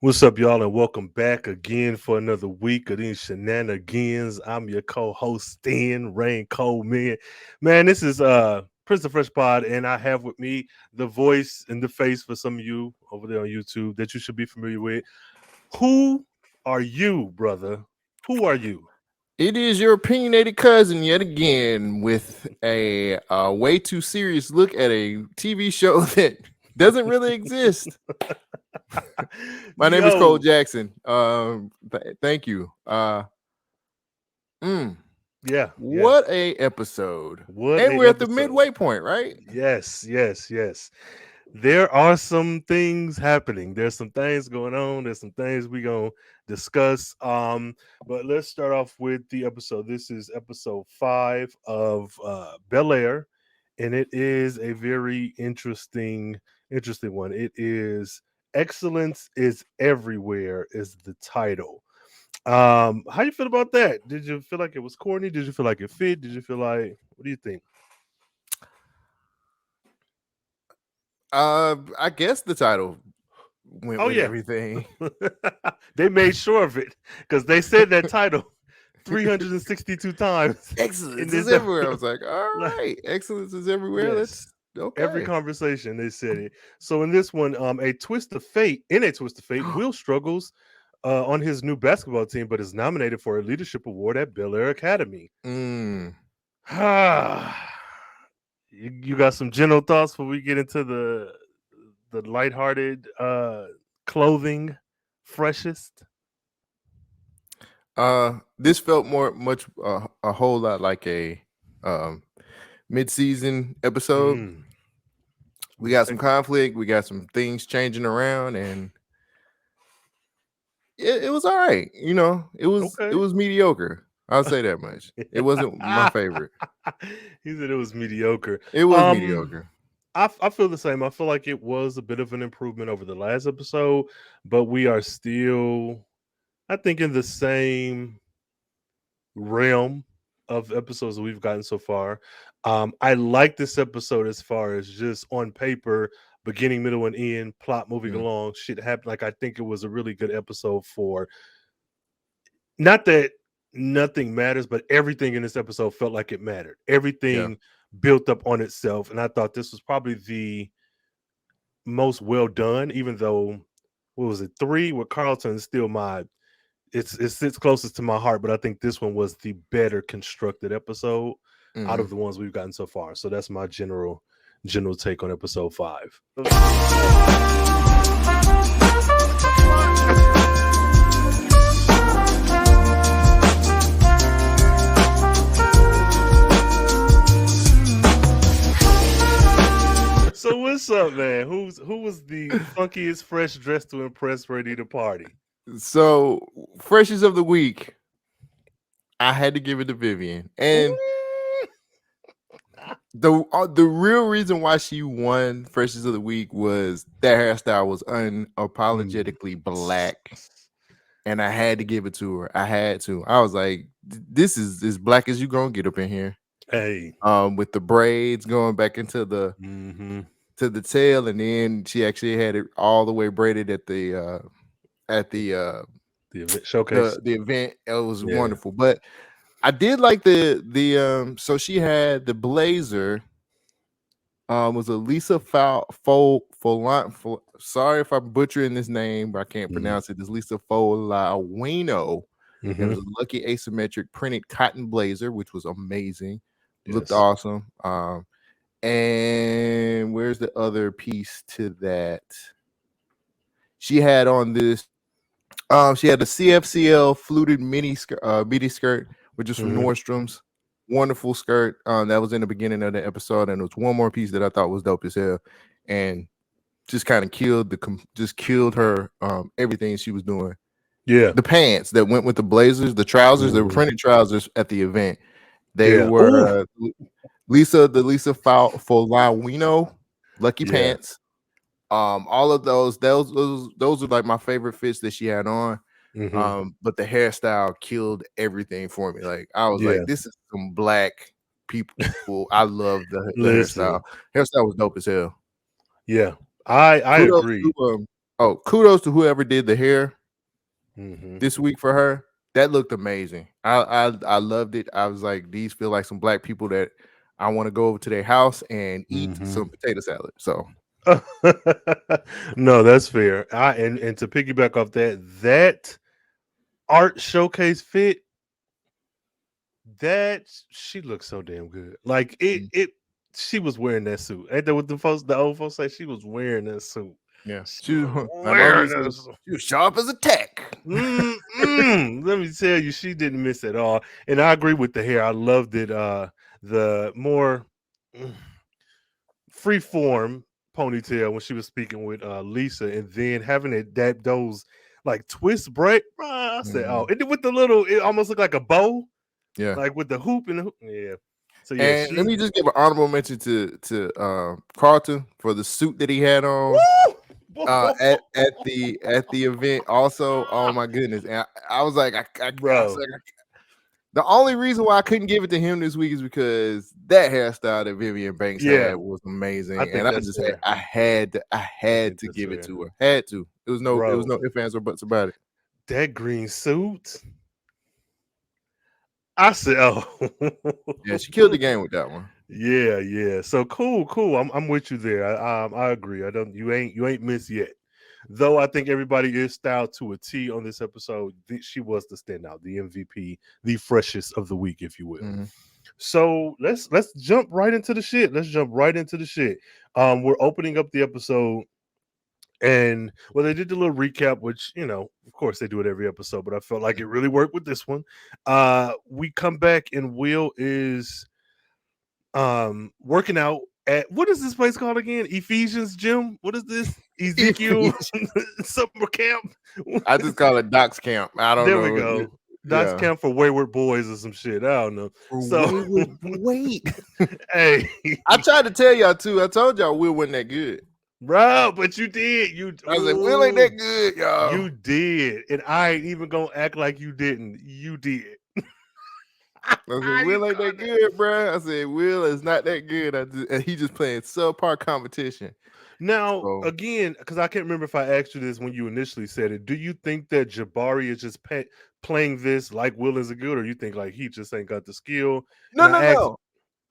What's up, y'all, and welcome back again for another week of these shenanigans. I'm your co-host, Stan Rhayne Coleman. Man, this is Prince of Fresh Pod, and I have with me the voice and the face for some of you over there on YouTube that you should be familiar with. Who are you, brother? Who are you? It is your opinionated cousin yet again with a way too serious look at a TV show that doesn't really exist. My name is Cole Yo, Jackson. Thank you. yeah. What a episode. What And a we're at the episode. midway point, right? Yes. There are some things happening. There's some things going on. There's some things we gonna discuss. But let's start off with the episode. This is episode 5 of Bel-Air, and it is a very interesting one. It is Excellence is Everywhere is the title. How you feel about that? Did you feel like it was corny? Did you feel like it fit? Did you feel like, what do you think? I guess the title went Oh with yeah. everything. They made sure of it because they said that title 362 times in Excellence is this everywhere. I episode. was like, all Like, right, excellence is everywhere. yes. Let's Every okay. conversation they said it. So in this one, in a twist of fate, Will struggles on his new basketball team, but is nominated for a leadership award at Bel Air Academy. Mm. You got some general thoughts before we get into the lighthearted clothing freshest? This felt a whole lot like a um mid-season episode. We got some conflict, we got some things changing around, and it was all right. It was mediocre. I'll say that much. It wasn't my favorite. He said it was mediocre. It was mediocre. I feel the same. I feel like it was a bit of an improvement over the last episode, but we are still, I think, in the same realm of episodes that we've gotten so far. I like this episode as far as just on paper, beginning, middle, and end, plot moving along, shit happened. Like, I think it was a really good episode for, not that nothing matters, but everything in this episode felt like it mattered. Everything built up on itself, and I thought this was probably the most well done. Even though, what was it, 3 with Carlton is still it sits closest to my heart, but I think this one was the better constructed episode out of the ones we've gotten so far. So that's my general take on episode 5. So what's up, man? Who was the funkiest fresh dressed to impress ready to party? So, freshest of the week, I had to give it to Vivian. And the real reason why she won freshest of the week was that hairstyle was unapologetically black. And I had to give it to her. I had to. I was like, this is as black as you gonna get up in here. Hey. With the braids going back into the to the tail, and then she actually had it all the way braided at the event showcase. The event. It was wonderful. But I did like the so she had the blazer. Was a Lisa sorry if I'm butchering this name, but I can't pronounce it. It's Lisa Folawino. It was a lucky asymmetric printed cotton blazer, which was amazing. Looked awesome. And where's the other piece to that? She had on this. She had a CFCL fluted midi skirt, which is from Nordstrom's. Wonderful skirt. That was in the beginning of the episode, and there was one more piece that I thought was dope as hell, and just kind of killed her. Everything she was doing. Yeah, the pants that went with the blazers, the trousers, they were printed trousers at the event. They were Lisa Folawino lucky pants. All of those are like my favorite fits that she had on. But the hairstyle killed everything for me. Like, I was like, this is some black people. I love the hairstyle. Hairstyle was dope as hell. Yeah, I agree. Oh, kudos to whoever did the hair Mm-hmm. this week for her. That looked amazing. I loved it. I was like, these feel like some black people that I want to go over to their house and eat Mm-hmm. some potato salad. So No, that's fair. And to piggyback off that art showcase fit, that she looks so damn good. Like it she was wearing that suit. Ain't that what the old folks say? She was wearing that suit. yeah, She she was my mom wearing used to that say suit. she was sharp as a tack. Let me tell you, she didn't miss at all. And I agree with the hair. I loved it. The more mm, free form ponytail when she was speaking with Lisa, and then having it that those like twist break. I said, oh, Mhm. and then with the little, it almost looked like a bow, Yeah. like with the hoop and the hoop. Yeah. So yeah, And let she. me just give an honorable mention to Carlton for the suit that he had on Woo! at the event. Also, oh my goodness, and I was like, I was Bro. like, the only reason why I couldn't give it to him this week is because that hairstyle that Vivian Banks Yeah, had was I amazing, think and that's fair. I I had think to that's give it fair, to her. Had to. It was bro. no ifs ands or buts about it. That green suit. I said, oh. Yeah, she killed the game with that one. Yeah, yeah. So cool. I'm with you there. I agree. I don't. You ain't missed yet. Though I think everybody is styled to a T on this episode. She was the standout, the MVP, the freshest of the week, if you will. Mhm. So let's jump right into the shit. Let's jump right into the shit. We're opening up the episode. And well, they did the little recap, which of course they do it every episode, but I felt like it really worked with this one. We come back and Will is working out at what is this place called again? Ephesians gym? What is this? Ezekiel summer camp? I just call it Doc's Camp. I don't There we know. go. Doc's Yeah. camp for wayward boys or some shit. I don't know. For So wayward wait. hey, I tried to tell y'all too. I told y'all Will wasn't that good. bro, but you did. I said Will ain't that good, y'all. You did. And I ain't even gonna act like you didn't. You did. I said You Will ain't that called it. good, bro. I said Will is not that good. And he just playing subpar competition. Now, So again, because I can't remember if I asked you this when you initially said it. Do you think that Jabari is just playing this like Will is a good, or you think like he just ain't got the skill? no, And I no, asked,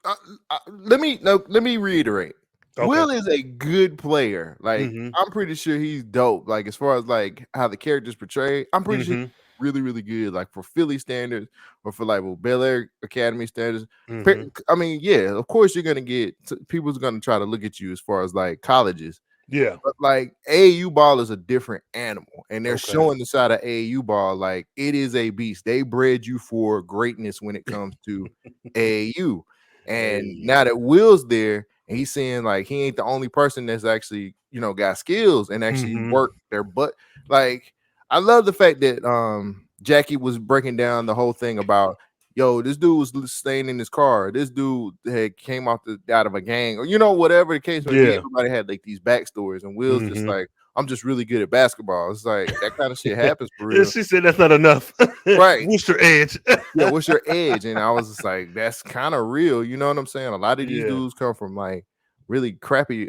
no. Let me reiterate. okay, Will is a good player. Like mm-hmm, I'm pretty sure he's dope. Like as far as like how the character's portrayed, I'm pretty sure mm-hmm, he's really, really good. Like for Philly standards or for like Bel-Air Academy standards. mm-hmm, I mean, yeah, of course you're gonna get people's gonna try to look at you as far as like colleges. yeah, But like AAU ball is a different animal, and they're okay, showing the side of AAU ball like it is a beast. They bred you for greatness when it comes to AAU. And hey, now that Will's there, and he's saying like he ain't the only person that's actually got skills and actually mm-hmm, work their butt. Like I love the fact that Jackie was breaking down the whole thing about this dude was staying in his car. This dude had came out of a gang, or whatever the case may be. yeah, Everybody had like these backstories, and Will's just mm-hmm. like, I'm just really good at basketball. It's like that kind of shit happens for And real, she said that's not enough. right? Worcester edge. Yeah, what's your edge? And I was just like, that's kind of real. You know what I'm saying? A lot of these Yeah. dudes come from like really crappy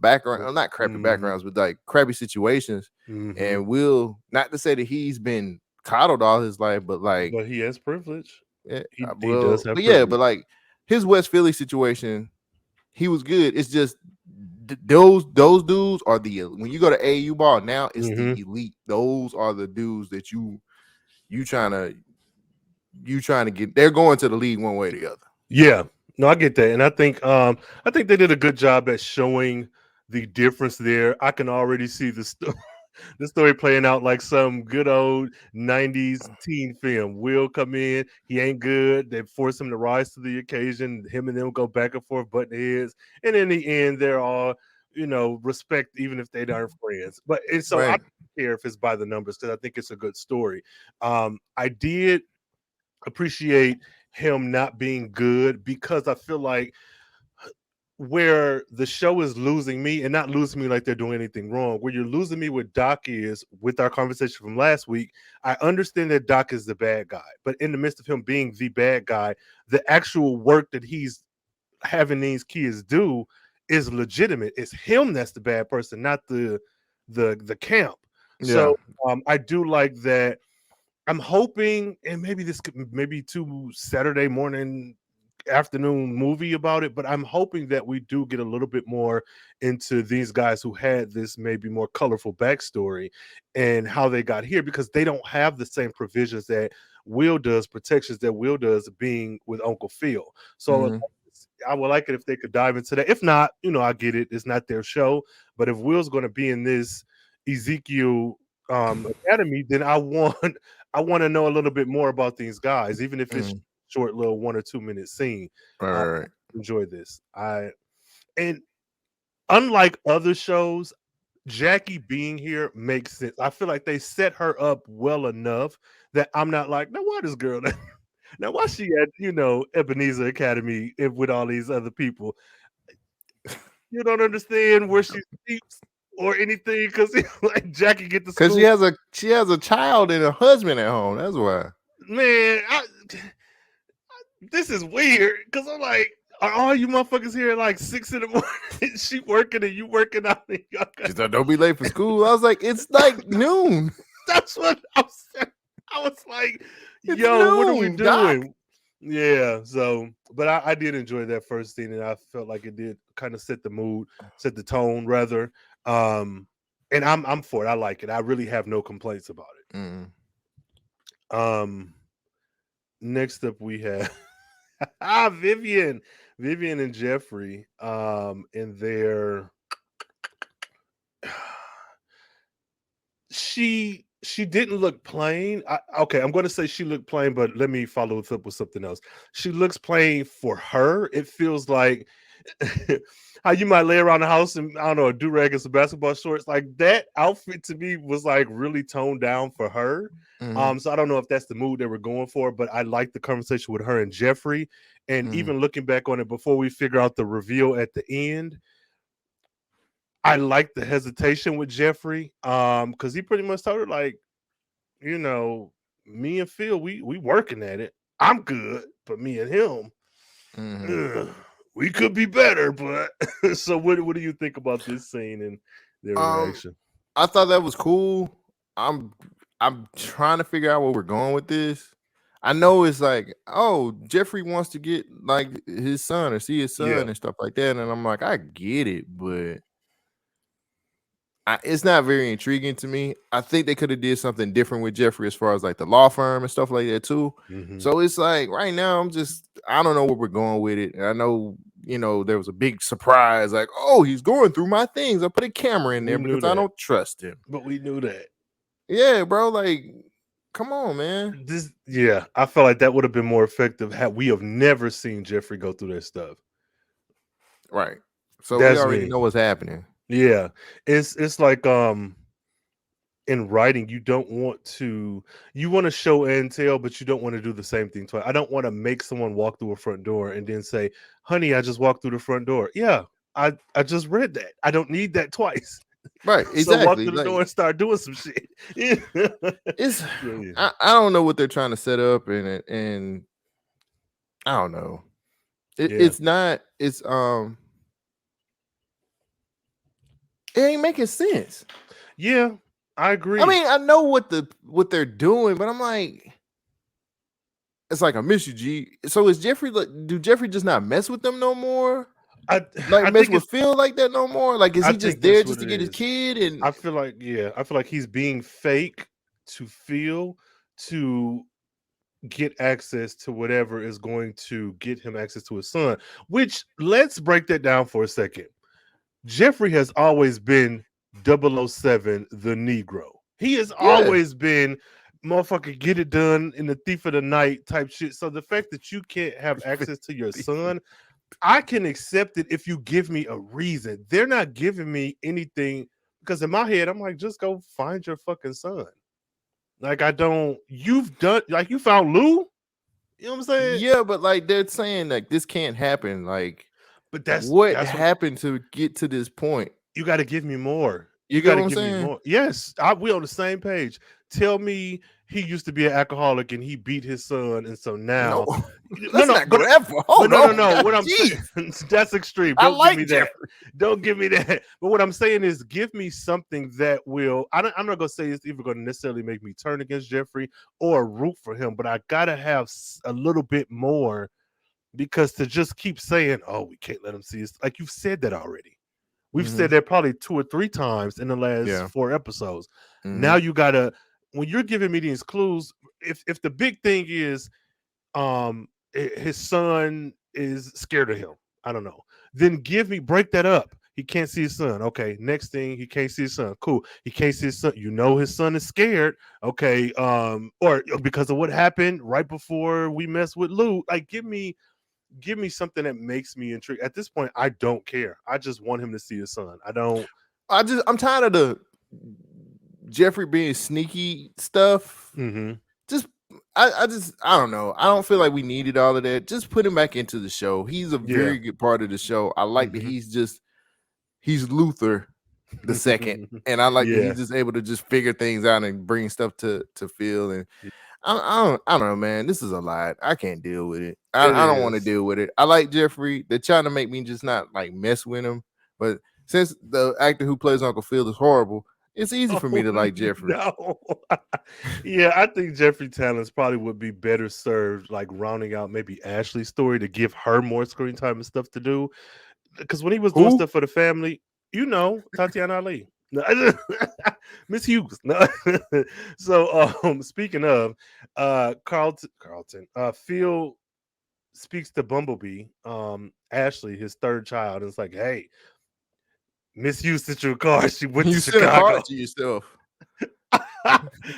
background, not crappy Mm-hmm, backgrounds, but like crappy situations. mm-hmm. And Will, not to say that he's been coddled all his life, but like But he has privilege. yeah, He does well, have but yeah, privilege. but like his West Philly situation, he was good. It's just those dudes are when you go to AU ball now, it's the Mm-hmm. elite. Those are the dudes that you trying to get. They're going to the league one way or the other. Yeah, no, I get that, and I think they did a good job at showing the difference there. I can already see the story playing out like some good old '90s teen film. Will come in, he ain't good. They force him to rise to the occasion. Him and them go back and forth, butting heads, and in the end, they're all respect, even if they aren't friends. But and so I Right. don't care if it's by the numbers because I think it's a good story. I did appreciate him not being good because I feel like where the show is losing me, and not losing me like they're doing anything wrong, where you're losing me with Doc is with our conversation from last week. I understand that Doc is the bad guy, but in the midst of him being the bad guy, the actual work that he's having these kids do is legitimate. It's him that's the bad person, not the the camp. Yeah. So I do like that. I'm hoping, and maybe this could maybe two Saturday morning afternoon movie about it, but I'm hoping that we do get a little bit more into these guys who had this maybe more colorful backstory and how they got here, because they don't have the same provisions that Will does, protections that Will does being with Uncle Phil. So Mhm. I would like it if they could dive into that. If not, I get it. It's not their show. But if Will's going to be in this Ezekiel Academy, then I want to know a little bit more about these guys, even if it's Mhm. short little 1 or 2 minute scene. Right, Uh, right, right. enjoy this. And unlike other shows, Jackie being here makes sense. I feel like they set her up well enough that I'm not like, now why this girl? Now why she at Ebenezer Academy with all these other people? You don't understand where she sleeps or anything because like Jackie get to Cause school. she has a child and a husband at home. That's why. Man, this is weird because I'm like, are all you motherfuckers here at like 6 in the morning? She working and you working out. And y'all got... She's like, don't be late for school. I was like, it's like noon. That's what I was saying. I was like, It's yo, what are we noon, Doc. doing? Yeah, so but I did enjoy that first scene, and I felt like it did kind of set the mood, set the tone rather. And I'm for it. I like it. I really have no complaints about Mm. it. Next up we have Vivian. Vivian and Jeffrey. And their she didn't look plain. Okay, I'm going to say she looked plain, but let me follow it up with something else. She looks plain for her. It feels like how you might lay around the house and I don't know, a do rag and some basketball shorts. Like that outfit to me was like really toned down for her. Mm-hmm. So I don't know if that's the mood they were going for, but I like the conversation with her and Jeffrey. And Mm. even looking back on it before we figure out the reveal at the end, I like the hesitation with Jeffrey. Because he pretty much told her, like, me and Phil, we working at it. I'm good, but me and him, Mm-hmm. ugh, we could be better. But so what do you think about this scene and their Um, interaction? I thought that was cool. I'm I'm trying to figure out where we're going with this. I know it's like, oh, Jeffrey wants to get like his son or see his Yeah. son and stuff like that, and I'm like, I get it, but it's not very intriguing to me. I think they could have did something different with Jeffrey as far as like the law firm and stuff like that too. Mm-hmm. So it's like right now I don't know where we're going with it. And I know, there was a big surprise, like, oh, he's going through my things. I put a camera in We there knew because I that, don't trust him. but we knew that. Yeah, bro. Like, come on, man. Yeah, I felt like that would have been more effective had we have never seen Jeffrey go through that stuff. Right. So we That's already me. know what's happening. Yeah, it's like in writing, you want to show and tell, but you don't want to do the same thing twice. I don't want to make someone walk through a front door and then say, honey, I just walked through the front door. Yeah, I just read that. I don't need that twice. Right. So walk Exactly. through the door Like, and start doing some shit. it's Yeah. I don't know what they're trying to set up in it, and I don't know. Yeah. It's not. It ain't making sense. Yeah, I agree. I mean, I know what they're doing, but I'm like, it's like, I miss you, G. So is Jeffrey like, do Jeffrey just not mess with them no more? I Like I mess think with Phil like that no more? Like, is I he just think there that's just what to it get his is. kid? And I feel like he's being fake to feel to get access to whatever is going to get him access to his son. Which, let's break that down for a second. Jeffrey has always been 007 the Negro. He has yeah, always been motherfucker get it done in the thief of the night type shit. So the fact that you can't have access to your son, I can accept it if you give me a reason. They're not giving me anything because in my head, I'm like, just go find your fucking son. Like, you've done, like, you found Lou? You know what I'm saying? yeah, but like they're saying like this can't happen. Like, But what that's what happened to get to this point? you got to give me more. You You get got what to I'm give me saying? more. Yes, we on the same page. Tell me he used to be an alcoholic and he beat his son, and so No, now, no, let's no, not go that far. Hold no, no, on, no. God, What I'm jeez. saying, that's extreme. I Don't give like me that. Jeffrey. Don't give me that. But what I'm saying is, give me something that will. I'm not gonna say it's even gonna necessarily make me turn against Jeffrey or root for him, but I gotta have a little bit more, because to just keep saying, "Oh, we can't let him see us," like you've said that already. We've Mm-hmm. said that probably 2 or 3 times in the last Yeah. 4 episodes. Mm-hmm. Now you gotta, when you're giving me these clues, if the big thing is his son is scared of him, I don't know, then break that up. He can't see his son. Okay, next thing, he can't see his son. Cool. He can't see his son. You know his son is scared. Okay, or because of what happened right before we mess with Lou. Like, give me something that makes me intrigued. At this point, I don't care. I just want him to see his son. I don't. I'm tired of the Jeffrey being sneaky stuff. Mm-hmm. Just I don't know. I don't feel like we needed all of that. Just put him back into the show. He's a Yeah. very good part of the show. I like that he's Luther the second, and I like that Yeah. he's just able to just figure things out and bring stuff to Phil. And I don't know, man. This is a lot. I can't deal with it. It I don't want to is. deal with it. I like Jeffrey. They're trying to make me just not like mess with him, but since the actor who plays Uncle Phil is horrible, it's easy for me to like Jeffrey. No. Yeah, I think Jeffrey Talents probably would be better served like rounding out maybe Ashley's story to give her more screen time and stuff to do. Because when he was doing Who? stuff for the family, Tatiana Ali. No, Miss Hughes. No. So speaking of Carlton, Phil speaks to Bumblebee, Ashley, his third child, and it's like, hey, Miss Hughes sent you a card. She went You to sent a Chicago. card to yourself.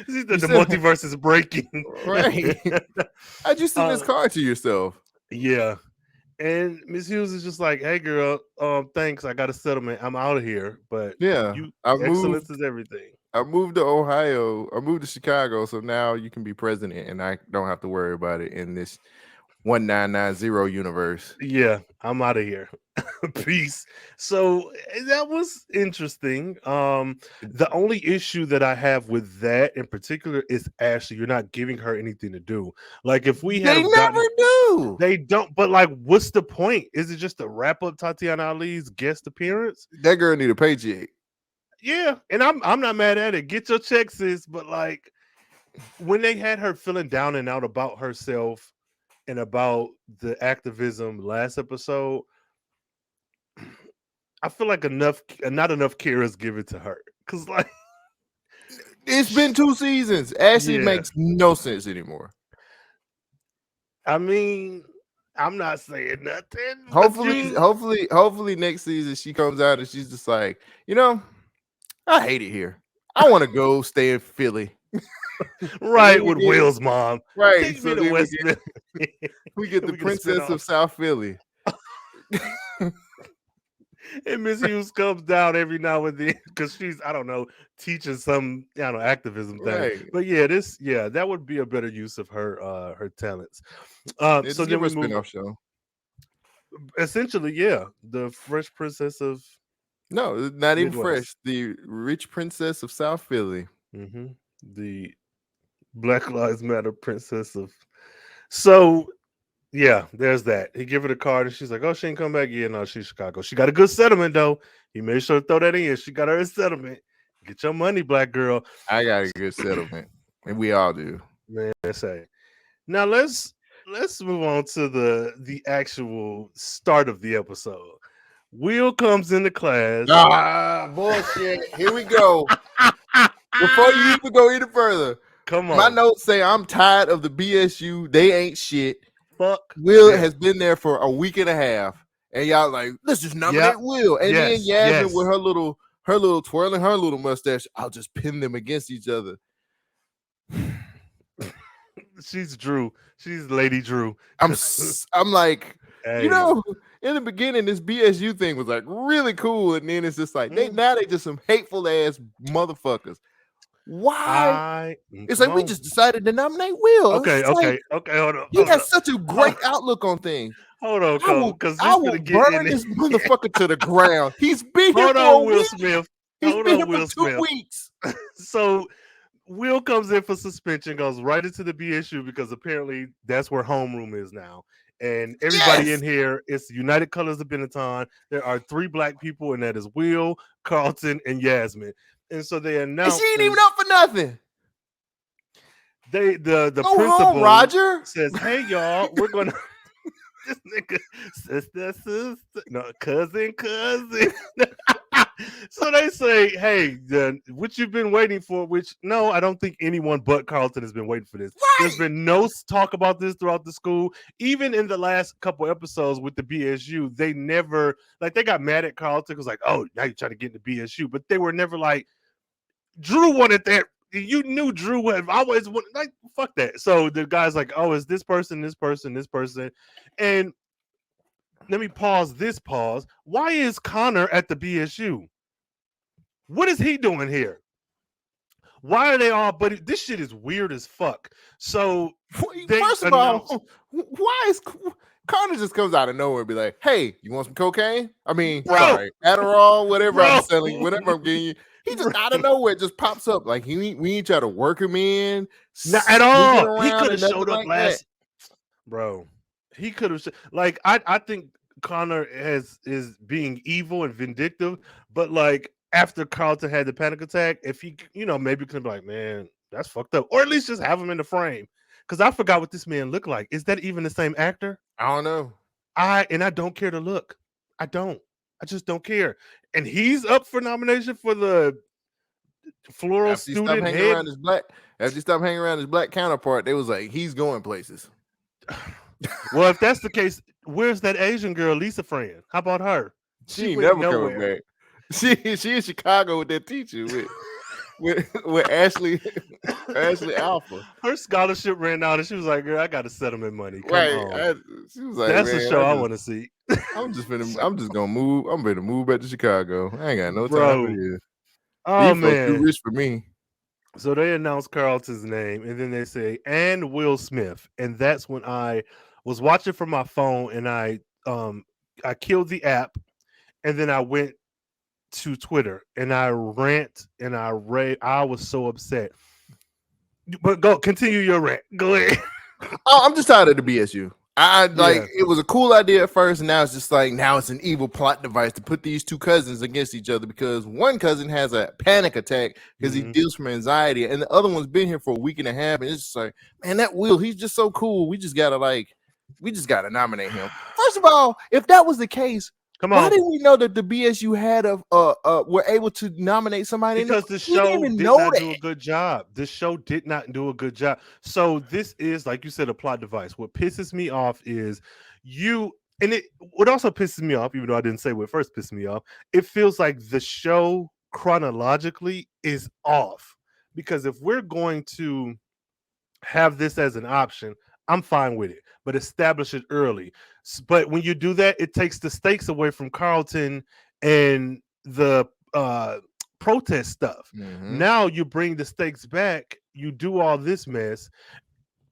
She said the multiverse is breaking. Right. How'd you send this card to yourself? Yeah. And Miss Hughes is just like, hey girl, thanks. I got a settlement. I'm out of here. But Yeah. excellence is everything. I moved to Ohio. I moved to Chicago, so now you can be president, and I don't have to worry about it in this 1990 universe. Yeah, I'm out of here. Peace. So that was interesting. The only issue that I have with that in particular is Ashley. You're not giving her anything to do. Like if we had They never do. They don't. But like, what's the point? Is it just to wrap up Tatiana Ali's guest appearance? That girl need a paycheck. Yeah, and I'm not mad at it. Get your checks, sis. But like, when they had her feeling down and out about herself and about the activism last episode, I feel like not enough care is given to her. Cause like, it's been 2 seasons. Ashley makes no sense anymore. I mean, I'm not saying nothing. Hopefully next season she comes out and she's just like, I hate it here. I want to go stay in Philly. Right, with Will's mom. Right. Take me to West we get the princess of South Philly. And Miss Hughes comes down every now and then because she's, I don't know, teaching some, activism thing. Right. But that would be a better use of her talents. So then we move spin-off show. Essentially, the Fresh Princess of No, not even Midwest. fresh. The rich princess of South Philly. Mm-hmm. The Black Lives Matter princess of. So yeah, there's that. He give her the card and she's like, oh, she ain't come back. Yeah, no, she's Chicago. She got a good settlement though. He made sure to throw that in. She got her a settlement. Get your money, black girl. I got a good settlement. And we all do. Man, say. Now let's move on to the actual start of the episode. Will comes into class. Bullshit. Here we go. Before you even go any further, come on. My notes say I'm tired of the BSU. They ain't shit. Fuck. Will has been there for a week and a half, and y'all like, let's just nominate Will. And then Yasmin with her little twirling her little mustache, I'll just pin them against each other. She's Drew. She's Lady Drew. I'm like, hey. In the beginning, this BSU thing was like really cool, and then it's just like they just some hateful ass motherfuckers. Why? It's like we just decided to nominate Will. Okay. Hold on. He has such a great outlook on things. Hold on, because I will burn this motherfucker to the ground. He's been here for a Will week. Smith. He's Hold been on, here for Will 2 Smith. weeks. So Will comes in for suspension, goes right into the BSU because apparently that's where homeroom is now. And everybody in Yes. here, it's United Colors of Benetton. There are 3 black people, and that is Will, Carlton, and Yasmin. And so they And she announced ain't even this. up for nothing. The Go home, principal Roger. says, "Hey y'all, we're gonna." This nigga, sister, no, cousin. So they say, hey, what you've been waiting for, which no, I don't think anyone but Carlton has been waiting for this. There's Right. been no talk about this throughout the school. Even in the last couple episodes with the BSU, they never, like, they got mad at Carlton because, like, oh, now you're trying to get into BSU. But they were never like, Drew wanted that. You knew Drew would always wanted, like, fuck that. So the guy's like, oh, it's this person, this person, this person. And let me pause. Why is Connor at the BSU? What is he doing here? Why are they all? But this shit is weird as fuck. So they First of announced. all, why is Connor just comes out of nowhere and be like, "Hey, you want some cocaine? I mean, Bro, sorry, Adderall, whatever I'm bro, selling, whatever I'm getting you." He just bro. out of nowhere just pops up like we need y'all to work him in, Not at sneaking all. He around could and have nothing showed up like that. last. Bro, he could have. Like, I think Connor is being evil and vindictive, but like after Carlton had the panic attack, if he, maybe could be like, man, that's fucked up, or at least just have him in the frame. Because I forgot what this man looked like. Is that even the same actor? I don't know. I don't care to look. I don't. I just don't care. And he's up for nomination for the floral After he stopped student hanging head. around his black counterpart, they was like, he's going places. Well, if that's the case, where's that Asian girl, Lisa Fran? How about her? She She ain't went never coming nowhere. back. She in Chicago with that teacher with Ashley Alpha. Her scholarship ran out, and she was like, "Girl, I got to settlement money. Come Right. on." She was like, That's the man, show I want to see, I'm just gonna move. I'm ready to move back to Chicago. I ain't got no time for bro. this. Oh These folks too man. rich for me. So they announced Carlton's name, and then they say, and Will Smith, and that's when I was watching from my phone, and I killed the app, and then I went to Twitter, and I rant, and I rave. I was so upset. But continue your rant. Go ahead. Oh, I'm just tired of the BSU. I like Yeah. it was a cool idea at first, and now it's just like now it's an evil plot device to put these two cousins against each other because one cousin has a panic attack because he Mhm. deals from anxiety, and the other one's been here for a week and a half, and it's just like, man, that Will, he's just so cool. We just gotta nominate him. First of all, if that was the case, Come why on. didn't we know that the BSU had were able to nominate somebody? Because the We didn't show even did know not that. do a good job. The show did not do a good job. So this is, like you said, a plot device. What pisses me off is what also pisses me off, even though I didn't say what first pissed me off, it feels like the show chronologically is off. Because if we're going to have this as an option, I'm fine with it, but establish it early. But when you do that, it takes the stakes away from Carlton and the protest stuff. Mhm. Now you bring the stakes back, you do all this mess,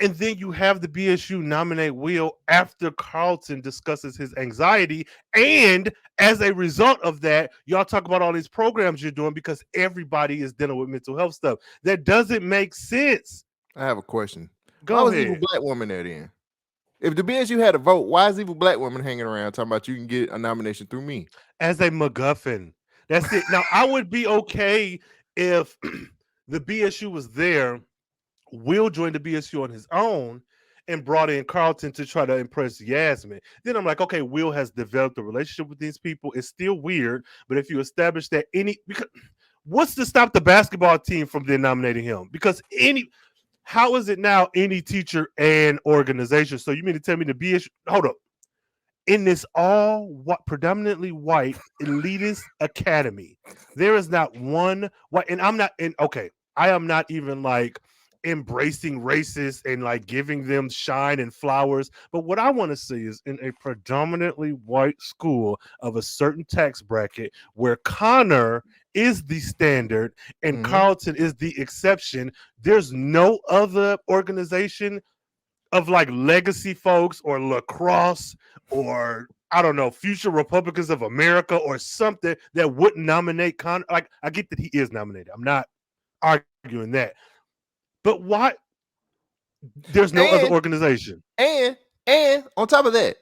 and then you have the BSU nominate Will after Carlton discusses his anxiety. And as a result of that, y'all talk about all these programs you're doing because everybody is dealing with mental health stuff. That doesn't make sense. I have a question. Why Go was Evil ahead. Black Woman there then? If the BSU had a vote, why is Evil Black Woman hanging around talking about you can get a nomination through me? As a MacGuffin. That's it. Now, I would be okay if the BSU was there. Will joined the BSU on his own and brought in Carlton to try to impress Yasmin. Then I'm like, okay, Will has developed a relationship with these people. It's still weird, but if you establish that what's to stop the basketball team from then nominating him? Because how is it now any teacher and organization? So you mean to tell me the BSU? Hold up. In this predominantly white elitist academy, there is not one white, and I'm not in. Okay, I am not even like embracing racists and like giving them shine and flowers. But what I want to see is in a predominantly white school of a certain tax bracket where Connor is the standard and Carlton is the exception. There's no other organization of like legacy folks or lacrosse or I don't know, Future Republicans of America or something that wouldn't nominate Connor. Like, I get that he is nominated. I'm not arguing that. But why? There's no other And organization. and on top of that,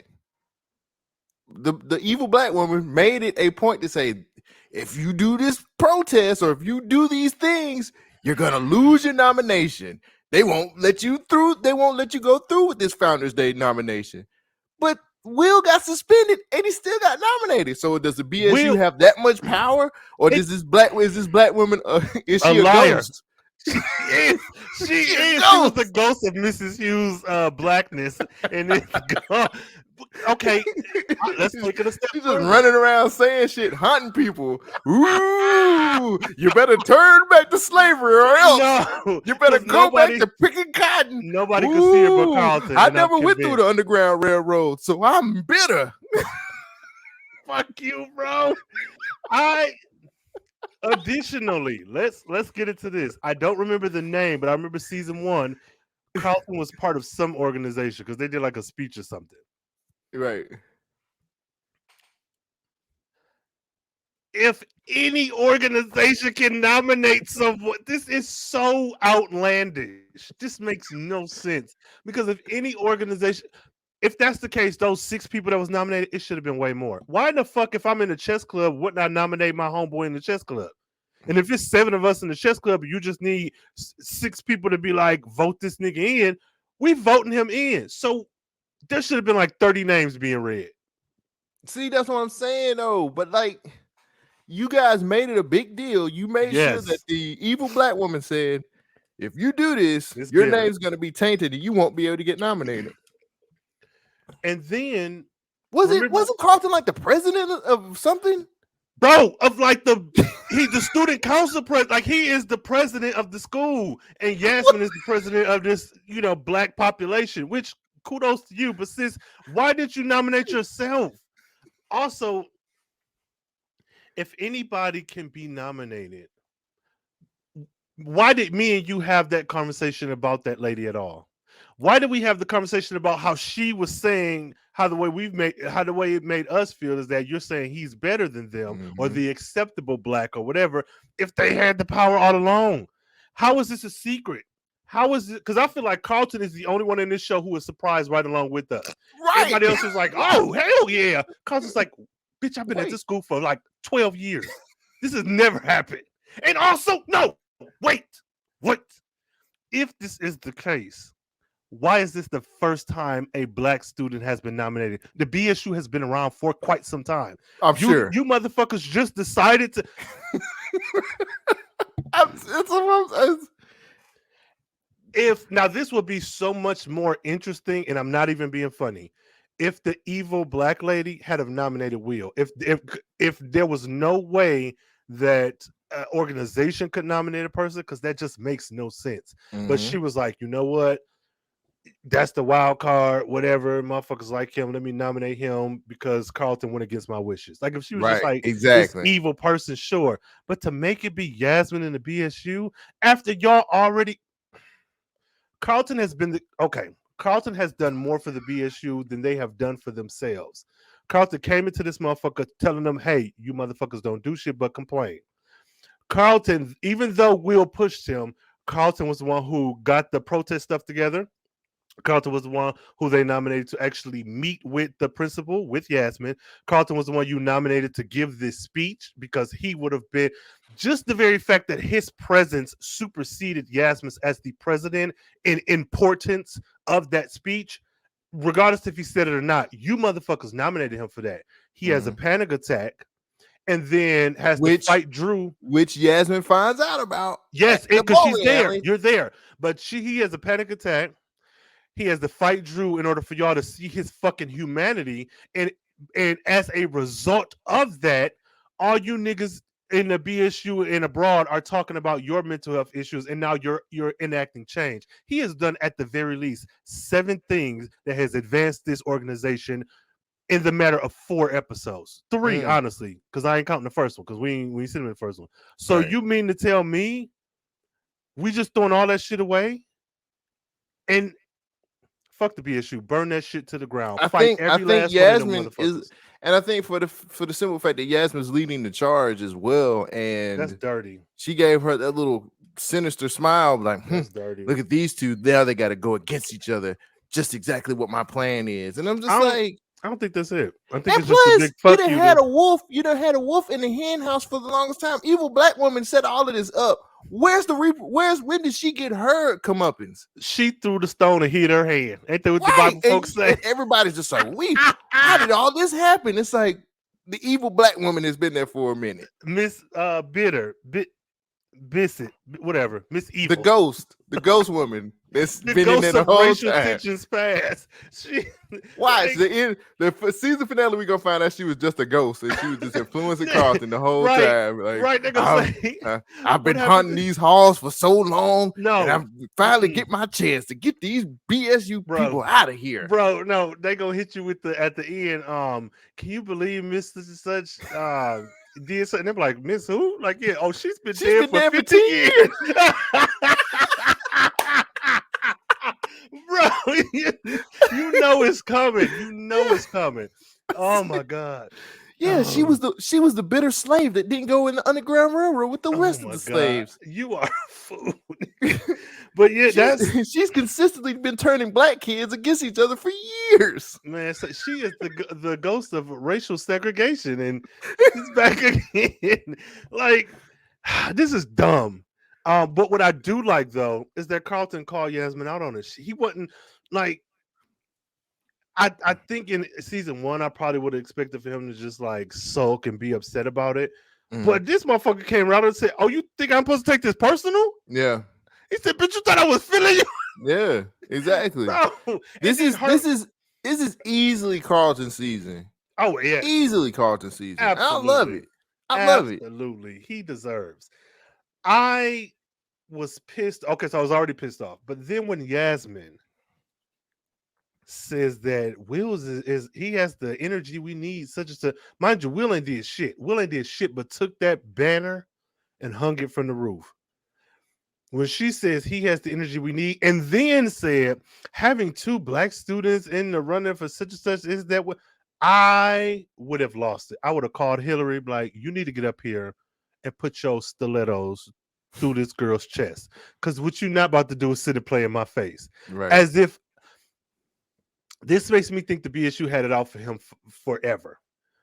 the evil black woman made it a point to say, if you do this protest or if you do these things, you're gonna lose your nomination. They won't let you through. They won't let you go through with this Founders Day nomination. But Will got suspended and he still got nominated. So does the BSU have that much power, or does this black woman? Is she a liar? ghost? She is. She is. She was the ghost of Mrs. Hughes' blackness, and it's gone. Okay, let's take it a step. She's just running around saying shit, haunting people. Ooh, you better turn back to slavery, or else you better go back to picking cotton. Nobody could see it but Carlton. I never went through the Underground Railroad, so I'm bitter. Fuck you, bro. Additionally, let's get into this. I don't remember the name, but I remember season 1. Carlton was part of some organization because they did like a speech or something. Right. If any organization can nominate someone, this is so outlandish. This makes no sense. Because if any organization, if that's the case, those 6 people that was nominated, it should have been way more. Why the fuck, if I'm in the chess club, wouldn't I nominate my homeboy in the chess club? And if it's 7 of us in the chess club, you just need 6 people to be like, vote this nigga in, we voting him in. So there should have been like 30 names being read. See, that's what I'm saying, though. But like, you guys made it a big deal. You made sure that the evil black woman said, if you do this, your name's going to be tainted and you won't be able to get nominated. And then wasn't Carlton like the president of something? Bro, of like he's the student council president. Like, he is the president of the school, and Yasmin is the president of this, black population. Which, kudos to you, but sis, why did you nominate yourself? Also, if anybody can be nominated, why did me and you have that conversation about that lady at all? Why did we have the conversation about how she was saying how the way it made us feel is that you're saying he's better than them or the acceptable black or whatever, if they had the power all along? How is this a secret? How is it? Because I feel like Carlton is the only one in this show who was surprised right along with us. Right. Everybody else was like, oh, hell yeah. Carlton's like, bitch, I've been at this school for like 12 years. This has never happened. And also, no, wait, what? If this is the case, why is this the first time a black student has been nominated? The BSU has been around for quite some time. I'm sure. You motherfuckers just decided to. Now this would be so much more interesting, and I'm not even being funny, if the evil black lady had have nominated Will. If there was no way that organization could nominate a person, because that just makes no sense. But she was like, you know what? That's the wild card, whatever. Motherfuckers like him, let me nominate him because Carlton went against my wishes. Like, if she was just like this evil person, sure. But to make it be Yasmin in the BSU after y'all already, Carlton has been Carlton has done more for the BSU than they have done for themselves. Carlton came into this motherfucker telling them, hey, you motherfuckers don't do shit but complain. Carlton, even though Will pushed him, Carlton was the one who got the protest stuff together. Carlton was the one who they nominated to actually meet with the principal, with Yasmin. Carlton was the one you nominated to give this speech because he would have been, just the very fact that his presence superseded Yasmin's as the president in importance of that speech, regardless if he said it or not. You motherfuckers nominated him for that. He has a panic attack and then has to fight Drew. Which Yasmin finds out about. Yes, because she's there. You're there. But he has a panic attack. He has to fight Drew in order for y'all to see his fucking humanity. And as a result of that, all you niggas in the BSU and abroad are talking about your mental health issues, and now you're enacting change. He has done, at the very least, 7 things that has advanced this organization in the matter of 4 episodes. 3, honestly, because I ain't counting the first one, because we ain't seen him in the first one. So you mean to tell me we just throwing all that shit away? And Fuck the BSU. Burn that shit to the ground. I Fight think I every think last one of them Yasmin is, motherfuckers. and I think for the simple fact that Yasmin's leading the charge as well, That's and dirty. she gave her that little sinister smile, like, That's dirty. look at these two. Now they got to go against each other. Just exactly what my plan is. And I'm just I don't. like, I don't think that's it. I think and it's just a plus, big fuck you. you done had a wolf in the hen house for the longest time. Evil black woman set all of this up. Where's the reaper? When did she get her comeuppance? She threw the stone and hit her hand. Ain't that what the Right. Bible folks say? And everybody's just like, how did all this happen? It's like the evil black woman has been there for a minute. Miss Bissett, whatever, Miss Evil. The ghost woman that's the been in ghost there the of whole racial time. tensions past. She, Watch like, the season finale. We gonna find out she was just a ghost and she was just influencing Carlton the whole time. Like, right, they're gonna say, I've been hunting these halls for so long. No, and I'm finally get my chance to get these BSU people out of here, bro. No, they gonna hit you with the at the end. Can you believe Mr. Such did something? They're like, Miss who? Like, yeah, oh, she's been dead for 50 years. Bro, you know it's coming. You know it's coming. Oh my god. Yeah, she was the bitter slave that didn't go in the Underground Railroad with the rest of the slaves. You are a fool. But yeah, she's consistently been turning black kids against each other for years. Man, so she is the ghost of racial segregation, and she's back again. Like, this is dumb. But what I do like though is that Carlton called Yasmin out on it. He wasn't like. I think in season 1, I probably would have expected for him to just like sulk and be upset about it. But this motherfucker came around and said, "Oh, you think I'm supposed to take this personal?" Yeah. He said, "Bitch, you thought I was feeling you?" Yeah, exactly. Bro, this is easily Carlton season. Oh yeah, easily Carlton season. Absolutely. I love it. Love it. Absolutely, he deserves. I was pissed. Okay, so I was already pissed off. But then when Yasmin says that Will's is he has the energy we need, such as to mind you, Will ain't did shit. Will ain't did shit, but took that banner and hung it from the roof. When she says he has the energy we need, and then said having 2 black students in the running for such and such, is that what I would have lost it. I would have called Hillary, like, you need to get up here and put your stilettos through this girl's chest. Because what you're not about to do is sit and play in my face. Right. As if this makes me think the BSU had it out for him forever.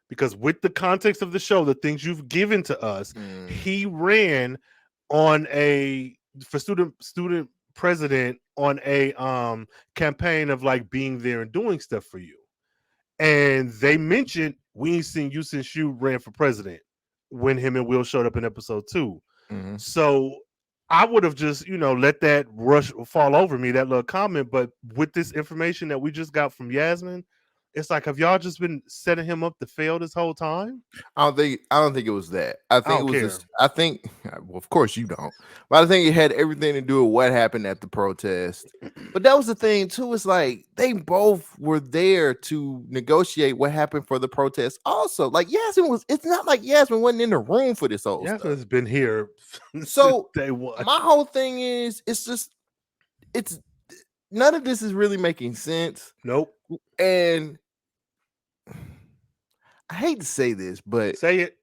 Because with the context of the show, the things you've given to us, he ran on for student president on a campaign of like being there and doing stuff for you. And they mentioned we ain't seen you since you ran for president when him and Will showed up in episode 2. So I would have just, let that rush fall over me, that little comment. But with this information that we just got from Yasmin, it's like, have y'all just been setting him up to fail this whole time? I don't think it was that. I think it was care. just, well, of course you don't. But I think it had everything to do with what happened at the protest. But that was the thing too. It's like they both were there to negotiate what happened for the protest. Also, like it's not like Yasmin wasn't in the room for this whole Yasmin's stuff. been here So day one. My whole thing is it's none of this is really making sense. Nope. And I hate to say this, but say it.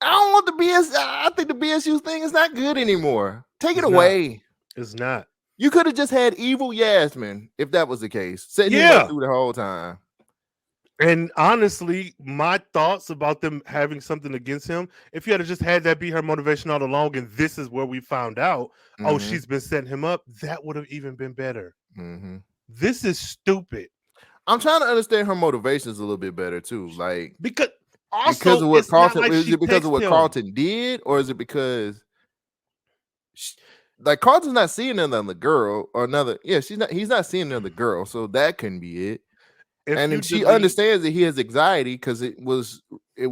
I don't want the BS. I think the BSU thing is not good anymore. Take it away. It's not. You could have just had evil Yasmin if that was the case. Setting him up through the whole time. And honestly, my thoughts about them having something against him, if you had just had that be her motivation all along, and this is where we found out, oh, she's been setting him up, that would have even been better. This is stupid. I'm trying to understand her motivations a little bit better too. Like because of what Carlton is it because of what Carlton did, or is it because like Carlton's not seeing another girl or another? Yeah, he's not seeing another girl, so that couldn't be it. And she understands that he has anxiety because it was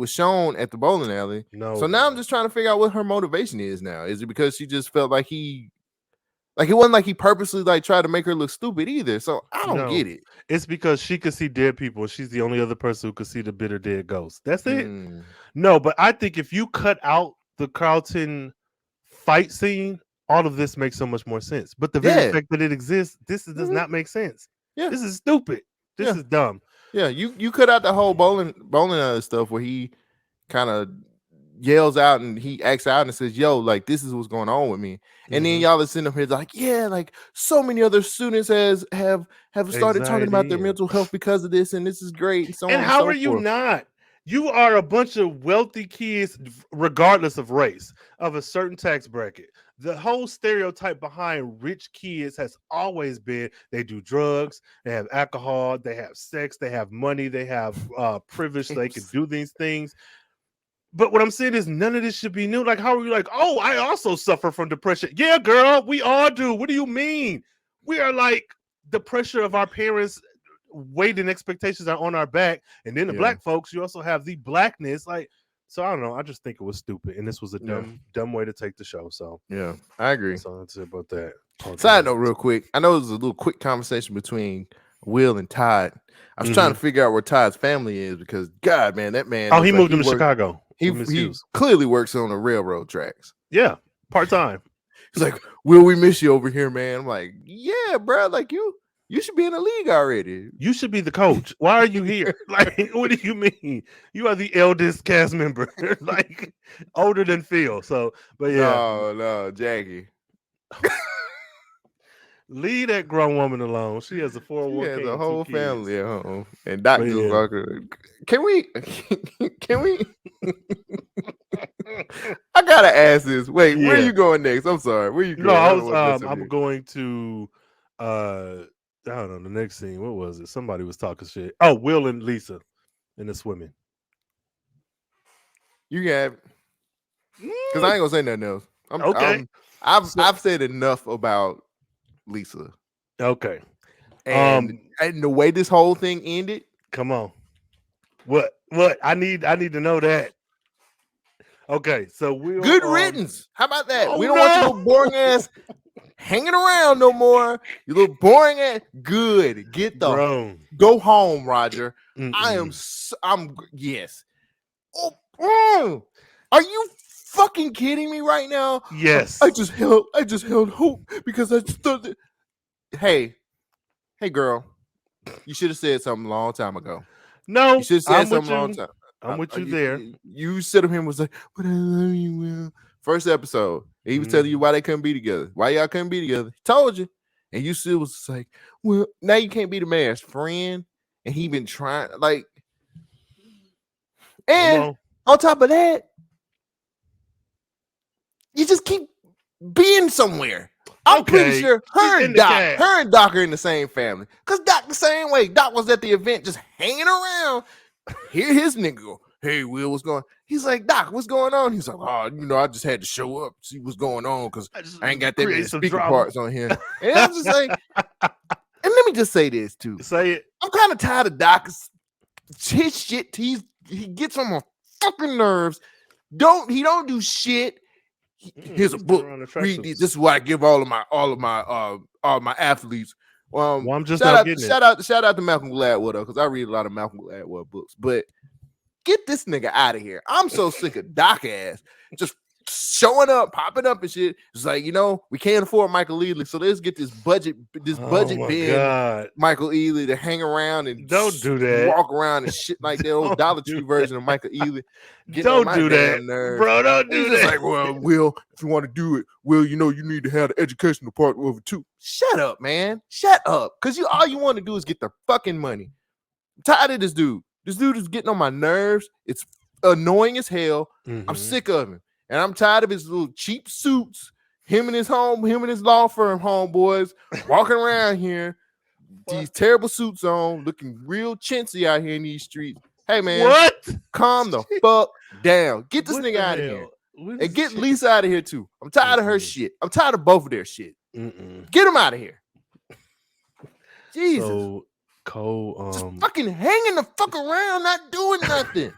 shown at the bowling alley. So now I'm just trying to figure out what her motivation is now. Is it because she just felt like it wasn't like he purposely like tried to make her look stupid either. So I don't get it. It's because she could see dead people and she's the only other person who could see the bitter dead ghost. That's it. No, but I think if you cut out the Carlton fight scene all of this makes so much more sense. But the very Yeah. fact that it exists, does not make sense. Yeah. This is stupid. This is dumb. Yeah, you cut out the whole bowling stuff where he kind of yells out and he acts out and says, "Yo, like this is what's going on with me." And then y'all are sitting up here like, "Yeah, like so many other students have started talking about their mental health because of this, and this is great." And so And on how and so are you forth. not? You are a bunch of wealthy kids, regardless of race, of a certain tax bracket. The whole stereotype behind rich kids has always been they do drugs, they have alcohol, they have sex, they have money, they have privilege, so they can do these things. But what I'm saying is none of this should be new. Like, how are you like, oh, I also suffer from depression? Yeah, girl, we all do. What do you mean? We are like the pressure of our parents' weight and expectations are on our back. And then the black folks, you also have the blackness. Like, so I don't know. I just think it was stupid. And this was a dumb way to take the show. So yeah, I agree. So that's it about that. Side note, real quick. I know it was a little quick conversation between Will and Todd. I was trying to figure out where Todd's family is because God, man, that man. Oh, he moved him to Chicago. He clearly works on the railroad tracks. Yeah, part-time. He's like, Will, we miss you over here, man. I'm like, yeah, bro. Like you should be in the league already. You should be the coach. Why are you here? Like, what do you mean? You are the eldest cast member, like older than Phil. So, but yeah, no, Jackie. Leave that grown woman alone. She has a 401k. She has a whole family at home. And Dr. Walker, can we? I gotta ask this. Wait, where are you going next? I'm sorry. Where you going? No, I'm going to I don't know, the next scene. What was it? Somebody was talking shit. Oh, Will and Lisa in the swimming. You got it. Because I ain't gonna say nothing else. Okay. I've said enough about Lisa. Okay. And the way this whole thing ended. Come on. What? I need to know that. Okay, so we'll good riddance. How about that? Oh, we don't want your little boring ass hanging around no more. You little boring ass. Good. Get the go home, Roger. I'm yes. Oh, are you fucking kidding me right now? Yes. I just held hope because I just thought that. Hey, girl, you should have said something a long time ago. No, you should have said something a long time. I'm with you there. You said of him was like, but I love you, Will. First episode, he was telling you why they couldn't be together. Why y'all couldn't be together? He told you, and you still was like, well, now you can't be the man's friend, and he been trying like, and on top of that, you just keep being somewhere. I'm pretty sure her and Doc are in the same family. Because Doc the same way. Doc was at the event just hanging around. Hear his nigga go, hey, Will, what's going on? He's like, Doc, what's going on? He's like, oh, I just had to show up, see what's going on, because I ain't got that many speaker parts on here. And I'm just like, and let me just say this, too. Say it. I'm kind of tired of Doc's his shit. He gets on my fucking nerves. He don't do shit. Here's a book. Read these. This is what I give all of my athletes. I'm just shout out to Malcolm Gladwell though, because I read a lot of Malcolm Gladwell books. But get this nigga out of here. I'm so sick of Doc ass just showing up, popping up and shit. It's like, we can't afford Michael Ealy, so let's get this budget bin Michael Ealy to hang around and don't do that. Walk around and shit like that old Dollar Tree version of Michael Ealy. Don't do that, bro. Don't do that. Like, well, Will, if you want to do it, Will, you need to have the educational part of it too. Shut up, man. Shut up, because all you want to do is get the fucking money. I'm tired of this dude. This dude is getting on my nerves. It's annoying as hell. I'm sick of him. And I'm tired of his little cheap suits, him and his law firm homeboys walking around here, these terrible suits on, looking real chintzy out here in these streets. Hey, man, calm the fuck down. Get this nigga out of here. And get Lisa out of here, too. I'm tired of her shit. I'm tired of both of their shit. Get him out of here. Jesus. So, Cole, just fucking hanging the fuck around, not doing nothing.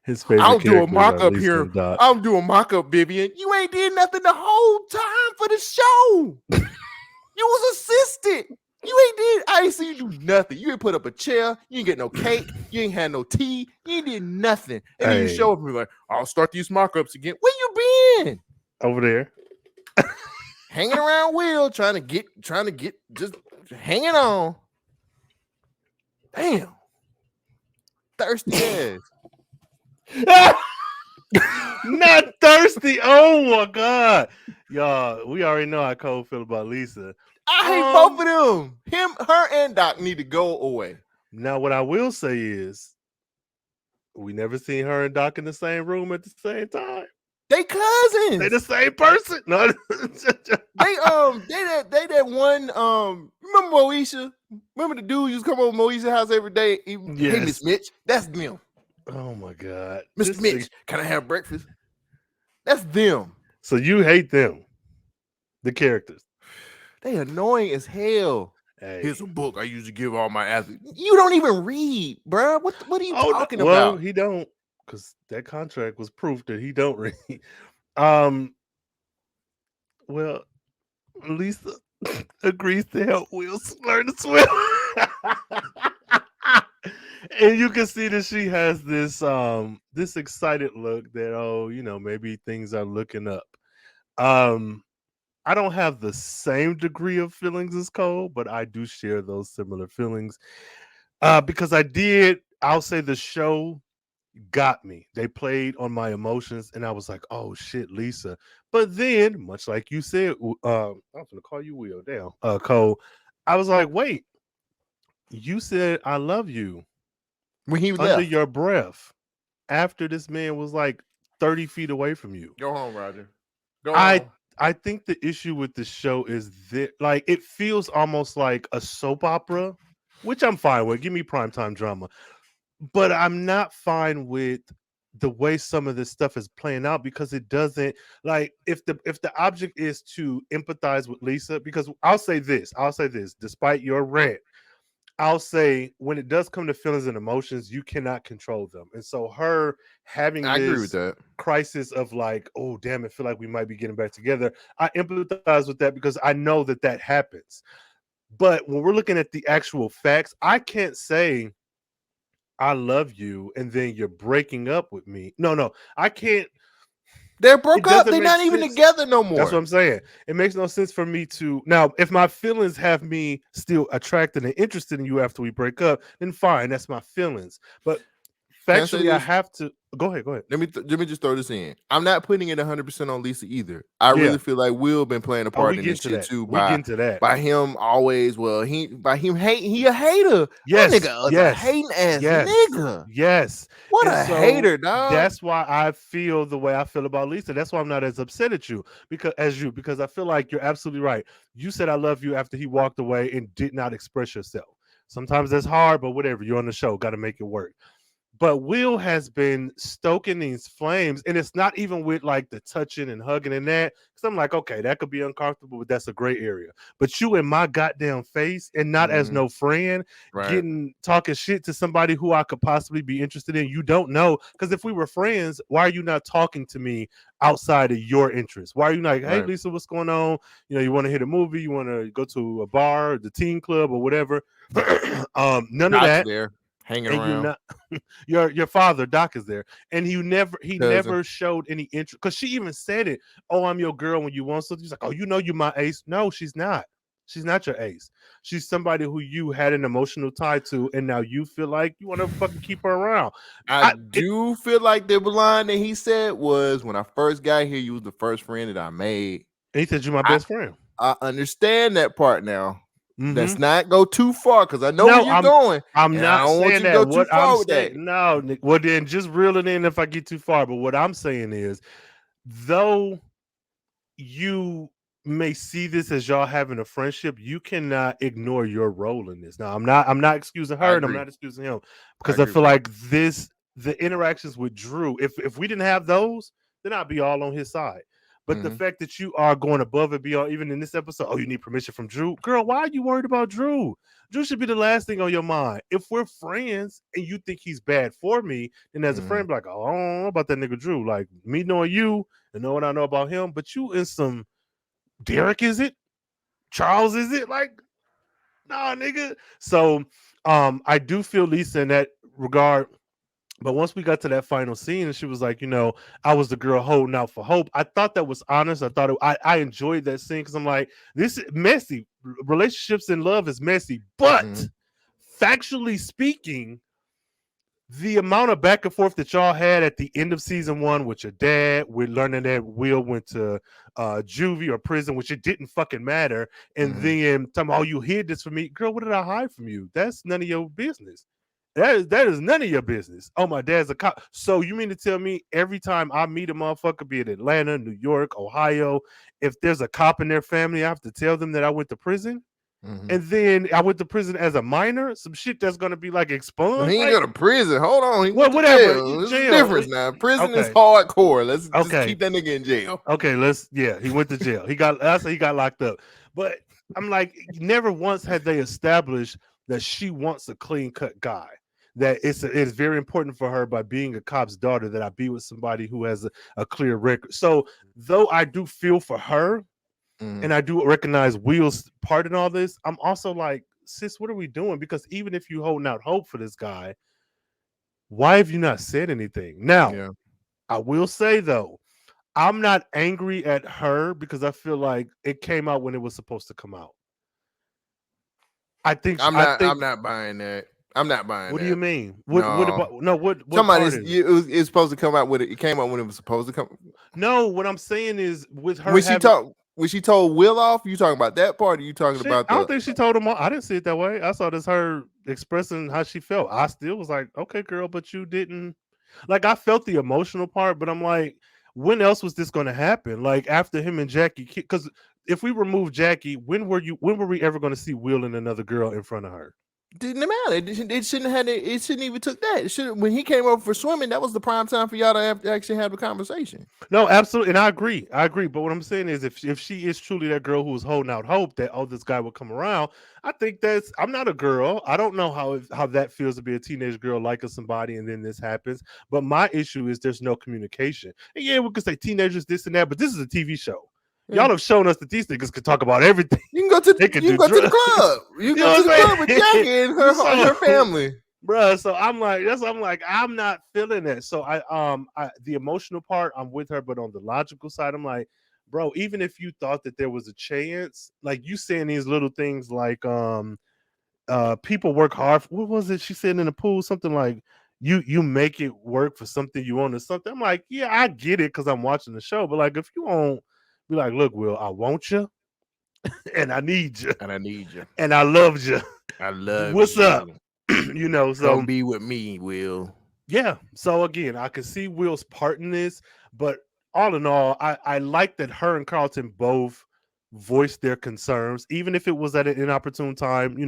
His favorite. I'll do a mock-up here. I'm doing mock-up, Vivian. You ain't did nothing the whole time for the show. You was assistant. You ain't did. I ain't see you do nothing. You ain't put up a chair. You ain't get no cake. You ain't had no tea. You ain't did nothing. And then you show up and be like, I'll start these mock-ups again. Where you been? Over there. hanging around Will, trying to get, just hanging on. Damn, thirsty ass. Not thirsty. Oh my god, y'all. We already know how Cole feel about Lisa. I hate both of them. Her, and Doc need to go away. Now, what I will say is, we never seen her and Doc in the same room at the same time. They cousins. They the same person. No, they that one. Remember Moesha? Remember the dude used to come over Moesha's house every day? Hey, Miss Mitch, that's them. Oh my god, Mr. Mitch, can I have breakfast? That's them. So you hate them, the characters. They annoying as hell. Hey. Here's a book I usually give all my athletes. You don't even read, bro. What are you talking about? Well, he don't, because that contract was proof that he don't read. Well, Lisa agrees to help Will learn to swim. And you can see that she has this this excited look that, maybe things are looking up. I don't have the same degree of feelings as Cole, but I do share those similar feelings. Because I'll say the show got me. They played on my emotions, and I was like, oh shit, Lisa. But then, much like you said, I'm gonna call you Will down, Cole. I was like, wait, you said I love you when he under left your breath after this man was like 30 feet away from you. Go home, Roger. Go home. I think the issue with the show is that, like, it feels almost like a soap opera, which I'm fine with. Give me primetime drama. But I'm not fine with the way some of this stuff is playing out, because it doesn't, like, if the object is to empathize with Lisa, because I'll say this, despite your rant, I'll say when it does come to feelings and emotions, you cannot control them. And so her having I agree with that crisis of like, oh, damn, I feel like we might be getting back together. I empathize with that because I know that happens. But when we're looking at the actual facts, I can't say I love you and then you're breaking up with me. No, I can't. They're broke up. They're not even together no more. That's what I'm saying. It makes no sense for me to now. If my feelings have me still attracted and interested in you after we break up, then fine. That's my feelings. But factually, I have to go ahead. Let me just throw this in. I'm not putting it 100% on Lisa either. I really feel like Will been playing a part in this shit too. By him always. Well, he a hater. Yes, that nigga is a hating ass nigga. Yes, what a hater, dog. That's why I feel the way I feel about Lisa. That's why I'm not as upset at you because I feel like you're absolutely right. You said I love you after he walked away and did not express yourself. Sometimes that's hard, but whatever. You're on the show, got to make it work. But Will has been stoking these flames, and it's not even with like the touching and hugging and that. Because I'm like, okay, that could be uncomfortable, but that's a gray area. But you in my goddamn face, and not as no friend, talking shit to somebody who I could possibly be interested in. You don't know, because if we were friends, why are you not talking to me outside of your interests? Why are you not like, hey, Lisa, what's going on? You want to hit a movie? You want to go to a bar, the teen club, or whatever? None of that. There. Hanging and around. Your father Doc is there, and he never showed any interest, because she even said it. Oh, I'm your girl when you want something. She's like, oh, you're my ace. No, she's not. She's not your ace. She's somebody who you had an emotional tie to, and now you feel like you want to fucking keep her around. I do feel like the line that he said was, when I first got here, you was the first friend that I made. And he said, you're my best friend. I understand that part now. Mm-hmm. Let's not go too far, because I know where you're going. I'm not saying that. What I'm saying, no, well then just reel it in if I get too far. But what I'm saying is, though you may see this as y'all having a friendship, you cannot ignore your role in this. Now, I'm not excusing her, and I'm not excusing him, because I feel like the interactions with Drew, if we didn't have those, then I'd be all on his side. But the fact that you are going above and beyond, even in this episode, oh, you need permission from Drew. Girl, why are you worried about Drew? Drew should be the last thing on your mind. If we're friends and you think he's bad for me, then as a friend, be like, oh, I don't know about that nigga Drew. Like, me knowing you and knowing what I know about him, but you in some Derek, is it? Charles, is it? Like, nah, nigga. So I do feel Lisa in that regard. But once we got to that final scene, and she was like, I was the girl holding out for hope. I thought that was honest. I thought I enjoyed that scene because I'm like, this is messy. Relationships and love is messy, but factually speaking, the amount of back and forth that y'all had at the end of season 1 with your dad, we're learning that Will went to juvie or prison, which it didn't fucking matter. And then talking about, oh, you hid this from me. Girl, what did I hide from you? That's none of your business. That is none of your business. Oh, my dad's a cop. So you mean to tell me every time I meet a motherfucker, be it Atlanta, New York, Ohio, if there's a cop in their family, I have to tell them that I went to prison? And then I went to prison as a minor. Some shit that's gonna be like expunged. He ain't go to prison. Hold on, he well, went to whatever. jail. There's a Jail. difference now. Prison is Okay. hardcore. Let's just Okay. keep that nigga in jail. Okay, he went to jail. He got locked up. But I'm like, never once had they established that she wants a clean cut guy. That it's very important for her by being a cop's daughter that I be with somebody who has a clear record. So though I do feel for her, and I do recognize Will's part in all this, I'm also like, sis, what are we doing? Because even if you holding out hope for this guy, why have you not said anything? Now, I will say though, I'm not angry at her because I feel like it came out when it was supposed to come out. I think I'm not buying that. I'm not buying what that. do you mean? What about what somebody part is it's supposed to come out with it came out when it was supposed to come. No, what I'm saying is with her when she told Will off, you talking about that part, or you talking about I don't think she told him all. I didn't see it that way. I saw this her expressing how she felt. I still was like, okay, girl, but you didn't. Like, I felt the emotional part, but I'm like, when else was this going to happen? Like, after him and Jackie, because if we remove Jackie, when were we ever going to see Will and another girl in front of her? Didn't matter. It shouldn't have. It shouldn't even took that. When he came over for swimming, that was the prime time for y'all to have to actually have a conversation. No, absolutely, and I agree. But what I'm saying is, if she is truly that girl who was holding out hope that this guy would come around, I think I'm not a girl. I don't know how that feels to be a teenage girl liking somebody, and then this happens. But my issue is there's no communication. And yeah, we could say teenagers this and that, but this is a TV show. Y'all have shown us that these niggas can talk about everything. You can go to the club. You can go to the club with Jackie and her family, bro. So I'm like, I'm not feeling that. So the emotional part, I'm with her, but on the logical side, I'm like, bro, even if you thought that there was a chance, like you saying these little things like people work hard. What was it she said in the pool? Something like you make it work for something you want or something. I'm like, yeah, I get it because I'm watching the show, but like if you won't be like, look, Will, I want you and I need you and I loved you. I love what's you. up? So don't be with me, Will. Yeah. So again, I can see Will's part in this, but all in all, I like that her and Carlton both voiced their concerns, even if it was at an inopportune time,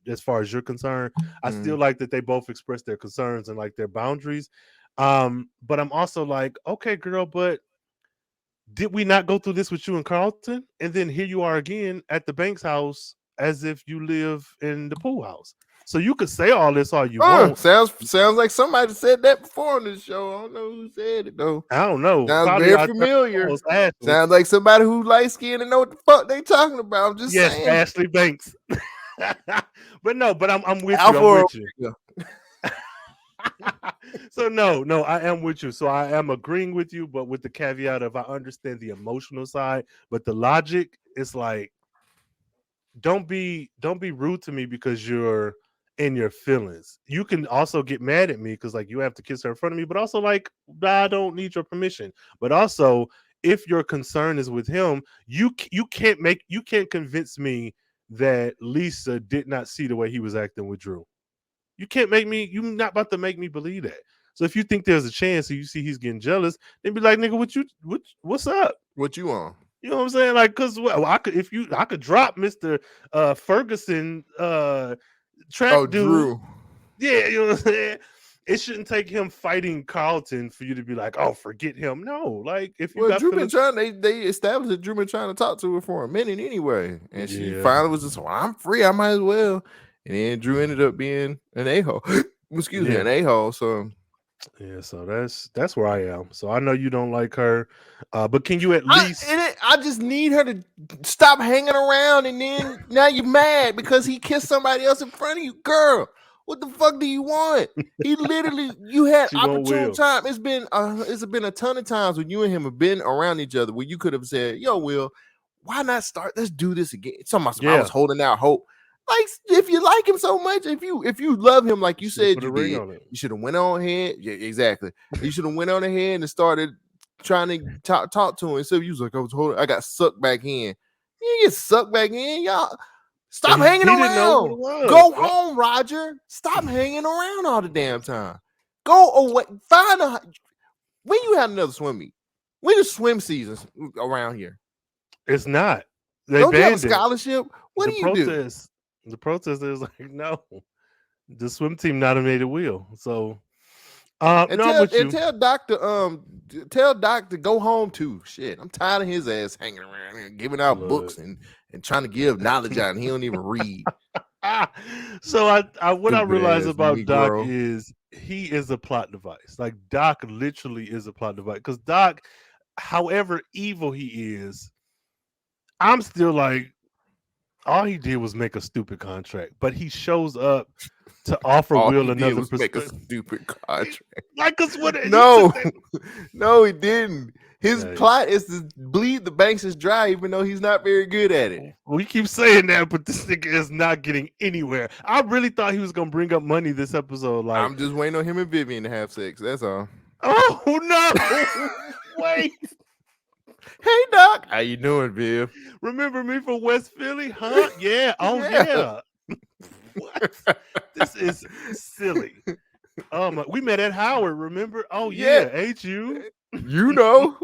as far as you're concerned. I still like that they both expressed their concerns and like their boundaries. But I'm also like, okay, girl, but did we not go through this with you and Carlton? And then here you are again at the Banks house as if you live in the pool house. So you could say all this all you want. Sounds like somebody said that before on this show. I don't know who said it though. I don't know. Sounds probably very familiar. Sounds like somebody who light skinned and know what the fuck they talking about. I'm just saying. Ashley Banks. But I'm with you. I'm with you. So no, I am with you. So I am agreeing with you, but with the caveat of I understand the emotional side, but the logic is like, don't be rude to me because you're in your feelings. You can also get mad at me because like you have to kiss her in front of me, but also like I don't need your permission. But also, if your concern is with him, you can't convince me that Lisa did not see the way he was acting with Drew. You're not about to make me believe that. So if you think there's a chance and you see he's getting jealous, then be like, nigga, what's up? What you on? You know what I'm saying? Like, cause I could drop Mr. Ferguson track dude. Drew. Yeah, you know what I'm saying? It shouldn't take him fighting Carlton for you to be like, oh, forget him. No, like if you got Drew been trying, they established that Drew been trying to talk to her for a minute anyway, and she finally was just, well, I'm free, I might as well. And then Drew ended up being an a-hole. Excuse me, an a-hole. So yeah, so that's where I am. So I know you don't like her, but can you at least? I just need her to stop hanging around, and then now you're mad because he kissed somebody else in front of you, girl. What the fuck do you want? He literally, you had She want opportune Will. time. It's been a ton of times when you and him have been around each other where you could have said, "Yo, Will, why not start? Let's do this again." Somebody, I was holding out hope. Like, if you like him so much, if you love him like you said put a you ring did, on it. you should have went on ahead. Yeah, exactly. You should have went on ahead and started trying to talk to him. So you was like, I got sucked back in. You get sucked back in, y'all. Stop hanging He didn't know what around. it was. Go home, Roger. Stop hanging around all the damn time. Go away. When you had another swim meet. When the swim seasons around here? It's not. They Don't you have a banned it. scholarship? What do you do? The protest is like, no, the swim team nominated Will. So And no, I'm with you. tell Doc to go home too. Shit, I'm tired of his ass hanging around here, giving out books and trying to give knowledge out, and he don't even read. So what I realize about Negro. Doc is he is a plot device. Like Doc literally is a plot device. Because Doc, however evil he is, I'm still like, all he did was make a stupid contract, but he shows up to offer Will another perspective. Make a stupid contract. Like, cause what? No, he didn't. His plot is to bleed the banks dry, even though he's not very good at it. We keep saying that, but this nigga is not getting anywhere. I really thought he was gonna bring up money this episode. Like, I'm just waiting on him and Vivian to have sex. That's all. Oh no! Wait. Hey Doc, how you doing, Viv? Remember me from West Philly? Huh? Yeah. Oh yeah. What? This is silly. Oh my! We met at Howard. Remember? Oh yeah. Ain't you? You know.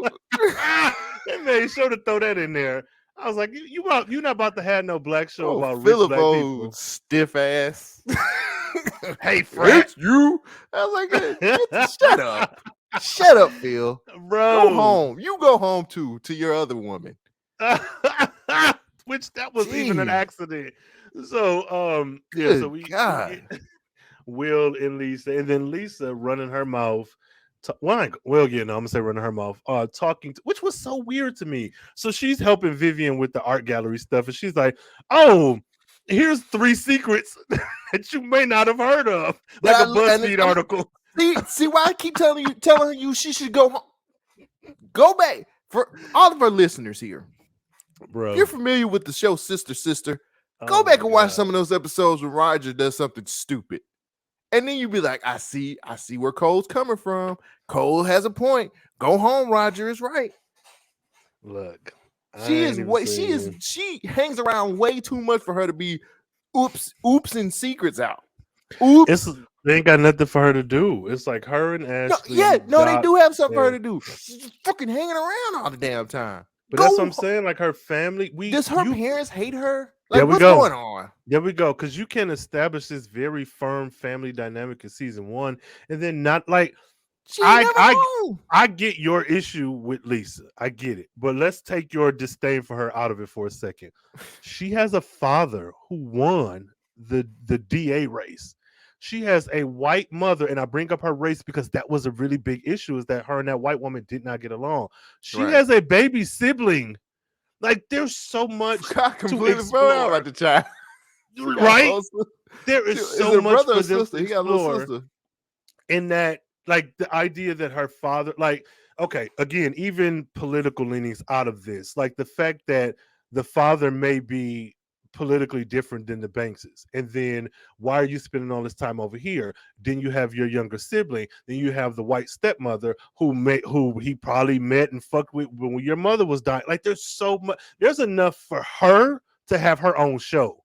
They made sure to throw that in there. I was like, you not about to have no black show about Philip rich black people. Stiff ass. Hey, Fred. It's you. I was like, shut up. Shut up, Phil. Bro. Go home. You go home too, to your other woman. Which that was even an accident. So yeah, so we Will and Lisa, and then Lisa running her mouth. I'm gonna say running her mouth, talking, which was so weird to me. So she's helping Vivian with the art gallery stuff, and she's like, "Oh, here's 3 secrets that you may not have heard of," like a BuzzFeed article. See why I keep telling you she should go home. Go back for all of our listeners here, bro. If you're familiar with the show Sister. Go back and watch some of those episodes when Roger does something stupid. And then you be like, I see where Cole's coming from. Cole has a point. Go home, Roger is right. Look, she hangs around way too much for her to be oops and secrets out. Oops. They ain't got nothing for her to do. It's like her and Ashley. They do have something for her to do. She's just fucking hanging around all the damn time. But that's what I'm saying. Like her family, does her parents hate her? Like, what's going on? There we go. Because you can establish this very firm family dynamic in season 1, and then not like I get your issue with Lisa. I get it. But let's take your disdain for her out of it for a second. She has a father who won the DA race. She has a white mother, and I bring up her race because that was a really big issue, is that her and that white woman did not get along. She has a baby sibling. Like, there's so much to explore about the child. Right? There is so much for them to explore. He got a little sister. In that, like, the idea that her father, like, okay, again, even political leanings out of this, like the fact that the father may be politically different than the Bankses, and then why are you spending all this time over here? Then you have your younger sibling, then you have the white stepmother who he probably met and fucked with when your mother was dying. Like, there's so much, there's enough for her to have her own show,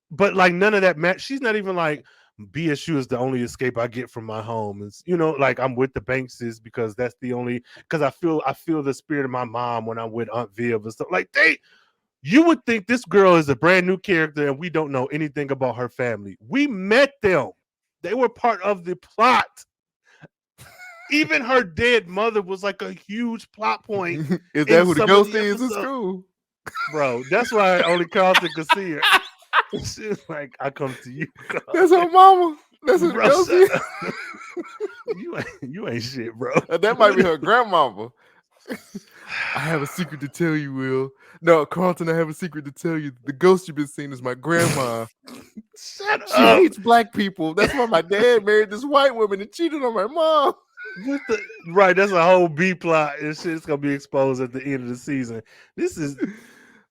but like none of that she's not even like, BSU is the only escape I get from my home. It's, like, I'm with the Bankses because that's the only, because I feel the spirit of my mom when I'm with Aunt Viv and stuff. Like, you would think this girl is a brand new character and we don't know anything about her family. We met them. They were part of the plot. Even her dead mother was like a huge plot point. Is that who the ghost is in school? Bro, that's why only Carlton could see her. She's like, I come to you, Carlton. That's her mama. That's who the ghost is. You ain't shit, bro. That might be her grandmama. I have a secret to tell you, Will. No, Carlton, I have a secret to tell you. The ghost you've been seeing is my grandma. Shut She up. hates black people. That's why my dad married this white woman and cheated on my mom. Right, that's a whole B plot and shit's gonna be exposed at the end of the season. This is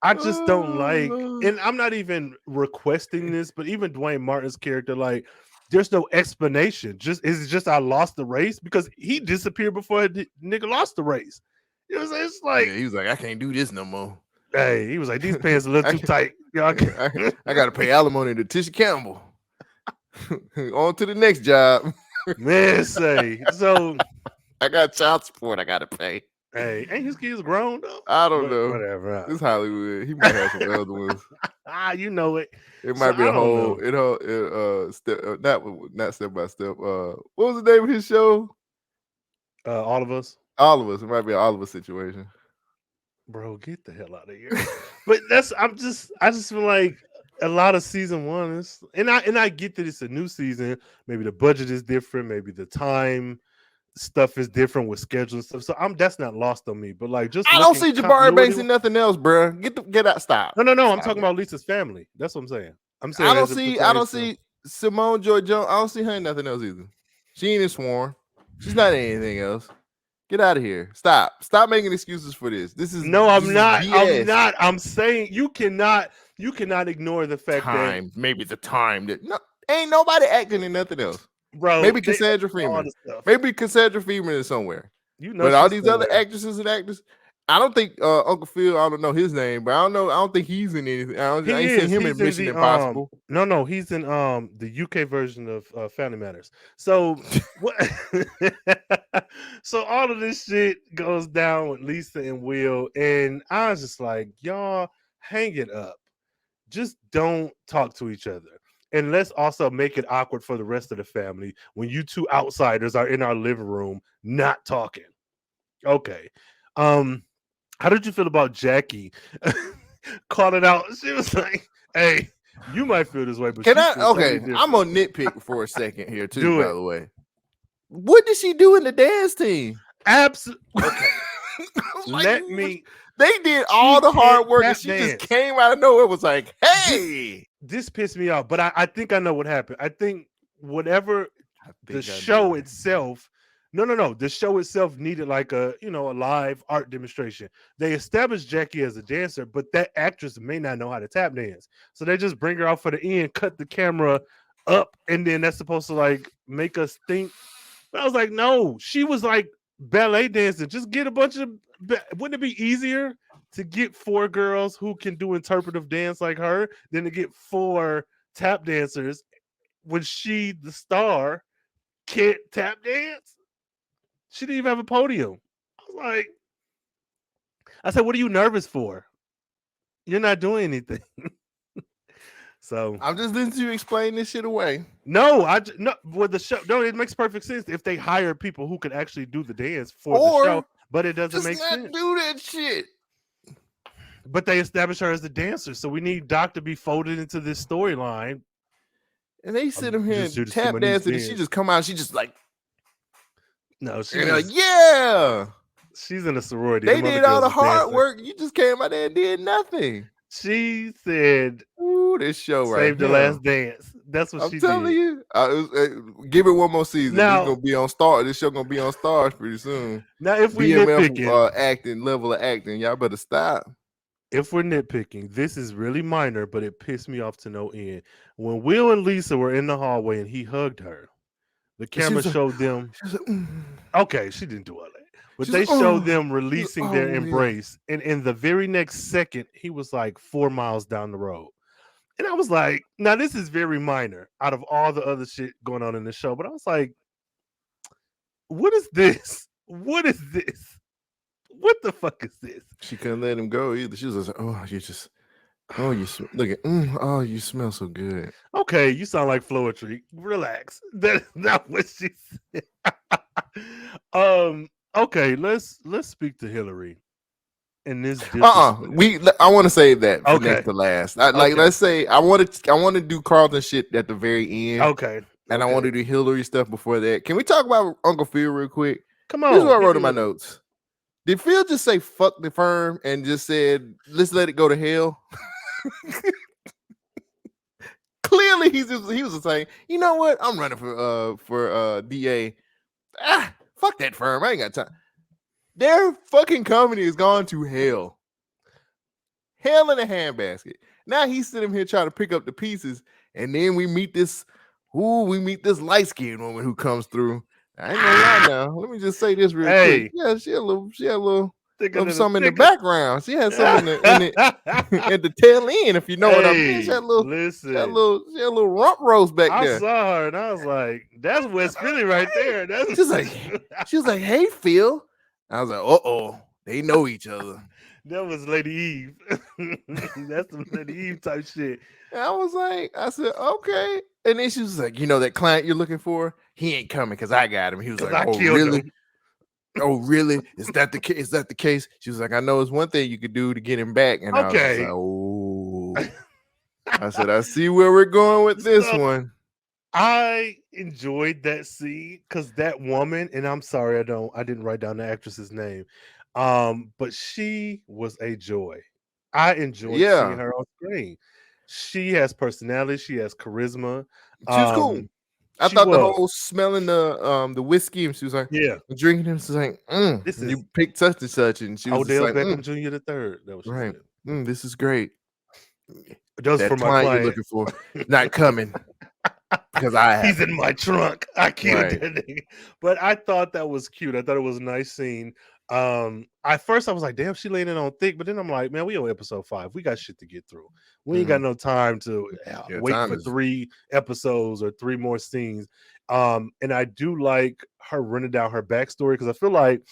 I just don't like, Lord. and I'm not even requesting this, but even Dwayne Martin's character, like, there's no explanation. It's just I lost the race because he disappeared before nigga lost the race. It's like, Yeah, he was like, I can't do this no more. hey, he was like, these pants a little too tight. Y'all I got to pay alimony to Tisha Campbell. On to the next job. Man, say so. I got child support I got to pay. Hey, ain't his kids grown though? I don't know. Whatever. This Hollywood. He might have some other ones. You know it. It might be a whole. Step. Not Step by Step. What was the name of his show? All of Us. All of Us. It might be an All of Us situation. Bro, get the hell out of here. But I just feel like a lot of season one is, and I get that it's a new season. Maybe the budget is different. Maybe the time stuff is different with schedule and stuff. So that's not lost on me. But like, just I don't see Jabari Banks in nothing else, bro. Get out. Stop. No. Stop. I'm talking about Lisa's family. That's what I'm saying. I'm saying I don't see Simone Joy Jones. I don't see her in nothing else either. She ain't in Swarm. She's not in anything else. Get out of here. Stop making excuses for this. I'm not. BS. I'm not. I'm saying you cannot ignore the fact that maybe the time that ain't nobody acting in nothing else. Bro, maybe Cassandra Freeman. Maybe Cassandra Freeman is somewhere. But all these other actresses and actors, I don't think Uncle Phil, I don't know his name, but I don't think he's in anything. I ain't seen him in Mission Impossible. No, he's in the UK version of Family Matters. So so all of this shit goes down with Lisa and Will, and I was just like, y'all hang it up. Just don't talk to each other. And let's also make it awkward for the rest of the family when you two outsiders are in our living room not talking. Okay. How did you feel about Jackie calling out? She was like, hey, you might feel this way, but I'm gonna nitpick for a second here too, by the way. What did she do in the dance team? Absolutely. Okay. They did all the hard work and she just came out of nowhere. It was like, hey. This pissed me off, but I think I know what happened. I think the show itself. No. The show itself needed like a live art demonstration. They established Jackie as a dancer, but that actress may not know how to tap dance. So they just bring her out for the end, cut the camera up, and then that's supposed to like make us think. But I was like, no, she was like ballet dancing. Just get a bunch of. Wouldn't it be easier to get 4 girls who can do interpretive dance like her than to get 4 tap dancers when she, the star, can't tap dance? She didn't even have a podium. I said, what are you nervous for? You're not doing anything. So I'm just listening to you explain this shit away. No, with the show. No, it makes perfect sense if they hire people who can actually do the dance for the show, but it doesn't make sense. Do that shit. But they establish her as the dancer, so we need Doc to be folded into this storyline. And they sit him here and tap dancing, and she just come out. She just like, no, she's like, yeah. She's in a sorority. They did all the hard work. You just came out there and did nothing. She said, "Ooh, this show Save the Last Dance." That's what she did. I'm telling you. Give it one more season. Now, it's gonna be on Star. This show gonna be on Stars pretty soon. Now, if we nitpicking, level of acting, y'all better stop. If we're nitpicking, this is really minor, but it pissed me off to no end. When Will and Lisa were in the hallway and he hugged her, the camera showed them. Okay, she didn't do all that. But they showed them releasing their embrace. And in the very next second, he was like 4 miles down the road. And I was like, now this is very minor out of all the other shit going on in the show. But I was like, what is this? What is this? What the fuck is this? She couldn't let him go either. She was like, you smell so good. Okay, you sound like Floetry. Relax. That's not what she said. Okay, let's speak to Hillary. In this, I want to save that for next to last. Let's say I want to do Carlton shit at the very end. Okay, and I want to do Hillary stuff before that. Can we talk about Uncle Phil real quick? Come on. Here's what I wrote in my notes. Did Phil just say fuck the firm and just said let's let it go to hell? Clearly, he was just saying, you know what? I'm running for DA. Fuck that firm. I ain't got time. Their fucking company has gone to hell. Hell in a handbasket. Now he's sitting here trying to pick up the pieces, and then we meet this light-skinned woman who comes through. I ain't gonna lie now. Let me just say this real quick. Yeah, she had a little something in the background. She had something in it at the tail end, if you know what I mean. She had a little rump roast back there. I saw her and I was like, that's West Philly right there. She was like, hey, Phil. I was like, uh-oh, they know each other. That was Lady Eve. That's some Lady Eve type shit. And I said, okay. And then she was like, you know that client you're looking for? He ain't coming because I got him. He was like, oh, really? Oh, really? Is that the case? Is that the case? She was like, I know it's one thing you could do to get him back. And I was like, oh. I said, I see where we're going with this one. I enjoyed that scene because that woman, and I'm sorry, I didn't write down the actress's name. But she was a joy. I enjoyed seeing her on screen. She has personality, she has charisma. She was cool. I thought the whole smelling the whiskey, and she was like, yeah, drinking him. She's like, this is you picked such and such, and she was Odell like, Beckham Jr. the third. That was right. This is great. That's for my client you're looking for, not coming because he's in my trunk. I killed that nigga. But I thought that was cute. I thought it was a nice scene. At first I was like, damn, she laying it on thick, but then I'm like, man, we on episode 5. We got shit to get through. We ain't got no time to wait for 3 episodes or 3 more scenes. And I do like her running down her backstory because I feel like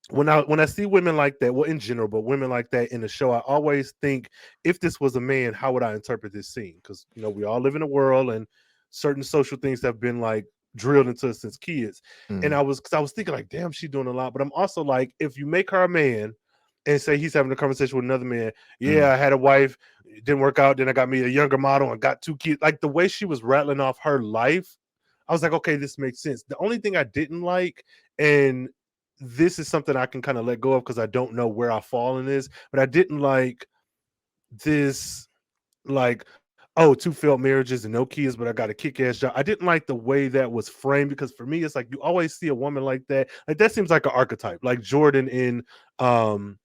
when I see women like that, well, in general, but women like that in the show, I always think, if this was a man, how would I interpret this scene? Because we all live in a world, and certain social things have been like drilled into us since kids. And I was thinking like, damn, she's doing a lot. But I'm also like, if you make her a man and say he's having a conversation with another man, I had a wife, it didn't work out, then I got me a younger model and got 2 kids. Like the way she was rattling off her life, I was like, okay, this makes sense. The only thing I didn't like, and this is something I can kind of let go of because I don't know where I fall in this, but I didn't like this, like, oh, 2 failed marriages and no kids, but I got a kick-ass job. I didn't like the way that was framed, because for me, it's like you always see a woman like that. Like that seems like an archetype, like Jordan in the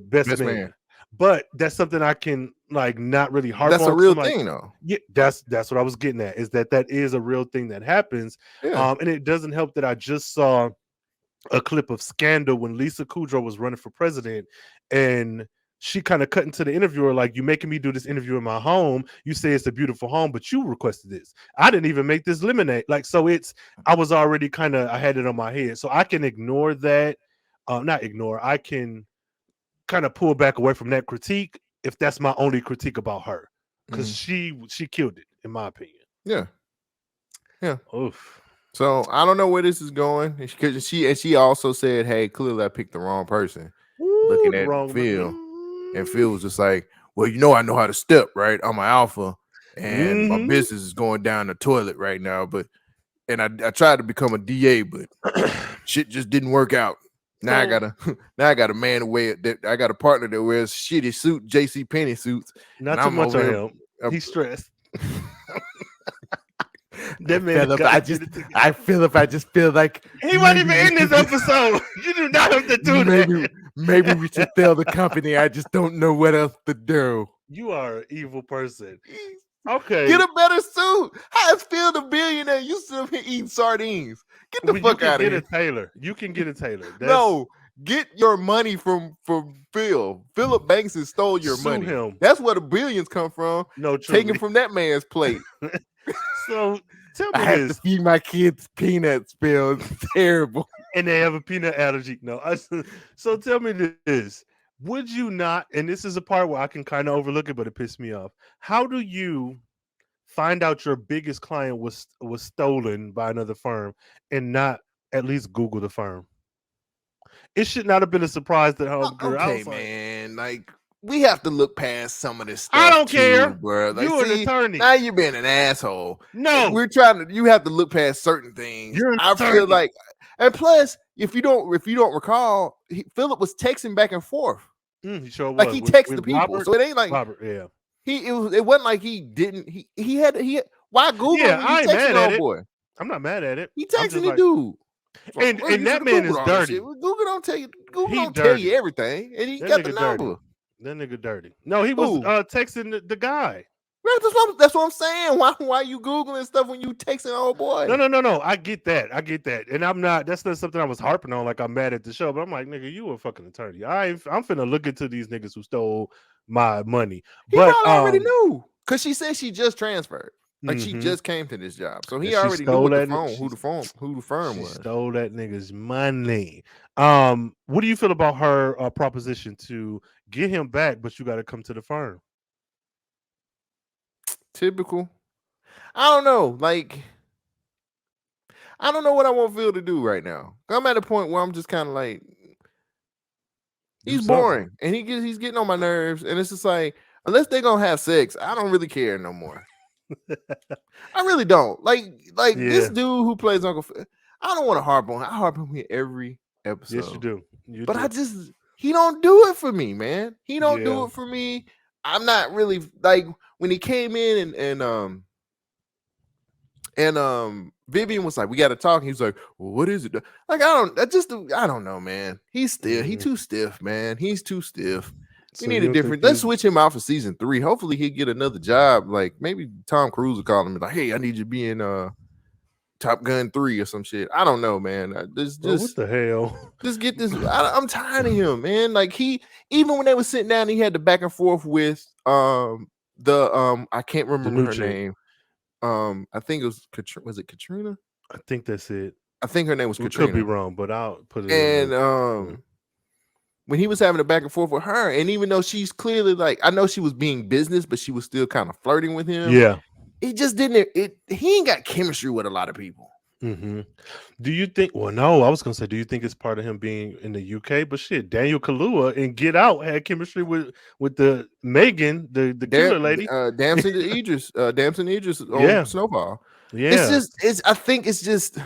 best man. But that's something I can like not really harp on. That's a real thing, though. Yeah, that's what I was getting at, is that is a real thing that happens. And it doesn't help that I just saw a clip of Scandal when Lisa Kudrow was running for president, and she kind of cut into the interviewer like, you making me do this interview in my home. You say it's a beautiful home, but you requested this. I didn't even make this lemonade. Like, so I was already I had it on my head. So I can ignore that. I can kind of pull back away from that critique if that's my only critique about her. Because she killed it, in my opinion. Yeah. Oof. So I don't know where this is going. Because she also said, hey, clearly I picked the wrong person. Looking at Phil. And Phil was just like, well, I know how to step, right? I'm an alpha, and my business is going down the toilet right now. And I tried to become a DA, but shit just didn't work out. Now I got a man I got a partner that wears shitty suit, JC Penney suits. Not too much on him. He's stressed. That man, I just feel like he wasn't even in this episode. You do not have to do that. Maybe we should sell the company. I just don't know what else to do. You are an evil person. Okay, get a better suit. How is Phil the billionaire? You still here eating sardines? Get the fuck out of here. You can get a tailor. No, get your money from Phil. Philip Banks has stole your money. Him. That's where the billions come from. No, taken from that man's plate. So tell me I have to feed my kids peanuts, Phil. It's terrible. And they have a peanut allergy. No, so tell me this. Would you not, and this is a part where I can kind of overlook it, but it pissed me off. How do you find out your biggest client was stolen by another firm and not at least Google the firm? It should not have been a surprise that homegirl. Okay, man. Like, we have to look past some of this stuff. I don't care, bro. Like, you're an attorney. Now you're being an asshole. No, you have to look past certain things. You're an attorney. Feel like, and plus, if you don't recall, Philip was texting back and forth. He sure Like was. he texted the With people, Robert? so it ain't like Robert, yeah. it wasn't like he didn't. He had why Google Yeah, when you I ain't texting mad at old it. boy? I'm not mad at it. He I'm texting just the like, dude. and that man is dirty. Google don't tell you. Google He don't tell you dirty. everything, and he That got the nigga dirty. number. That nigga dirty. No, he was Who? texting the guy. That's what I'm saying. Why you Googling stuff when you texting old boy? No. I get that. And I'm not. That's not something I was harping on. Like I'm mad at the show, but I'm like, nigga, you a fucking attorney. I'm finna look into these niggas who stole my money. He But probably already knew because she said she just transferred. Like she just came to this job, so he already knew what who the firm was. Stole that nigga's money. What do you feel about her proposition to get him back, but you got to come to the firm? Typical. I don't know. Like, I don't know what I want Phil to do right now. I'm at a point where I'm just kind of like, he's boring, and he's getting on my nerves, and it's just like, unless they're gonna have sex, I don't really care no more. I really don't. Like this dude who plays Uncle Phil, I don't want to harp on. I harp on him every episode. Yes, you do. But he don't do it for me, man. He don't do it for me. I'm not really like when he came in and Vivian was like, "We got to talk." He was like, "Well, what is it?" Like I don't know, man. He's too stiff, man. He's too stiff. We need a different. Let's switch him out for season 3. Hopefully, he'll get another job. Like maybe Tom Cruise will call him and like, "Hey, I need you to be in Top Gun 3 or some shit." I don't know, man. What the hell? Just get this. I'm tired of him, man. Like even when they were sitting down, he had the back and forth with I can't remember her name. I think it was Katrina. Was it Katrina? I think that's it. I think her name was Katrina. Could be wrong, but I'll put it. And when he was having a back and forth with her, and even though she's clearly like, I know she was being business, but she was still kind of flirting with him. Yeah, it just didn't. He ain't got chemistry with a lot of people. Mm-hmm. Do you think? Well, no, I was gonna say, do you think it's part of him being in the UK? But shit, Daniel Kaluuya in Get Out had chemistry with the Megan, the killer lady, Damson Idris on Snowfall. Yeah, I think it's just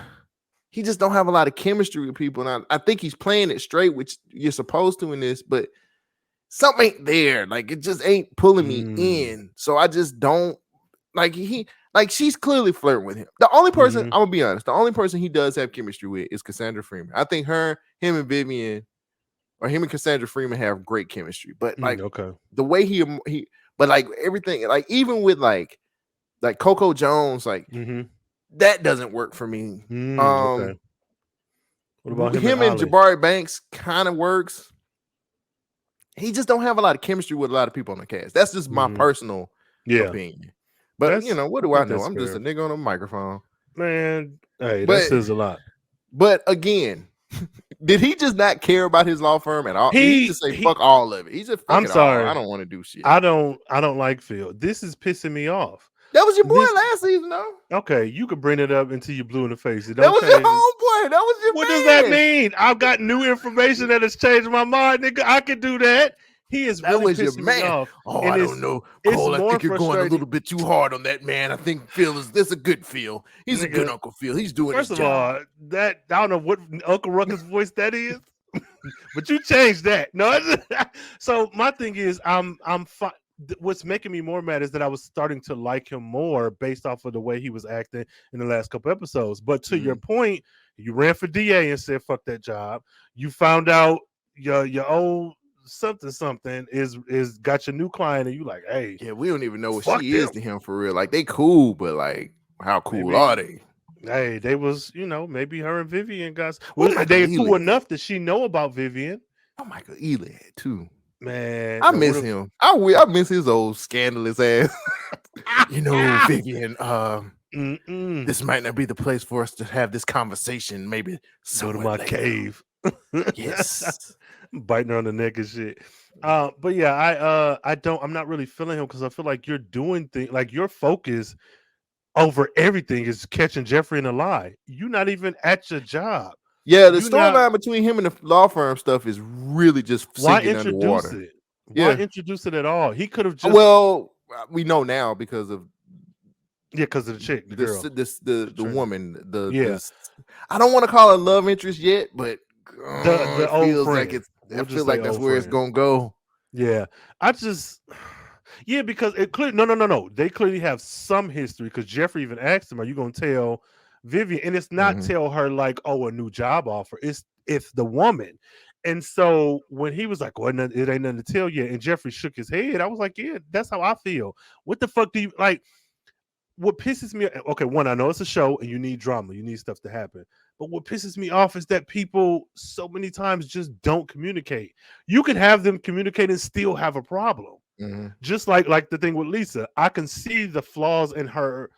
he just don't have a lot of chemistry with people, and I think he's playing it straight, which you're supposed to in this, but something ain't there. Like it just ain't pulling me in. So I just don't like she's clearly flirting with him. The only person, I'm gonna be honest, the only person he does have chemistry with is Cassandra Freeman. I think him and Vivian, or him and Cassandra Freeman have great chemistry. But like the way he but like everything, like even with like Coco Jones, like that doesn't work for me. What about him and Jabari Banks kind of works. He just don't have a lot of chemistry with a lot of people on the cast. That's just my personal opinion. But what do I know? I'm just a nigga on a microphone. Man, hey, that says a lot. But again, did he just not care about his law firm at all? He just say fuck all of it. He just I'm sorry. I don't want to do shit. I don't like Phil. This is pissing me off. That was your boy last season, though. Okay, you could bring it up until you blue in the face. That was your homeboy. That was your What does that mean? I've got new information that has changed my mind, nigga. I can do that. He is really pissing me off. Oh, I don't know. Cole, I think you're going a little bit too hard on that, man. I think Phil is a good Phil. He's a good Uncle Phil. He's doing his job. First of all, that I don't know what Uncle Ruckus voice that is, but you changed that. No, so my thing is, I'm fine. What's making me more mad is that I was starting to like him more based off of the way he was acting in the last couple episodes. But to your point, you ran for DA and said fuck that job. You found out your old something is got your new client, and you like, hey, yeah, we don't even know what she is to him for real. Like they cool, but like how cool are they? Hey, they was maybe her and Vivian got they cool enough that she know about Vivian. Oh, Michael Ealy too. Man, I miss him. I miss his old scandalous ass. Vivian, this might not be the place for us to have this conversation. Maybe go to my cave. Yes. Biting her on the neck and shit. But yeah, I'm not really feeling him because I feel like you're doing things like your focus over everything is catching Jeffrey in a lie. You're not even at your job. Yeah, the storyline between him and the law firm stuff is really just sinking underwater. It? Why introduce it at all? He could have just. Well, we know now because of. Yeah, because of the chick, the girl, the woman. I don't want to call her love interest yet, but The it old feels like friend. it's. I We'll feel just say like that's old where it's friend. gonna go. Yeah, I just yeah, because it clear no. They clearly have some history because Jeffrey even asked him, "Are you gonna tell Vivian?" And it's not Mhm. tell her like, "Oh, a new job offer." It's the woman. And so when he was like, "Well, it ain't nothing to tell you," and Jeffrey shook his head, I was like, "Yeah, that's how I feel." What the fuck do you like? What pisses me, okay, one, I know it's a show and you need drama, you need stuff to happen, but what pisses me off is that people so many times just don't communicate. You can have them communicate and still have a problem. Mhm. Just like the thing with Lisa, I can see the flaws in her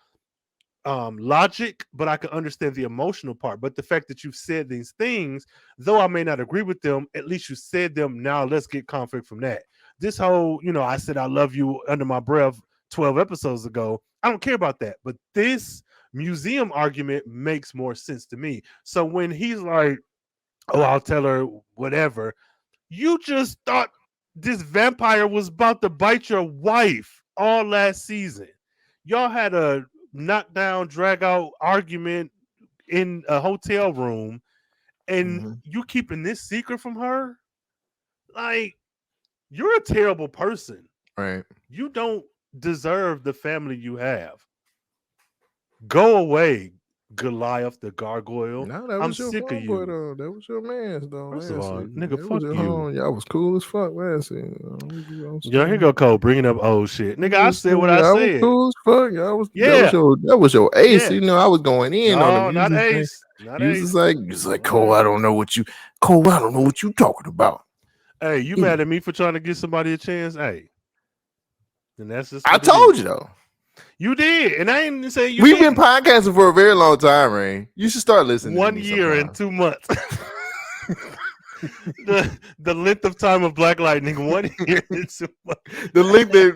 logic, but I can understand the emotional part. But the fact that you've said these things, though I may not agree with them, at least you said them. Now let's get conflict from that. This whole, I said I love you under my breath 12 episodes ago. I don't care about that. But this museum argument makes more sense to me. So when he's like, "Oh, I'll tell her whatever," you just thought this vampire was about to bite your wife all last season. Y'all had a knockdown, drag out argument in a hotel room, and Mhm. you keeping this secret from her? Like, you're a terrible person. Right. You don't deserve the family you have. Go away, Goliath the gargoyle. No, that I'm was your sick of homeboy you. though. That was your man's though. First of Last all, season, nigga, that was fuck your you. home. Y'all was cool as fuck last season. I'm Yo, here saying. go Cole bringing up old shit. Nigga, I said what I Y'all was said. cool as fuck. Y'all was Yeah, that was your ace. yeah. You know, I was going in on him. No, not Ace. Not You was just Ace. like Cole. I Mm-mm. don't know what you Cole. I don't know what you talking about. Hey, you mad at me for trying to give somebody a chance? Hey, and that's just I what it told you is. though. You did, and I ain't saying you We've been didn't. podcasting for a very long time, Rhayne. You should start listening to One me year and sometime. 2 months. the length of time of Black Lightning, 1 year and 2 months. The link that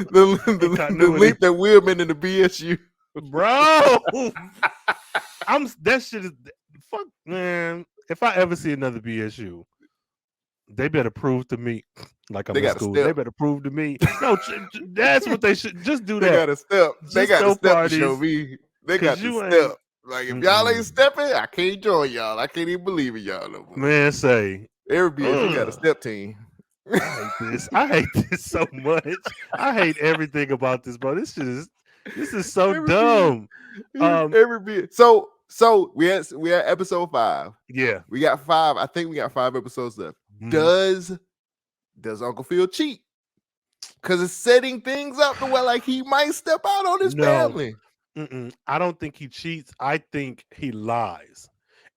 In the continuity, link that Will been in the BSU. bro. That shit is fuck, man. If I ever see another BSU, they better prove to me, like I'm They in got a school. They step. better prove to me. No, that's what they should just do. They That got a step. They just got the throw step to show parties, me. They cause got the you step. ain't. Like if y'all ain't Mm-mm. stepping, I can't join y'all. I can't even believe in y'all no more. Man, say, Every BSU got a ugh, step team. I hate this. I hate this so much. I hate everything about this, bro. This is so every BS, dumb. Um, every BS. So we had episode 5. yeah. We got 5. I think we got 5 episodes left. Mhm. Does Uncle Phil cheat? Because it's setting things up to where like he might step out on his No, family. I don't think he cheats. I think he lies.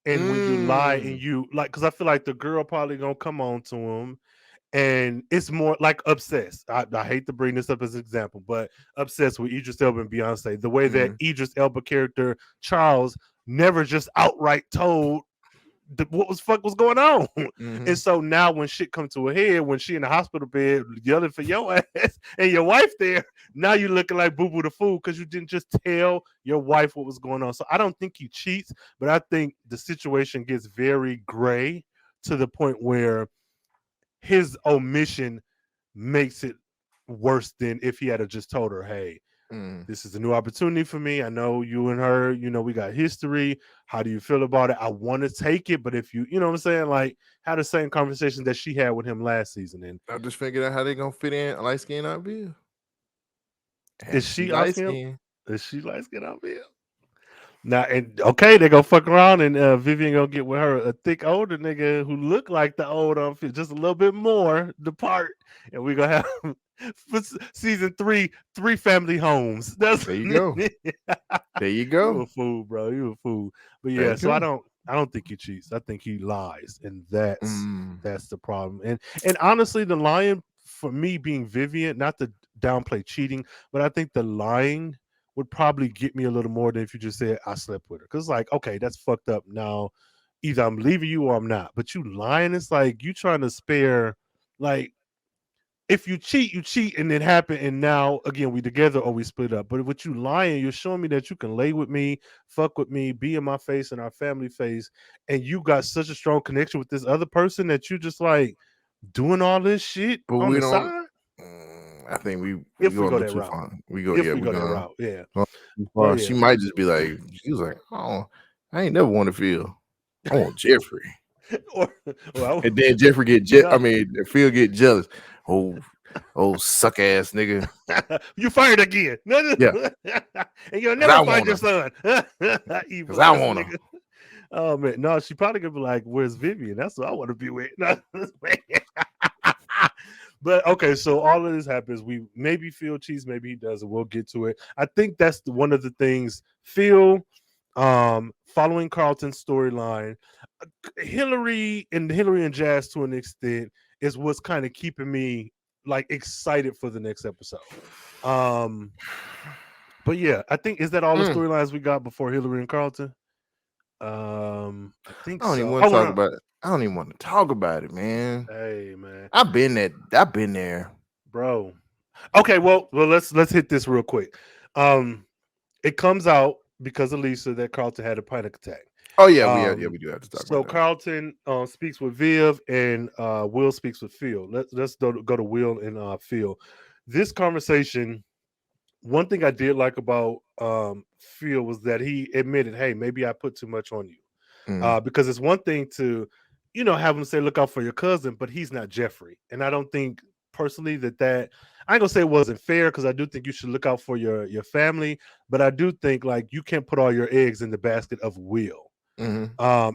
And when you lie and Mm. you like, because I feel like the girl probably gonna come on to him, and it's more like Obsessed. I hate to bring this up as an example, but Obsessed with Idris Elba and Beyonce, the way that Mm. Idris Elba character Charles never just outright told what was going on. And Mm-hmm. so now when shit comes to a head, when she in the hospital bed yelling for your ass and your wife there, now you looking like Boo Boo the Fool because you didn't just tell your wife what was going on. So I don't think he cheats, but I think the situation gets very gray to the point where his omission makes it worse than if he had just told her, "Hey, Mm. this is a new opportunity for me. I know you and her, we got history. How do you feel about it? I want to take it, but if you know what I'm saying, like had the same conversation that she had with him last season." And I just figured out how they gonna fit in a light skin out Bill. Had is to see she light light skin? skin. Is she light skin out here? Now, and okay, they gonna fuck around, and Vivian gonna get with her a thick older nigga who look like the old just a little bit more the part, and we gonna have for season 3 family homes. That's There you go. There you you go. a fool, bro. You a fool. But There yeah, you so I go. don't think he cheats. I think he lies, and that's Mm. that's the problem. And honestly, the lying for me being Vivian, not to downplay cheating, but I think the lying would probably get me a little more than if you just said I slept with her. Cause like, okay, that's fucked up. Now, either I'm leaving you or I'm not. But you lying, it's like you trying to spare, like if you cheat and it happened, and now again we together or we split up. But with you lying, you're showing me that you can lay with me, fuck with me, be in my face and our family face, and you got such a strong connection with this other person that you just like doing all this shit But on we the don't. side. I think we If go we a go little that too route, far. if we We go that gone route, yeah. too But far. She yeah, might just be like, she was like, oh, I ain't never want to feel. I want Jeffrey. or, or And then Jeffrey no. Phil get jealous. Oh, suck ass nigga. You fired again. Yeah, And you'll cause never I find want your her. son. Cause Evil I ass want her. nigga. Oh man, no, she probably gonna be like, "Where's Vivian?" That's what I want to be with. No, but okay, so all of this happens. We maybe Phil cheats, maybe he doesn't. We'll get to it. I think that's one of the things. Phil, following Carlton's storyline, Hillary and Jazz to an extent is what's kind of keeping me like excited for the next episode. Um, but yeah, I think is that all the Mm, storylines we got before Hillary and Carlton? I think I don't even so. want Oh to talk no, about it. I don't even want to talk about it, man. hey man, I've been there. I've been there. bro. Okay, well let's hit this real quick. Um, it comes out because of Lisa that Carlton had a panic attack. Oh yeah, Um, we do have to talk about so that. Carlton speaks with Viv and Will speaks with Phil. Let's go to Will and Phil. This conversation, one thing I did like about Phil was that he admitted, "Hey, maybe I put too much on you," Mm, because it's one thing to, have him say, "Look out for your cousin," but he's not Jeffrey, and I don't think personally that I ain't gonna say it wasn't fair because I do think you should look out for your family, but I do think like you can't put all your eggs in the basket of Will, mm-hmm,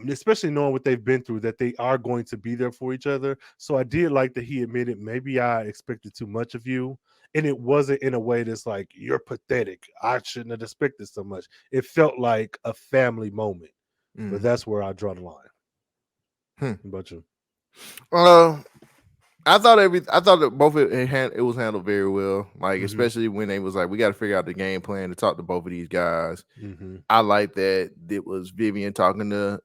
especially knowing what they've been through, that they are going to be there for each other. So I did like that he admitted maybe I expected too much of you. And it wasn't in a way that's like, you're pathetic. I shouldn't have expected so much. It felt like a family moment. But mm. that's where I draw the line. Hmm. But you. Uh, I thought that both it was handled very well. Like Mm-hmm. especially when they was like, we got to figure out the game plan to talk to both of these guys. Mm-hmm. I like that it was Vivian talking to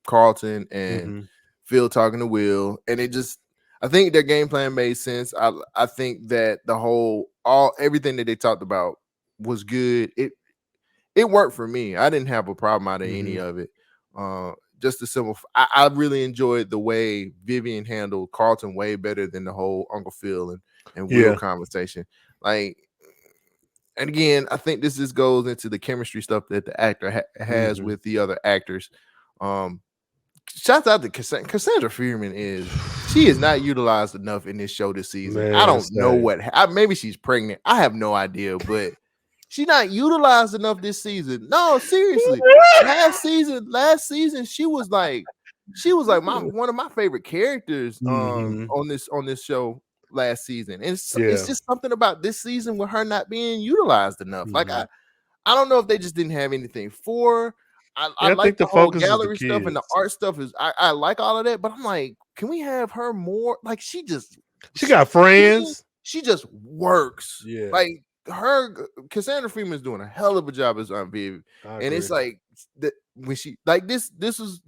Carlton and Mm-hmm. Phil talking to Will, and it just I think their game plan made sense. I think that the whole all everything that they talked about was good. It worked for me. I didn't have a problem out of any Mm-hmm. of it. Uh, just a simple. I really enjoyed the way Vivian handled Carlton way better than the whole Uncle Phil and Will Yeah. conversation. Like, and again, I think this just goes into the chemistry stuff that the actor has Mm-hmm. with the other actors. Um, Shouts out to Cassandra Freeman she is not utilized enough in this show this season. I Man, don't know say. what maybe she's pregnant. I have no idea, but she's not utilized enough this season. No, seriously. Last season, she was like my one of my favorite characters Mm-hmm. on this show last season. And it's Yeah. just something about this season with her not being utilized enough. Like Mm-hmm. I don't know if they just didn't have anything for her. I Yeah, I like think the the whole focus is the gallery stuff and the kids. art stuff I like all of that, but I'm like, can we have her more? Like She got friends. she just works. Yeah, Like Cassandra Freeman's doing a hell of a job as Aunt Viv, I and it's agree. like when she like this is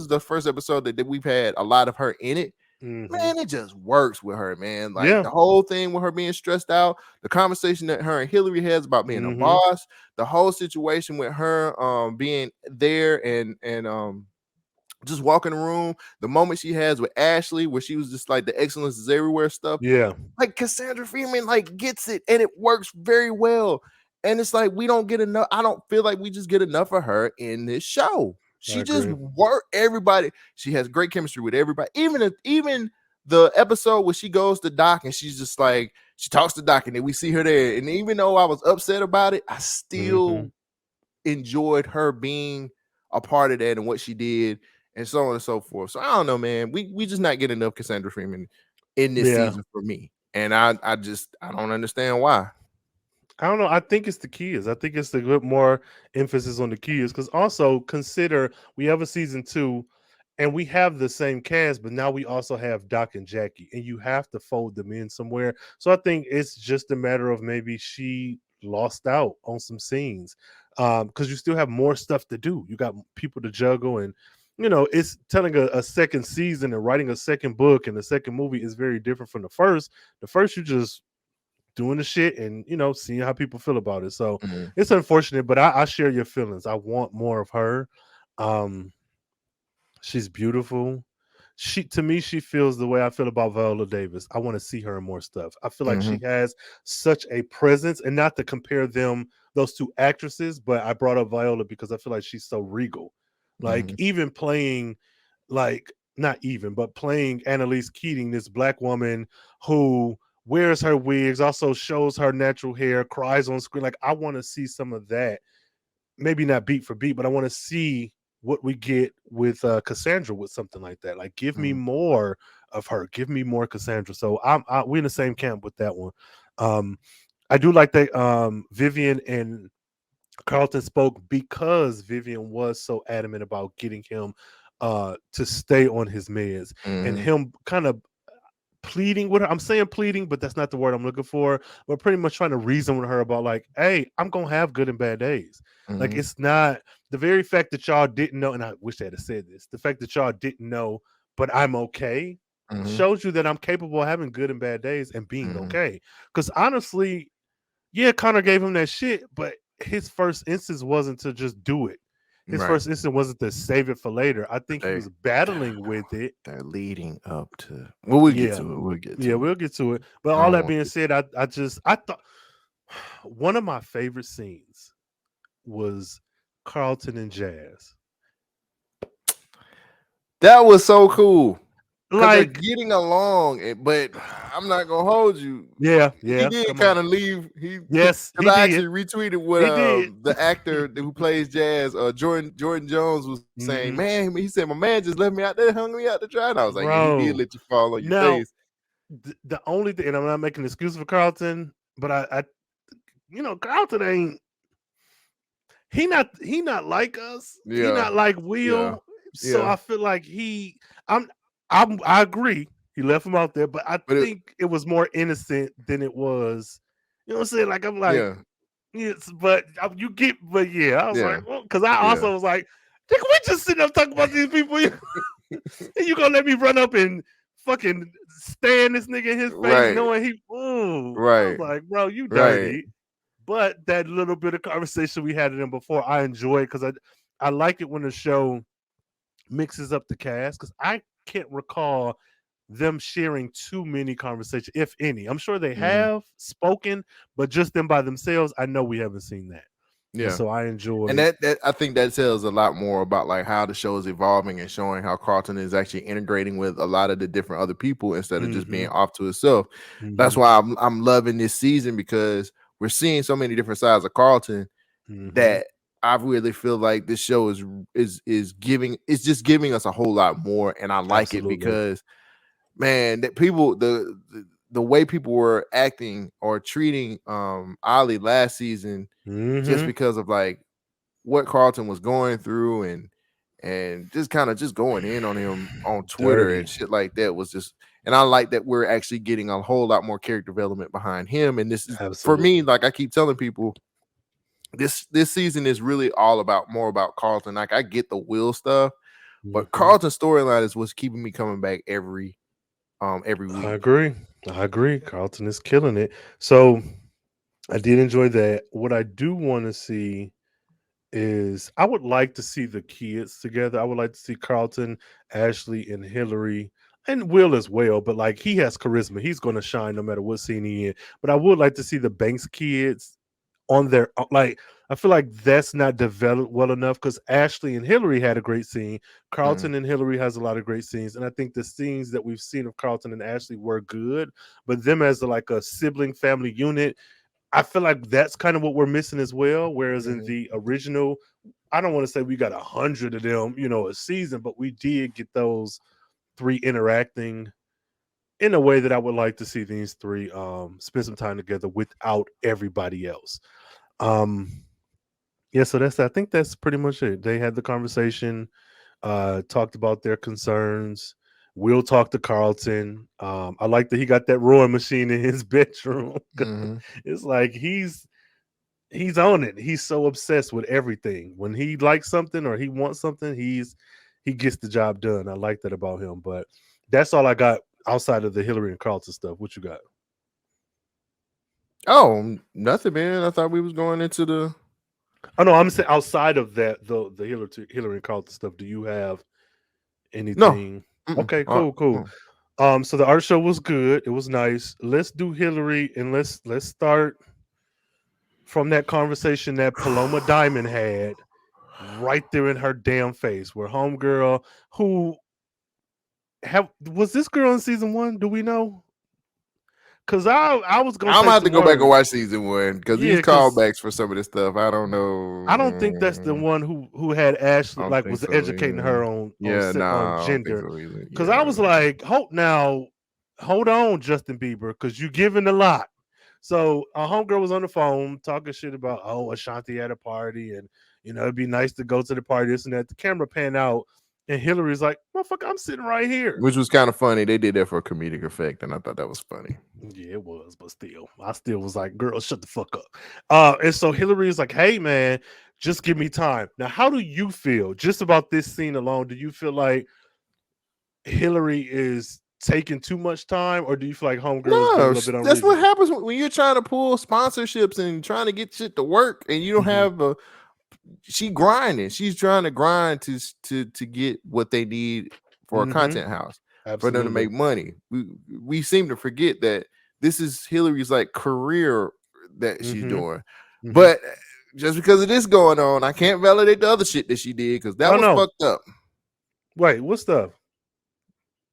the first episode that we've had a lot of her in it. Mm-hmm. Man, it just works with her, man. Like Yeah. the whole thing with her being stressed out, the conversation that her and Hillary has about being a Mm-hmm. boss, the whole situation with her being there and just walking the room, the moment she has with Ashley where she was just like the excellence is everywhere stuff. Yeah. Like Cassandra Freeman like gets it and it works very well. And it's like we don't get enough. I don't feel like we just get enough of her in this show. I She just agree. work everybody. She has great chemistry with everybody. Even the episode where she goes to Doc and she's just like she talks to Doc and then we see her there. And even though I was upset about it, I Mm-hmm. still enjoyed her being a part of that and what she did and so on and so forth. So I don't know, man. We just not getting enough Cassandra Freeman in this Yeah. season for me. And I don't understand why. I don't know. I think it's the kids. I think it's the good more emphasis on the kids because also consider we have a season 2 and we have the same cast, but now we also have Doc and Jackie, and you have to fold them in somewhere. So I think it's just a matter of maybe she lost out on some scenes because you still have more stuff to do. You got people to juggle, and it's telling a second season and writing a second book and a second movie is very different from the first. The first you just doing the shit and seeing how people feel about it. So Mhm, it's unfortunate, but I share your feelings. I want more of her. Um, she's beautiful. She feels the way I feel about Viola Davis. I want to see her in more stuff. I feel like she mhm, has such a presence, and not to compare those two actresses, but I brought up Viola because I feel like she's so regal. Like even playing, like not even, but playing Annalise Keating, this black woman who wears her wigs, also shows her natural hair, cries on screen. Like I want to see some of that. Maybe not beat for beat, but I want to see what we get with Cassandra with something like that. Like give me more of her, give me more Cassandra. So we're in the same camp with that one. Um, I do like that Vivian and Carlton spoke because Vivian was so adamant about getting him to stay on his meds and him kind of pleading with her. I'm saying pleading, but that's not the word I'm looking for. But pretty much trying to reason with her about like, hey, I'm gonna have good and bad days. Like it's not the very fact that y'all didn't know, and I wish I had said this. The fact that y'all didn't know, but I'm okay, shows you that I'm capable of having good and bad days and being okay. Because honestly, yeah, Connor gave him that shit, but his first instance wasn't to just do it. His Right. first instinct wasn't to save it for later. I think he was battling with it. They're leading up to. Well, we'll get Yeah. to it. We'll get Yeah, to we'll it. get to it. But I all don't that want being to. said, I thought one of my favorite scenes was Carlton and Jazz. That was so cool because they're Like, getting along. But I'm not gonna hold you. yeah, He yeah, did come on. kind of leave. Yes, Because he I did. actually retweeted what He did. the actor who plays Jazz, Jordan Jones, was saying. Mm-hmm. Man, he said my man just left me out there, hung me out to dry. And I was like, yeah, he did Bro. let you fall on your Now, face. the only thing, and I'm not making an excuse for Carlton, but I Carlton ain't he not like us. He Yeah, not like yeah, Will. So yeah. I feel like I'm I agree. He left him out there, but I But think it was more innocent than it was. You know what I'm saying? Like I'm like, yeah, yes, but you get, but yeah, I was like, yeah, well, because I yeah. also was like, nigga, we just sitting up talking about these people, and you gonna let me run up and fucking stand this nigga in his face, Right, knowing he, ooh, I was right, like, bro, you right. dirty. But that little bit of conversation we had in them before, I enjoy it because I like it when the show mixes up the cast because I can't recall them sharing too many conversations, if any. I'm sure they Mhm. have spoken, but just them by themselves, I know we haven't seen that. And Yeah. so I And enjoyed. that I think that tells a lot more about like how the show is evolving and showing how Carlton is actually integrating with a lot of the different other people instead of just being Mm-hmm, off to itself. That's mm-hmm, why I'm loving this season because we're seeing so many different sides of Carlton mm-hmm. that I really feel like this show is giving it's just giving us a whole lot more, and I like it Absolutely. because man, that people the way people were acting or treating Ollie last season just Mm-hmm. because of like what Carlton was going through and just kind of just going in on him on Twitter and Dirty. shit like that was just, and I like that we're actually getting a whole lot more character development behind him. And this is for me, Absolutely. like I keep telling people, this season is really all about more about Carlton. Like I get the Will stuff, but Mm-hmm. Carlton's storyline is what's keeping me coming back every I week. agree. I agree. Carlton is killing it. So I did enjoy that. What I do want to see is I would like to see the kids together. I would like to see Carlton, Ashley, and Hillary, and Will as well. But like he has charisma, he's going to shine no matter what scene he in. But I would like to see the Banks kids on their like. I feel like that's not developed well enough because Ashley and Hillary had a great scene. Mm, Carlton and Hillary has a lot of great scenes, and I think the scenes that we've seen of Carlton and Ashley were good. But them as like a sibling family unit, I feel like that's kind of what we're missing as well. Whereas in mhm, the original, I don't want to say we got 100 of them, a season, but we did get those three interacting in a way that I would like to see these three spend some time together without everybody else. Um yeah, so I think that's pretty much it. They had the conversation, talked about their concerns. Will talk to Carlton. I like that he got that rowing machine in his bedroom. mhm. It's like he's on it. He's so obsessed with everything. When he likes something or he wants something, he gets the job done. I like that about him. But that's all I got outside of the Hillary and Carlton stuff. What you got? Oh, nothing, man. I thought we was going into the Oh no, I'm saying outside of that, the Hillary and Carlton stuff. Do you have no. anything? Mm-mm. Okay, cool, cool. Mm. So the art show was good. It was nice. Let's do Hillary and let's start from that conversation that Paloma Diamond had right there in her damn face. Where homegirl who was this girl in season 1? Do we know? Cause I was gonna I'm say gonna have to some go back and words. watch season 1 because Yeah, these cause callbacks for some of this stuff, I don't I don't think that's the know. one who had I Ashley, don't like, think was so educating either. her on Yeah, on nah, I don't think gender. so either. Cause I Yeah. was like, hold on, Justin Bieber, cause you giving a lot. So a homegirl was on the phone talking shit about, oh, Ashanti at a party, and it'd be nice to go to the party, this and that. The camera pan out, and Hillary's like, motherfucker, I'm sitting right here. Which was kind of funny. They did that for a comedic effect, and I thought that was funny. Yeah, it was, but still, I still was like, girl, shut the fuck up. And so Hillary is like, hey man, just give me time. Now, how do you feel just about this scene alone? Do you feel like Hillary is taking too much time, or do you feel like Homegirl is being a No, little bit that's what unreasonable? happens when you're trying to pull sponsorships and trying to get shit to work, and you don't Mm-hmm. have a. She grinding. She's trying to grind to get what they need for a Mm-hmm. content house for them to Absolutely. make money. We seem to forget that this is Hillary's like career that she's Mm-hmm. doing, Mm-hmm. but just because of this going on, I can't validate the other shit that she did because that Oh was no. fucked up. Wait, what stuff?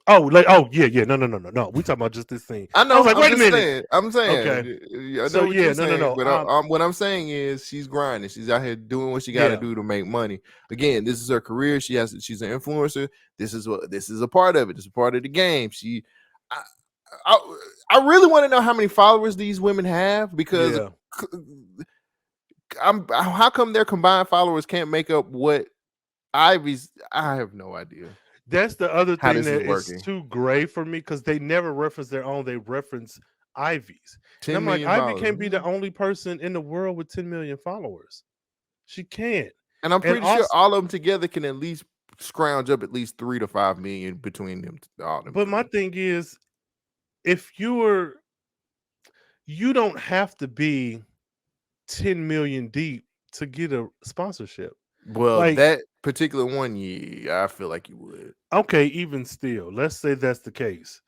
Oh, like, oh yeah. No. We talking about just this scene. I I was know. like, I'm wait a just minute. saying. I'm Okay. saying. I So know what yeah, you're no, no, saying, no. but what I'm saying is she's grinding. She's out here doing what she got to Yeah. do to make money. Again, this is her career. She's an influencer. This is a part of it. It's a part of the game. I, I, I really want to know how many followers these women have because Yeah. how come their combined followers can't make up what Ivy's? I have no idea That's the other how thing this is that is working. too gray for me because they never reference their own. They reference Ivy's. And 10 I'm like, million Ivy followers. can't be the only person in the world with 10 million followers. She can't. And I'm And pretty sure also, all of them together can at least scrounge up at least 3 to 5 million between them, all them but my three. thing is, if you don't have to be 10 million deep to get a sponsorship. Well, Like, that particular one, yeah, I feel like you would. okay, even still, let's say that's the case.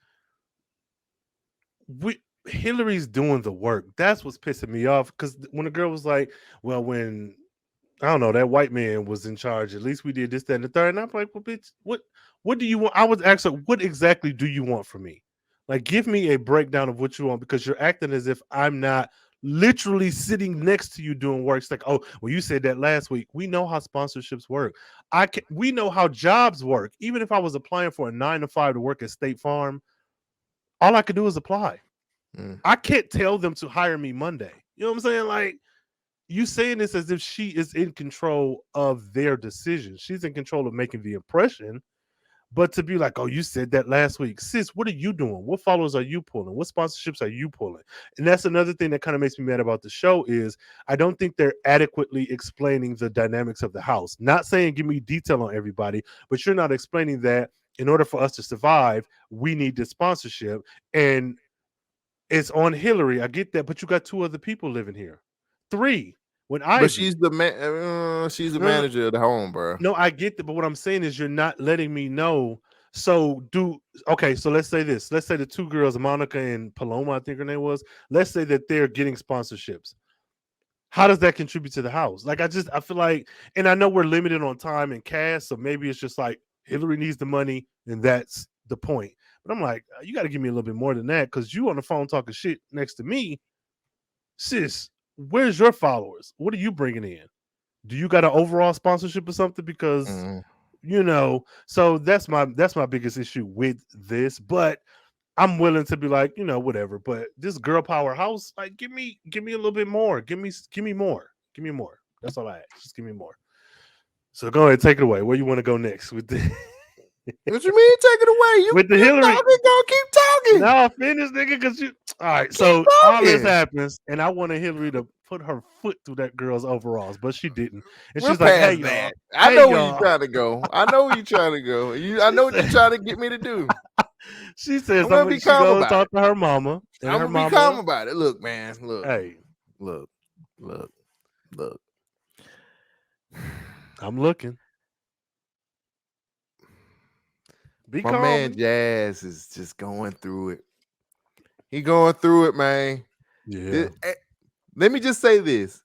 Hillary's doing the work. That's what's pissing me off. Because when the girl was like, well, when I don't know, that white man was in charge. At least we did this, that, and the third. And I'm like, well, bitch, what do you want? I was actually, what exactly do you want from me? Like, give me a breakdown of what you want because you're acting as if I'm not literally sitting next to you doing work. It's like, oh, well, you said that last week. We know how sponsorships work. We know how jobs work. Even if I was applying for a 9 to 5 to work at State Farm, all I could do is apply. I can't tell them to hire me Monday. You know what I'm saying? Like, you saying this as if she is in control of their decisions. She's in control of making the impression. But to be like, oh, you said that last week. Sis, what are you doing? What followers are you pulling? What sponsorships are you pulling? And that's another thing that kind of makes me mad about the show is I don't think they're adequately explaining the dynamics of the house. Not saying give me detail on everybody, but you're not explaining that in order for us to survive, we need this sponsorship. And it's on Hillary. I get that, but you got 2 other people living here. 3 when But Ivy. she's the she's the No, no, manager of the home, bro. no, I get that, but what I'm saying is you're not letting me know. So okay, so let's say this. Let's say the 2 girls, Monica and Paloma, I think her name was. Let's say that they're getting sponsorships. How does that contribute to the house? Like, I feel like, and I know we're limited on time and cast, so maybe it's just like Hillary needs the money, and that's the point. But I'm like, you got to give me a little bit more than that because you on the phone talking shit next to me, sis. Where's your followers? What are you bringing in? Do you got an overall sponsorship or something? Because so that's my biggest issue with this. But I'm willing to be like, whatever. But this girl power house, like, give me a little bit more. Give me more. Give me more. That's all I ask. Just give me more. So go ahead, take it away. Where you want to go next with the What you mean? Take it away. You with the keep Hillary? talking. Go keep talking. No, finish, nigga, because you. All right, Keep so all this talking. happens, and I wanted Hillary to put her foot through that girl's overalls, but she didn't. And We're she's like, "Hey, past y'all. that. I Hey, know where you're y'all." trying to go. I know where you're trying to go. I She know what you're said, trying to get me to do. she says I'm gonna something. be She calm goes about it. talk to her mama, and I'm her gonna be calm mama, about it. Look, man. Look, hey, look, look, look. I'm looking. Be My calm. man Jazz is just going through it. He going through it, man. Yeah. Let me just say this.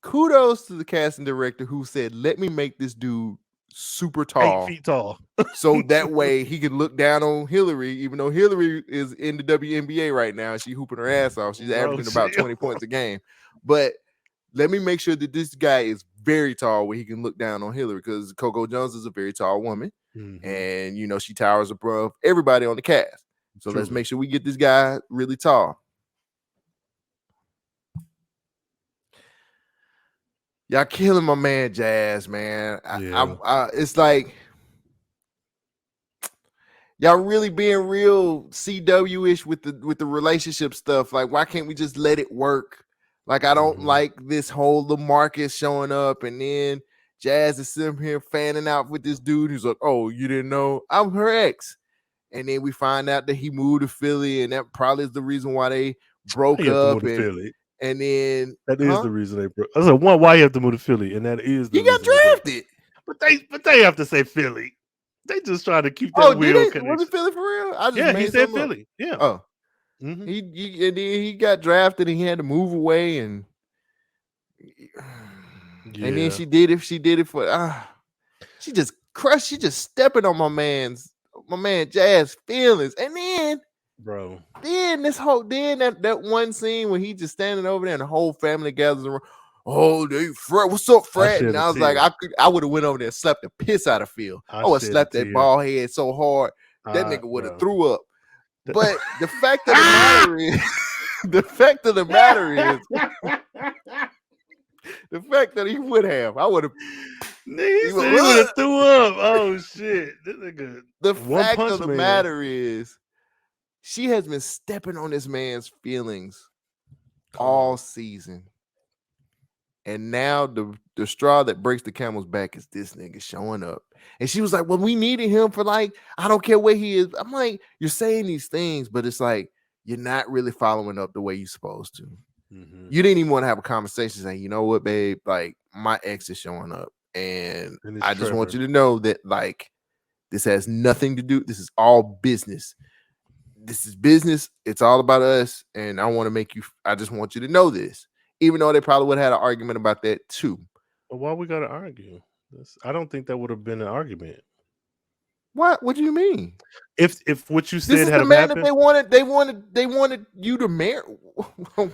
kudos to the casting director who said, "Let me make this dude super 8 tall, feet tall. so that way he can look down on Hillary, even though Hillary is in the WNBA right now. She hooping her ass off. She's Bro, averaging about chill. 20 points a game. But let me make sure that this guy is very tall where he can look down on Hillary, because Coco Jones is a very tall woman. And, you know, she towers above everybody on the cast. So let's make sure we get this guy really tall. Y'all killing my man Jazz, man. It's like y'all really being real CW-ish with the relationship stuff. Like, why can't we just let it work? Like, I don't like this whole LaMarcus showing up and then Jazz is sitting here fanning out with this dude who's like, "Oh, you didn't know? I'm her ex." And then we find out that he moved to Philly, and that probably is the reason why they broke up. And then that is the reason they broke. I said, why you have to move to Philly, and that is the he got drafted. But they have to say Philly. They just try to keep that weird connection. Was it Philly for real? I just he said Philly. Up. Yeah. Oh, and then he got drafted, and he had to move away, and and then she did it for she just crushed. She just stepping on my man Jazz feelings, and then. Bro. Then that one scene when he just standing over there and the whole family gathers around. "Oh, they Fred, what's up, Fred?" And I was like, I would have went over there and slapped the piss out of Phil. I would have slapped that bald head so hard that nigga would have threw up. But the fact of the matter is, the fact that he would have, I would have. He would have threw up. Oh shit! This nigga. The fact of the matter is, she has been stepping on this man's feelings all season. And now the straw that breaks the camel's back is this nigga showing up. And she was like, "Well, we needed him for I don't care where he is." I'm like, you're saying these things, but it's like, you're not really following up the way you're supposed to. You didn't even want to have a conversation saying, "You know what, babe? Like, my ex is showing up. And I just want you to know that, this has nothing to do. This is all business. This is business. It's all about us. And I just want you to know this." Even though they probably would have had an argument about that too. But why we got to argue? I don't think that would have been an argument. What do you mean? If what you said this is had the man happened, that they wanted you to marry.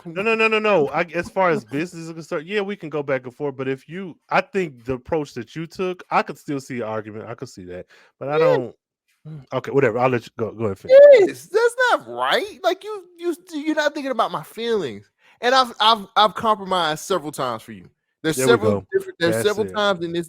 No. As far as business is concerned, yeah, we can go back and forth. But I think the approach that you took, I could still see an argument. I could see that, but I don't. Okay, whatever. I'll let you go. Go ahead. Finish. Yes, that's not right. Like you're not thinking about my feelings. And I've compromised several times for you. There's several times in this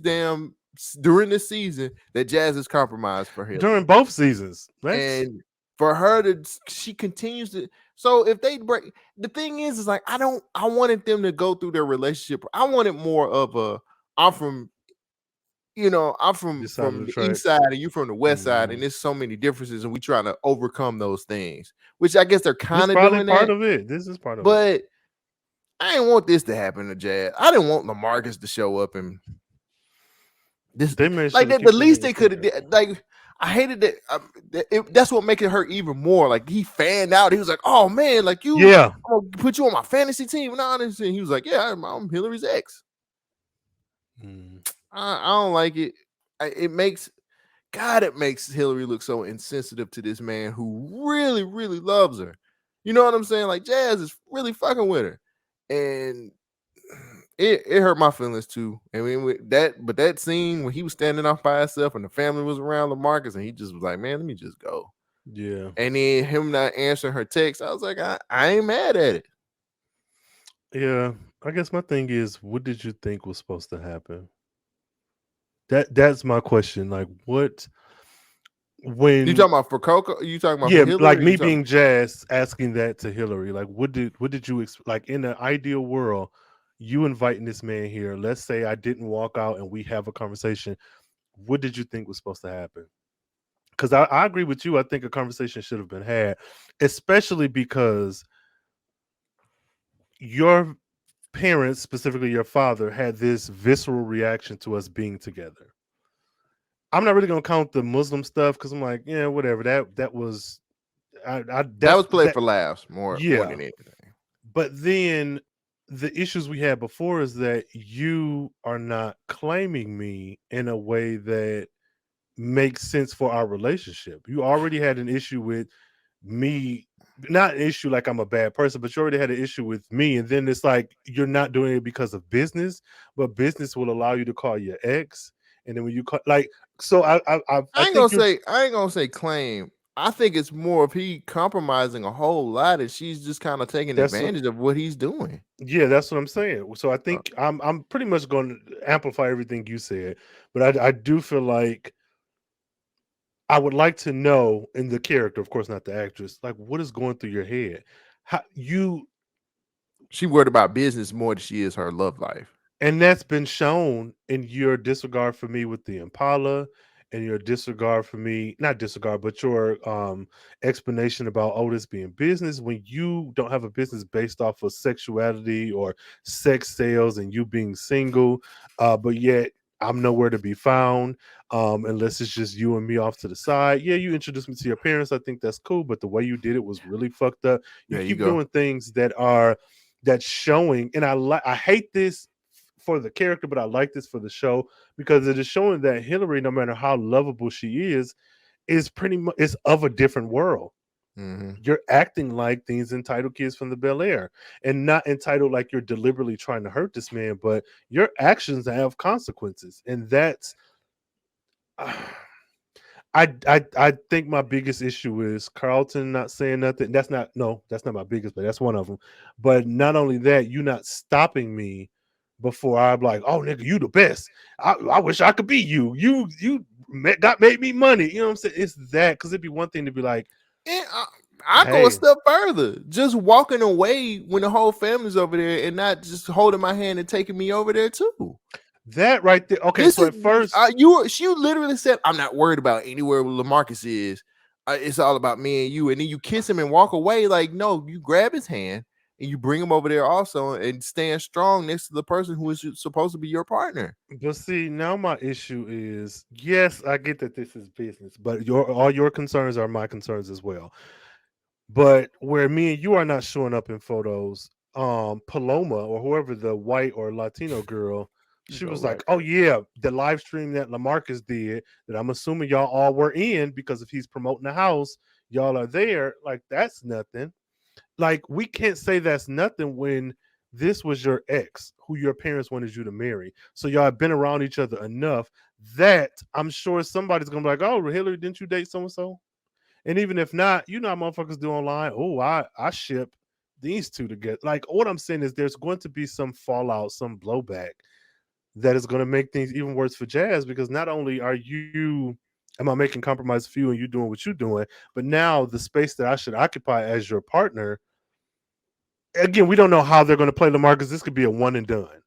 during this season that Jazz has compromised for him. During both seasons. And for her she continues to. So if they break, the thing is like, I wanted them to go through their relationship. I wanted more of I'm from the east side and you from the west side, and there's so many differences, and we trying to overcome those things, which I guess they're kind of doing part of it. This is part of it. But I didn't want this to happen to Jazz. I didn't want LaMarcus to show up and this. The least they could have did. Like, I hated that. That's what makes it hurt even more. Like, he fanned out. He was like, "Oh man, like I'm gonna put you on my fantasy team." And all this, and he was like, "Yeah, I'm Hillary's ex." I don't like it. It makes Hillary look so insensitive to this man who really, really loves her. You know what I'm saying? Like, Jazz is really fucking with her. And it hurt my feelings too. I mean, that scene when he was standing off by himself and the family was around LaMarcus, and he just was like, "Man, let me just go." Yeah. And then him not answering her text, I was like, I ain't mad at it. Yeah. I guess my thing is, what did you think was supposed to happen? That's my question. Like, what? When you talking about for Coco? You talking about for Hillary, like me being Jazz asking that to Hillary? Like, what did you like in the ideal world? You inviting this man here. Let's say I didn't walk out and we have a conversation. What did you think was supposed to happen? Because I agree with you. I think a conversation should have been had, especially because your parents, specifically your father, had this visceral reaction to us being together. I'm not really gonna count the Muslim stuff because I'm like, yeah, whatever. That was that was played for laughs more than anything. But then the issues we had before is that you are not claiming me in a way that makes sense for our relationship. You already had an issue with me, not an issue like I'm a bad person, but you already had an issue with me. And then it's like you're not doing it because of business, but business will allow you to call your ex. And then when you call, like, so I think you're I ain't gonna say claim. I think it's more of he compromising a whole lot, and she's just kind of taking that's what, advantage of what he's doing. yeah, that's what I'm saying. So I Uh, think I'm pretty much going to amplify everything you said, but I do feel like I would like to know in the character, of course, not the actress, like what is going through your head. How you she worried about business more than she is her love life. And that's been shown in your disregard for me with the Impala and your disregard for me, not disregard, but your explanation about Otis being business when you don't have a business based off of sexuality or sex sales and you being single, but yet I'm nowhere to be found unless it's just you and me off to the side. Yeah, you introduced me to your parents. I think that's cool, but the way you did it was really fucked up. You There you keep go. doing things that's showing, and I hate this for the character, but I like this for the show because it is showing that Hillary, no matter how lovable she is pretty much is of a different world. Mm-hmm. You're acting like these entitled kids from the Bel Air, and not entitled like you're deliberately trying to hurt this man, but your actions have consequences, and that's. I think my biggest issue is Carlton not saying nothing. That's not no, that's not my biggest, but that's one of them. But not only that, you not stopping me before I'm like, oh nigga, you the best. I wish I could be you. Got made me money. You know what I'm saying? It's that because it'd be one thing to be like, And I go a hey, step further, just walking away when the whole family's over there and not just holding my hand and taking me over there too. that right there. Okay, This so is at first, she literally said, "I'm not worried about anywhere where Lamarcus is. It's all about me and you." And then you kiss him and walk away. Like, no, you grab his hand and you bring him over there also and stand strong next to the person who is supposed to be your partner. but see, now my issue is yes, I get that this is business, but all your concerns are my concerns as well. But where me and you are not showing up in photos, Paloma or whoever the white or Latino girl, You she go was right like, "Oh past. yeah, the live stream that Lamarcus did, that I'm assuming y'all all were in because if he's promoting the house, y'all are there. Like that's nothing. Like we can't say that's nothing when this was your ex who your parents wanted you to marry. So y'all have been around each other enough that I'm sure somebody's gonna be like, "Oh, Hillary, didn't you date so and so?" And even if not, you know how motherfuckers do online. Oh, I ship these two together. Like what I'm saying is there's going to be some fallout, some blowback that is going to make things even worse for Jazz because not only are you am I making compromise for you and you doing what you're doing, but now the space that I should occupy as your partner, again, we don't know how they're going to play Lamarcus. This could be a one and done.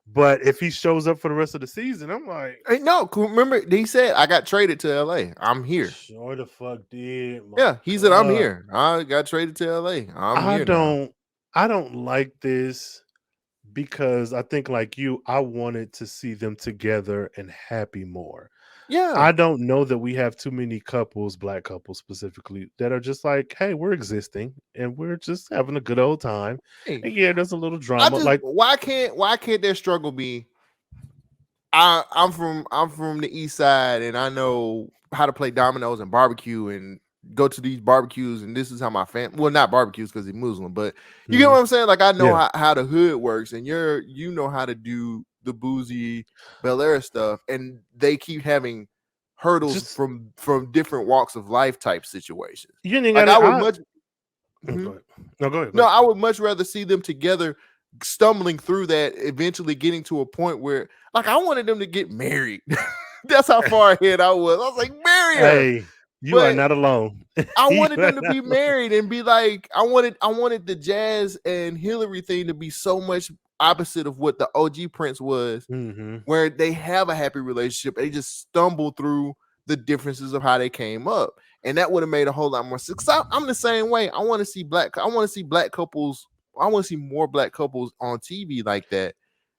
But if he shows up for the rest of the season, I'm like, Hey, no, remember he said I got traded to LA. I'm here. sure the fuck did. My Yeah, he said I'm God. here. I got traded to LA. I'm I here now. don't I don't like this because I think like you, I wanted to see them together and happy more. Yeah. I don't know that we have too many couples, black couples specifically, that are just like, hey, we're existing and we're just having a good old time. Hey, And yeah, there's a little I drama. just Like, why can't their struggle be I'm from the east side and I know how to play dominoes and barbecue and go to these barbecues and this is how my family not barbecues because he's Muslim, but you get mhm, what I'm saying? Like I know yeah, how the hood works and you know how to do the boozy Bel Air stuff, and they keep having hurdles just from different walks of life type situations. you ain't Like got I it. would much Go mhm. ahead. No, go ahead. Go No, ahead. I would much rather see them together, stumbling through that, eventually getting to a point where, like, I wanted them to get married. That's how far ahead I was. I was like, marry her. Hey, you are But not alone. I You wanted are them to not be alone. married and be like, I wanted the Jazz and Hillary thing to be so much opposite of what the OG Prince was, Mhm. where they have a happy relationship. They just stumble through the differences of how they came up, and that would have made a whole lot more sense. I'm the same way. I want to see black couples. I want to see more black couples on TV like that.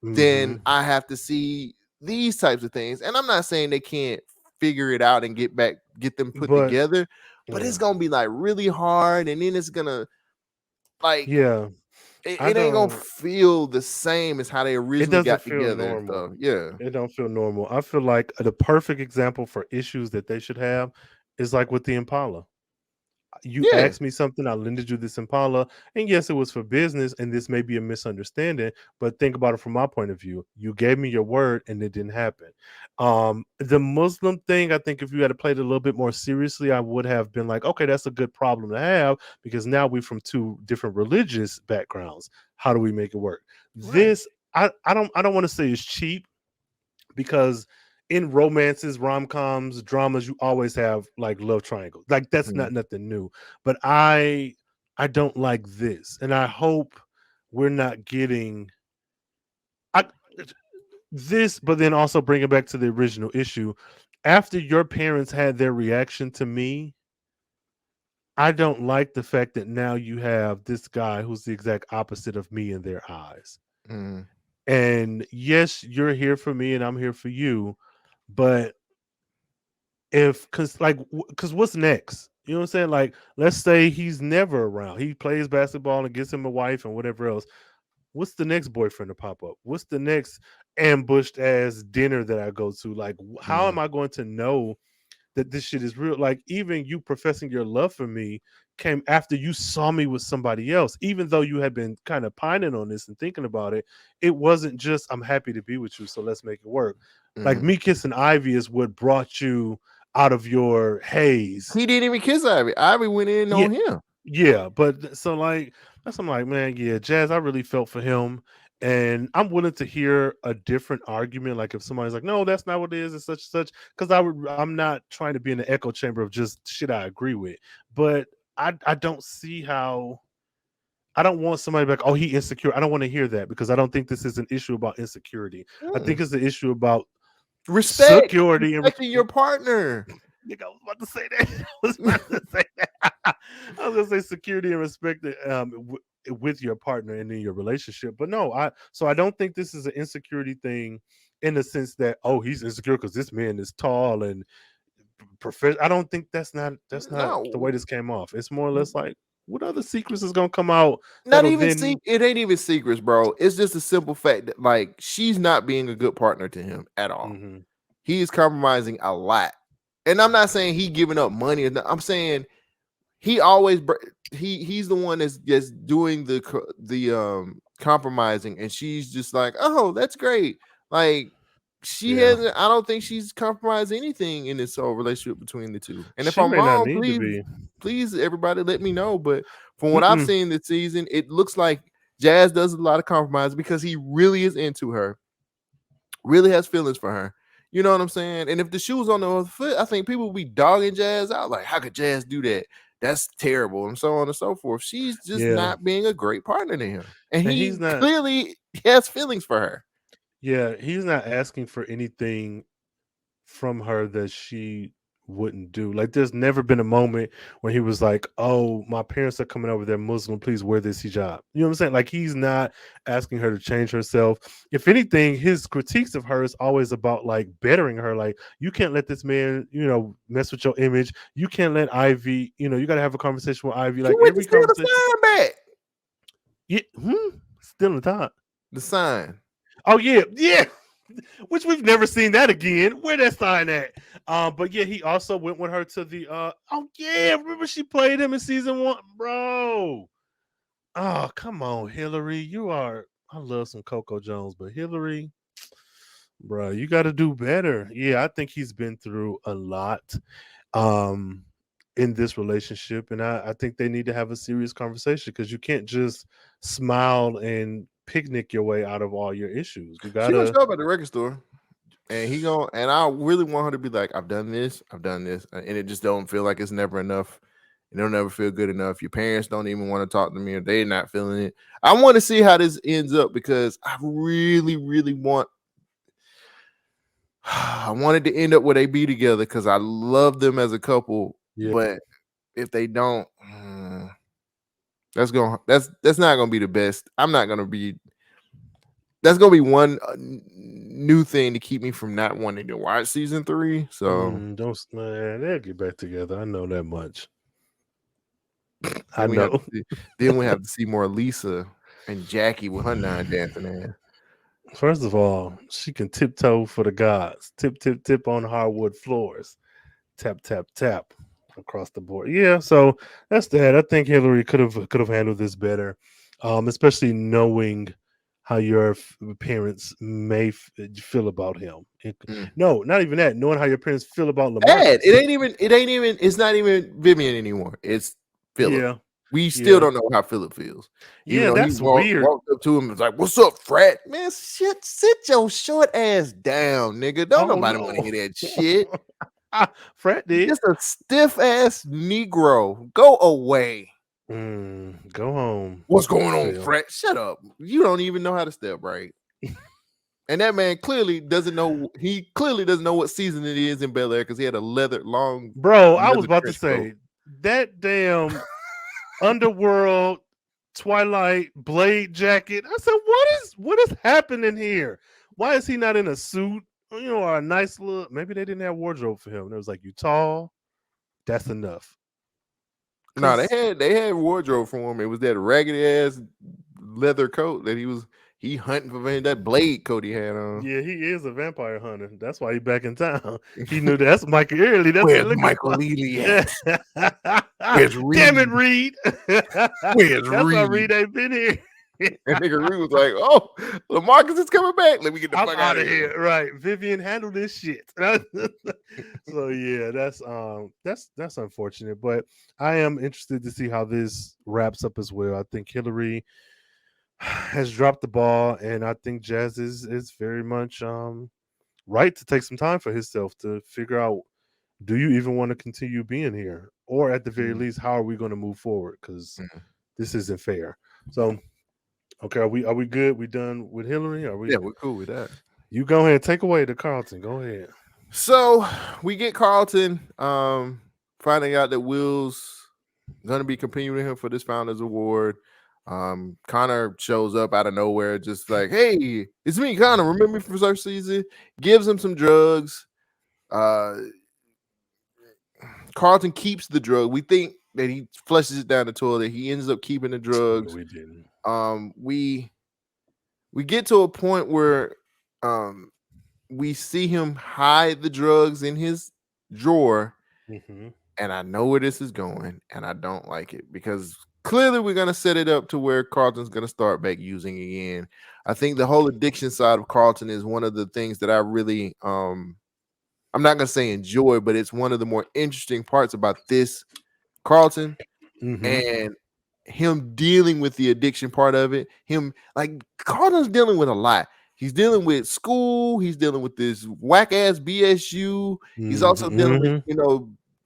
Then Mhm. I have to see these types of things. And I'm not saying they can't figure it out and get them put But together, but yeah. it's gonna be like really hard, and then it's gonna like Yeah. I it ain't gonna don't. feel the same as how they It originally doesn't got feel together and normal. stuff. Yeah. It don't feel normal. I feel like the perfect example for issues that they should have is like with the Impala. You Yeah. asked me something, I lended you this Impala, and yes, it was for business, and this may be a misunderstanding, but think about it from my point of view. You gave me your word, and it didn't happen. The Muslim thing, I think if you had played it a little bit more seriously, I would have been like, okay, that's a good problem to have because now we're from two different religious backgrounds. How do we make it work? Right. This, I don't want to say it's cheap because in romances, rom-coms, dramas, you always have like love triangles. Like that's Mhm. not nothing new. But I don't like this. And I hope we're not getting I, this, but then also bring it back to the original issue. After your parents had their reaction to me, I don't like the fact that now you have this guy who's the exact opposite of me in their eyes. Mhm. And yes, you're here for me and I'm here for you, but if because what's next, you know what I'm saying, like let's say he's never around, he plays basketball and gets him a wife and whatever else, what's the next boyfriend to pop up, what's the next ambushed as dinner that I go to, like how am Mhm. I going to know that this shit is real? Like even you professing your love for me came after you saw me with somebody else, even though you had been kind of pining on this and thinking about it. It wasn't just I'm happy to be with you, so let's make it work. Like Mhm. me kissing Ivy is what brought you out of your haze. He didn't even kiss Ivy. Ivy went in Yeah, on him. yeah, but so like that's I'm like, man, yeah, Jazz, I really felt for him. And I'm willing to hear a different argument. Like if somebody's like, no, that's not what it is, it's such and such. Because I'm not trying to be in the echo chamber of just shit I agree with. But I don't see how I don't want somebody like, oh, he insecure. I don't want to hear that because I don't think this is an issue about insecurity. I think Mm. it's an issue about Respect. security and Respecting your partner. Nigga, I was about to say that. I was about to say that. I was gonna say security and respect with your partner and in your relationship. But no, I don't think this is an insecurity thing in the sense that oh he's insecure because this man is tall and professional. I don't think that's not the No, way this came off. It's more or less like what other secrets is gonna come out not that'll even then it ain't even secrets, bro. It's just a simple fact that like she's not being a good partner to him at all. mhm, He is compromising a lot. And I'm not saying he giving up money. I'm saying he always he's the one that's just doing the compromising, and she's just like, oh, that's great. Like she yeah. hasn't. I don't think she's compromised anything in this whole relationship between the two. And if She I'm may not wrong, need to please, be. please, everybody, let me know. But from what I've Mm-mm. seen this season, it looks like Jazz does a lot of compromise because he really is into her, really has feelings for her. You know what I'm saying? And if the shoe was on the other foot, I think people would be dogging Jazz out. Like, how could Jazz do that? That's terrible, and so on and so forth. She's just Yeah. not being a great partner to him. And And he's he not clearly has feelings for her. yeah, he's not asking for anything from her that she wouldn't do. Like there's never been a moment when he was like, "Oh, my parents are coming over. They're Muslim. Please wear this hijab." You know what I'm saying? Like he's not asking her to change herself. If anything, his critiques of her is always about like bettering her. Like you can't let this man, mess with your image. You can't let Ivy. You got to have a conversation with Ivy. She Like went to every steal the conversation. sign back. Yeah, still in the top. The sign. Oh yeah, yeah. Which we've never seen that again. Where that sign at? But yeah, he also went with her to the oh yeah, remember she played him in season 1, bro. Oh, come on, Hillary. I love some Coco Jones, but Hillary, bro, you gotta do better. Yeah, I think he's been through a lot um in this relationship, and I think they need to have a serious conversation because you can't just smile and picnic your way out of all your issues. You She gonna gotta show up at the record store. And I really want her to be like, I've done this, and it just don't feel like it's never enough. It'll never feel good enough. Your parents don't even want to talk to me, or they're not feeling it. I want to see how this ends up because I really, really want. I wanted to end up where they be together because I love them as a couple. yeah. But if they don't, that's not gonna be the best. I'm not gonna be. That's gonna be one new thing to keep me from not wanting to watch season 3. So Don't man, they'll get back together. I know that much. I then we have to know. see, then we have to see more Lisa. And Jackie with her non-dancing ass. First of all, she can tiptoe for the gods. Tip, tip, tip on hardwood floors. Tap, tap, tap across the board. Yeah, so that's that. I think Hillary could have handled this better, especially knowing how your parents may feel about him. No, not even that. Knowing how your parents feel about Ed, LaMarcus. it's not even Vivian anymore. It's Philip. Yeah, We still yeah, don't know how Philip feels. Even yeah. though he That's weird. walked up to him and was like, "What's up, frat?" Man, shit, sit your short ass down, nigga. Don't Oh nobody want to no, hear that shit. Frat You're did. just a stiff ass Negro. Go away. Go home. What's going on, Phil. frat? Shut up. You don't even know how to step right. And that man clearly doesn't know. He clearly doesn't know what season it is in Bel Air because he had a long Bro, I was leather about to trench coat. say that damn underworld Twilight Blade jacket. I said, what is happening here? Why is he not in a suit? Or a nice look. Maybe they didn't have wardrobe for him. And it was like, you tall, that's enough. No, Cause they had wardrobe for him. It was that raggedy ass leather coat that he hunting for, that blade coat he had on. yeah, he is a vampire hunter. That's why he back in town. He knew that's Michael Early. That's what Where's he looking Michael for. Leely at? Where's Damn it, Reed? Reed. Where's That's why Reed? Reed ain't been here. And nigga Reed was like, "Oh, LaMarcus is coming back. Let me get the I'm fuck out out of of here." here. Right. Vivian, handle this shit. So yeah, that's unfortunate. But I am interested to see how this wraps up as well. I think Hillary has dropped the ball, and I think Jazz is very much right to take some time for himself to figure out, do you even want to continue being here? Or at the very least, how are we going to move forward? Because this isn't fair. So okay, are we good? We done with Hillary? Are we? Yeah, we're cool with that. You go ahead, take away the Carlton. Go ahead. So we get Carlton finding out that Will's gonna be continuing him for this Founders Award. Connor shows up out of nowhere, just like, "Hey, it's me, Connor. Remember me from first season?" Gives him some drugs. Carlton keeps the drug. We think that he flushes it down the toilet. He ends up keeping the drugs. We didn't. We get to a point where we see him hide the drugs in his drawer, and I know where this is going, and I don't like it because clearly we're gonna set it up to where Carlton's gonna start back using again. I think the whole addiction side of Carlton is one of the things that I really I'm not gonna say enjoy, but it's one of the more interesting parts about this Carlton and him dealing with the addiction part of it. Him, like, Carlton's dealing with a lot. He's dealing with school. He's dealing with this whack ass BSU. He's also dealing with,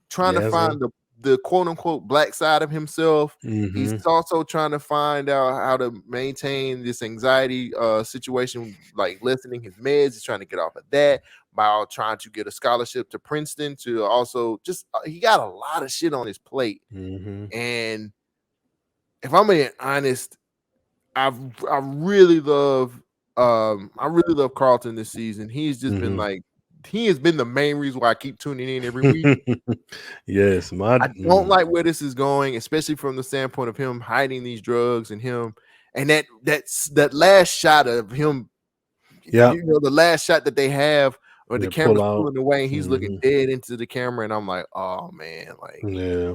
trying to find the quote unquote black side of himself. He's also trying to find out how to maintain this anxiety situation, like lessening his meds. He's trying to get off of that while trying to get a scholarship to Princeton to also just he got a lot of shit on his plate. And if I'm being honest, I really love Carlton this season. He's just been like, he has been the main reason why I keep tuning in every week. Yes, I don't like where this is going, especially from the standpoint of him hiding these drugs and him and that last shot of him. Yeah, the last shot that they have, or the camera's pulling away, and he's looking dead into the camera, and I'm like, oh man, like, yeah.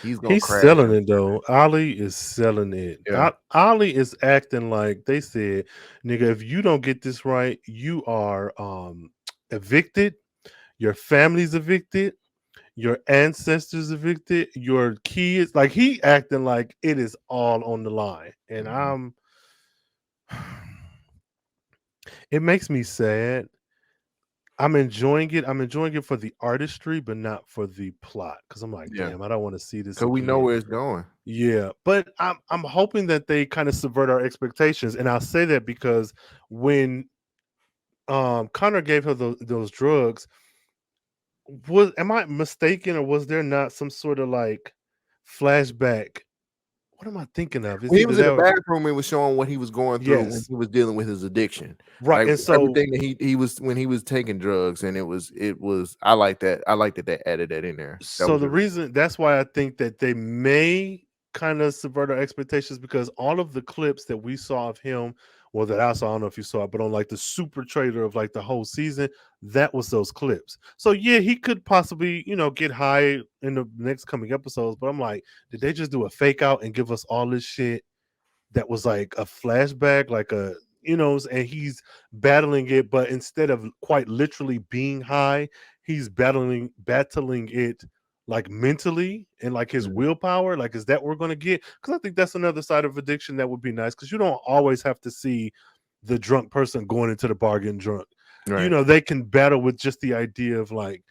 he's crash. Selling it though. Ali is selling it. Yeah. Ali is acting like they said, nigga, if you don't get this right, you are evicted. Your family's evicted. Your ancestors evicted. Your kids. Like, he acting like it is all on the line. And it makes me sad. I'm enjoying it. I'm enjoying it for the artistry, but not for the plot. Because I'm like, damn, I don't want to see this. Because we know where it's going. Yeah, but I'm hoping that they kind of subvert our expectations, and I'll say that because when Connor gave her those drugs, am I mistaken, or was there not some sort of like flashback? What am I thinking of? When he was in the bathroom, it was showing what he was going through when Yes. he was dealing with his addiction. Right. Like, And so everything that he was when he was taking drugs, and it was I like that. I like that they added that in there. so the reason that's why I think that they may kind of subvert our expectations because all of the clips that we saw of him, well, that I saw, I don't know if you saw it, but on like the super trailer of like the whole season, that was those clips. So yeah, he could possibly, get high in the next coming episodes, but I'm like, did they just do a fake out and give us all this shit that was like a flashback, like and he's battling it, but instead of quite literally being high, he's battling it like mentally and like his Mhm. willpower. Like, is that what we're gonna get? Because I think that's another side of addiction that would be nice because you don't always have to see the drunk person going into the bar getting drunk. Right. They can battle with just the idea of like,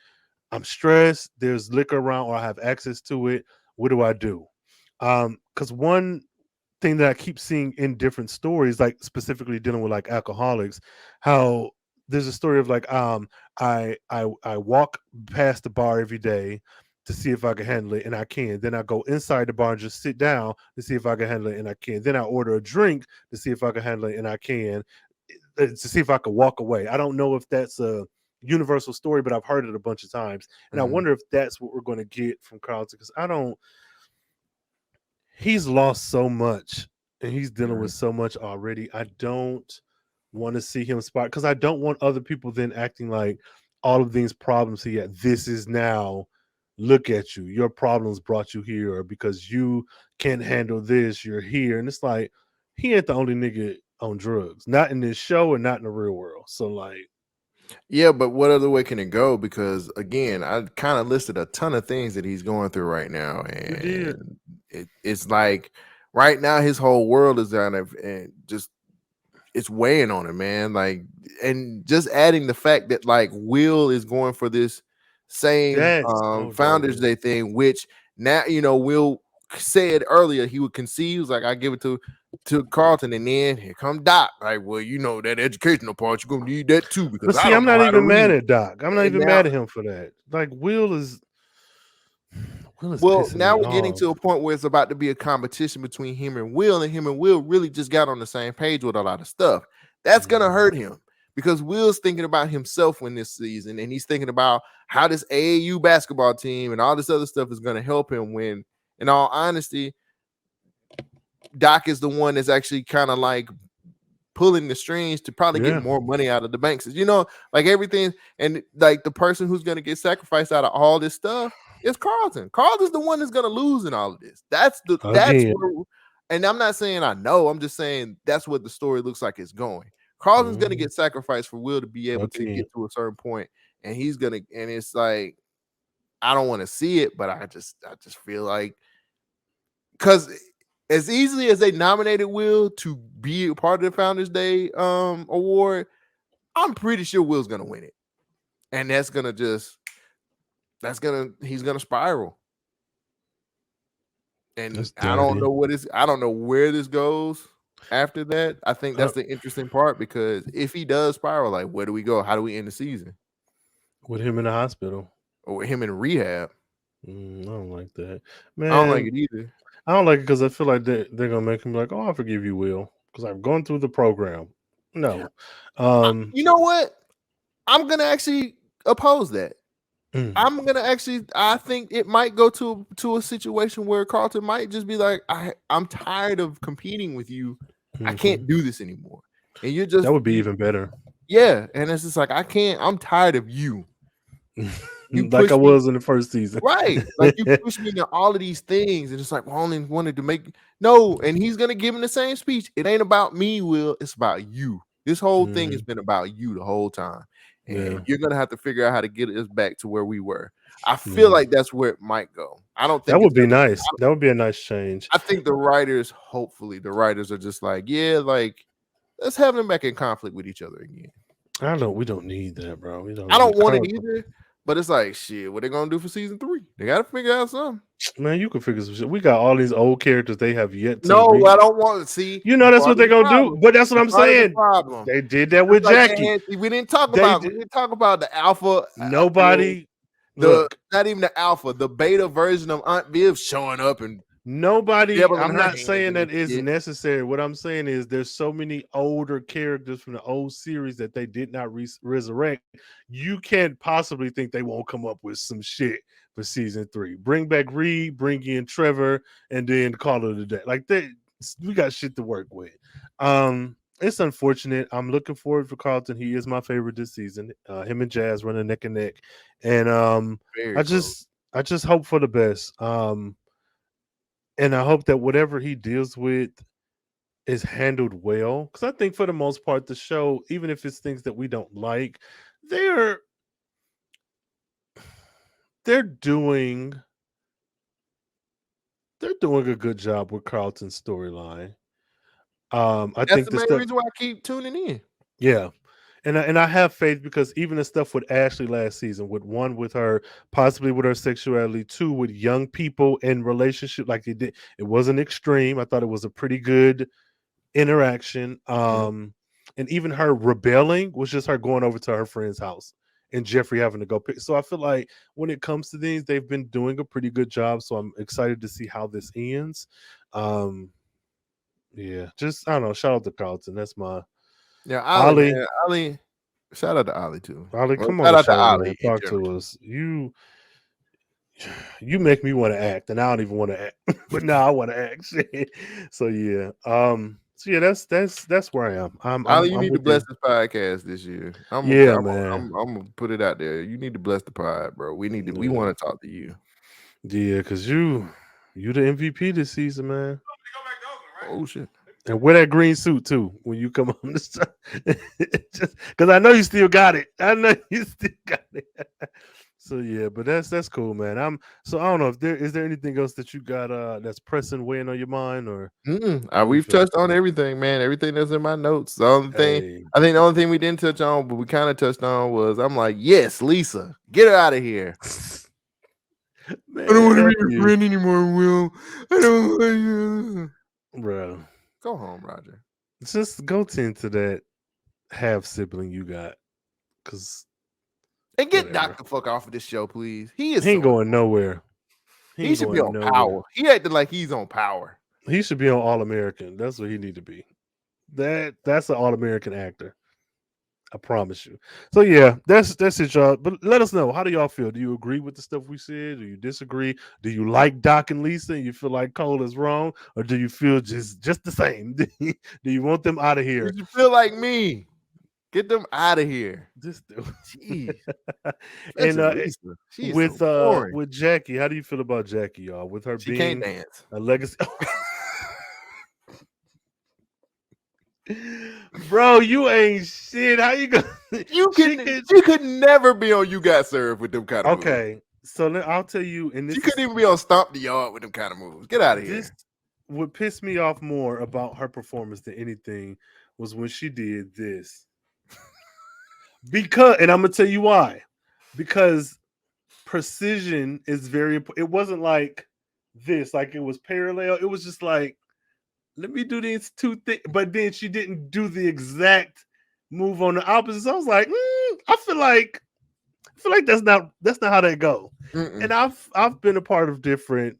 I'm stressed, there's liquor around, or I have access to it. What do I do? Because one thing that I keep seeing in different stories, like specifically dealing with like alcoholics, how there's a story of like I walk past the bar every day to see if I can handle it and I can. Then I go inside the bar and just sit down to see if I can handle it and I can. Then I order a drink to see if I can handle it and I can, to see if I can walk away. I don't know if that's a universal story, but I've heard it a bunch of times. And I Mhm. wonder if that's what we're going to get from Carlton because I don't he's lost so much and he's dealing with Mhm. so much already. I don't want to see him spot because I don't want other people then acting like all of these problems he had. This is now, look at you. Your problems brought you here, or because you can't handle this, you're here. And it's like he ain't the only nigga on drugs, not in this show and not in the real world. So like, Yeah, but what other way can it go? Because again, I kind of listed a ton of things that he's going through right now, you did. and it's like right now his whole world is down there, and just it's weighing on him, man. Like, and just adding the fact that like Will is going for this same That's so Founders dirty. Day thing, which now Will said earlier he would concede. He was like, I give it to Carlton, and then here come Doc. Like, well, that educational part, you're gonna need that too, because But I see, I'm don't know not how to even mad read. at Doc. I'm not And even now mad at him for that. Like Will is Well, pissing now me we're getting off. to a point where it's about to be a competition between him and Will really just got on the same page with a lot of stuff. That's gonna Mhm. hurt him because Will's thinking about himself when this season, and he's thinking about how this AAU basketball team and all this other stuff is gonna help him when, in all honesty, Doc is the one that's actually kind of like pulling the strings to probably get Yeah. more money out of the banks. Like everything, and like the person who's gonna get sacrificed out of all this stuff is Carlton. Carlton's the one that's gonna lose in all of this. That's Again. where, and I'm not saying I know, I'm just saying that's what the story looks like it's going. Carlton's gonna Mhm. get sacrificed for Will to be able to Again. get to a certain point, and and it's like I don't want to see it, but I just feel like because as easily as they nominated Will to be a part of the Founders Day award, I'm pretty sure Will's gonna win it. And he's gonna spiral. And That's dirty. I don't know where this goes after that. I think Uh, that's the interesting part because if he does spiral, like where do we go? How do we end the season? with him in the hospital. Or with him in rehab? I don't like that. I don't like Man, it either. I don't like it because I feel like they're going to make him like, oh, I forgive you, Will, because I've gone through the program. No. Um, You know what? I'm gonna actually oppose that. mm, I think it might go to a situation where Carlton might just be like, I'm tired of competing with you. I mhm. can't do this anymore. And That would be even better. yeah. And it's just like, I'm tired of you. You Like I push me was in the first season. right. Like you push me into all of these things. And it's like, well, I only wanted to make no, and he's gonna give him the same speech. It ain't about me, Will. It's about you. This whole thing has Mhm. been about you the whole time. And Yeah. you're gonna have to figure out how to get us back to where we were. I feel Yeah. like that's where it might go. I don't That think would it's be ever. nice. That would be a nice change. I think the writers, hopefully, the writers are just like, yeah, like let's have them back in conflict with each other again. I don't. We don't need that, bro. We I don't don't need want it Carlton. either, but it's like shit. What they gonna do for season 3? They gotta figure out something. Man, you can figure some shit. We got all these old characters they have yet to No, reach. I don't want to see. You know You that's part what of they're the gonna do. problem. But that's what You I'm part of the saying. problem. They did that Just with like they Jackie. had. They We did. didn't talk about the alpha. Nobody. The Look, not even the alpha, the beta version of Aunt Viv showing up and nobody. devil in I'm her not hands saying and that is shit. necessary. What I'm saying is there's so many older characters from the old series that they did not resurrect. You can't possibly think they won't come up with some shit for season 3. Bring back Reed, bring in Trevor, and then call it a day. Like that, we got shit to work with. It's unfortunate. I'm looking forward for Carlton. He is my favorite this season. Him and Jazz running neck and neck, and I Very close. just I just hope for the best. And I hope that whatever he deals with is handled well. Because I think for the most part, the show, even if it's things that we don't like, they're they're doing they're doing a good job with Carlton's storyline. I That's think the the main stuff, reason why I keep tuning in. yeah, and I have faith because even the stuff with Ashley last season, with one with her, possibly with her sexuality, two with young people in relationship, like it wasn't extreme. I thought it was a pretty good interaction. And even her rebelling was just her going over to her friend's house and Jeffrey having to go pick. So I feel like when it comes to these, they've been doing a pretty good job. So I'm excited to see how this ends. Um, yeah, just I don't know. Shout out to Carlton. That's my Yeah, Ollie, Ollie. man. Ollie, shout out to Ollie too. Ollie, Well, come on shout the out to show, Ollie man. in Talk general. to us. You make me want to act, and I don't even want to act, but now I want to act. Shit. So yeah, so yeah, that's where I am. I'm Ollie, I'm you I'm need to with bless you. this podcast this year. Yeah, man. I'm gonna put it out there. You need to bless the pod, bro. We Yeah, want to talk to you. yeah, because you the MVP this season, man. Oh shit. And wear that green suit too when you come on the show. Just because I know you still got it. I know you still got it. So yeah, but that's cool, man. So I don't know if there anything else that you got that's pressing weighing on your mind or how you We've feeling? touched on everything, man. Everything that's in my notes. The only thing Hey, I think the only thing we didn't touch on, but we kind of touched on was I'm like, yes, Lisa, get her out of here. I don't man, want to F be your you, friend anymore, Will. I don't want you. bro. Go home, Roger. Just go tend to that half sibling you got, cause And get Doc whatever. the fuck off of this show, please. He is He ain't so going nowhere. He he ain't should be going on nowhere. power. He acted like he's on power. He should be on All American. That's what he need to be. That's an All American actor. I promise you. So yeah, that's it, y'all. But let us know. How do y'all feel? Do you agree with the stuff we said? Do you disagree? Do you like Doc and Lisa and you feel like Cole is wrong? Or do you feel just the same? Do you want them out of You here? should feel like me. Get them out of here. This dude. Jeez. And Especially Lisa. She is so boring. with Jackie, how do you feel about Jackie, y'all? With her She can't being dance. a legacy. Bro, you ain't shit. How you gonna she could She could never be on You Got Served with them kind of moves. okay. So I'll tell you, and She this couldn't is even be on Stomp the Yard with them kind of moves. Get out of this here. what pissed me off more about her performance than anything was when she did this. Because, and I'm gonna tell you why. Because precision is very important. It wasn't like this, like it was parallel. It was just like, let me do these two things. But then she didn't do the exact move on the opposite. So I was like, I feel like that's not how they go. Mm-mm. And I've been a part of different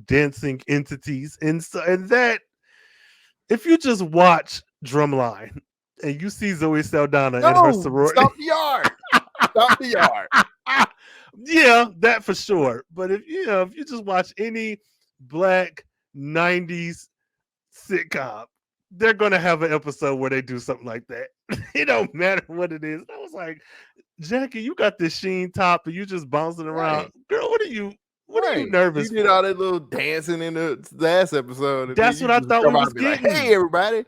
dancing entities, and so and that if you just watch Drumline and you see Zoe Saldana and her No, sorority, Stomp the Yard. Stomp the Yard. yeah, that for sure. But if you just watch any black '90s sitcom, they're gonna have an episode where they do something like that. It don't matter what it is. I was like, Jackie, you got this sheen top and you just bouncing around, Right. girl. What are you Right. You nervous did for? all that little dancing in the last episode, and then That's you what I just thought we come out was and be like, getting. hey, everybody.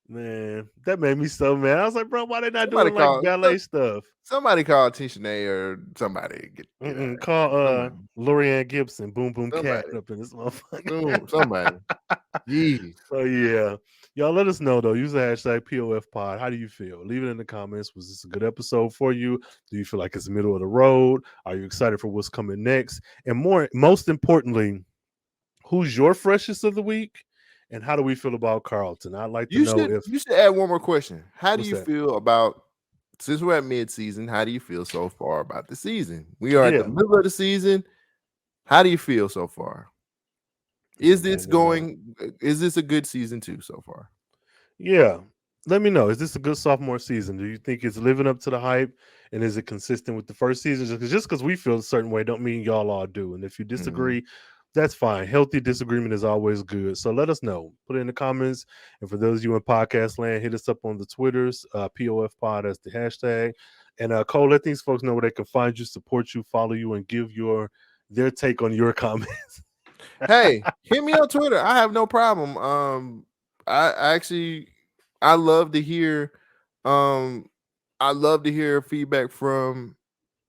Man, that made me so mad. I was like, bro, why they not Somebody doing like call ballet stuff? somebody call Tishanay or somebody get out. Call Somebody. Lorianne Gibson, Boom Boom Cat Somebody. up in this motherfucker. Somebody. Jeez. So yeah, y'all let us know though. Use the hashtag POF Pod. How do you feel? Leave it in the comments. Was this a good episode for you? Do you feel like it's the middle of the road? Are you excited for what's coming next? And most importantly, who's your freshest of the week? And how do we feel about Carlton? I'd like to know if You should add one more question. How do what's you that? feel about since we're at mid-season, how do you feel so far about the season? We are at the Yeah. middle of the season. How do you feel so far? Is this And is this a good season too so far? yeah. let me know. Is this a good sophomore season? Do you think it's living up to the hype, and is it consistent with the first season? Just because we feel a certain way, don't mean y'all all do. And if you Mhm. disagree, that's fine. Healthy disagreement is always good. So let us know. Put it in the comments. And for those of you in podcast land, hit us up on the Twitters. POF Pod as the hashtag. And Cole, let these folks know where they can find you, support you, follow you, and give their take on your comments. Hey, hit me on Twitter. I have no problem. I actually I love to hear um I love to hear feedback from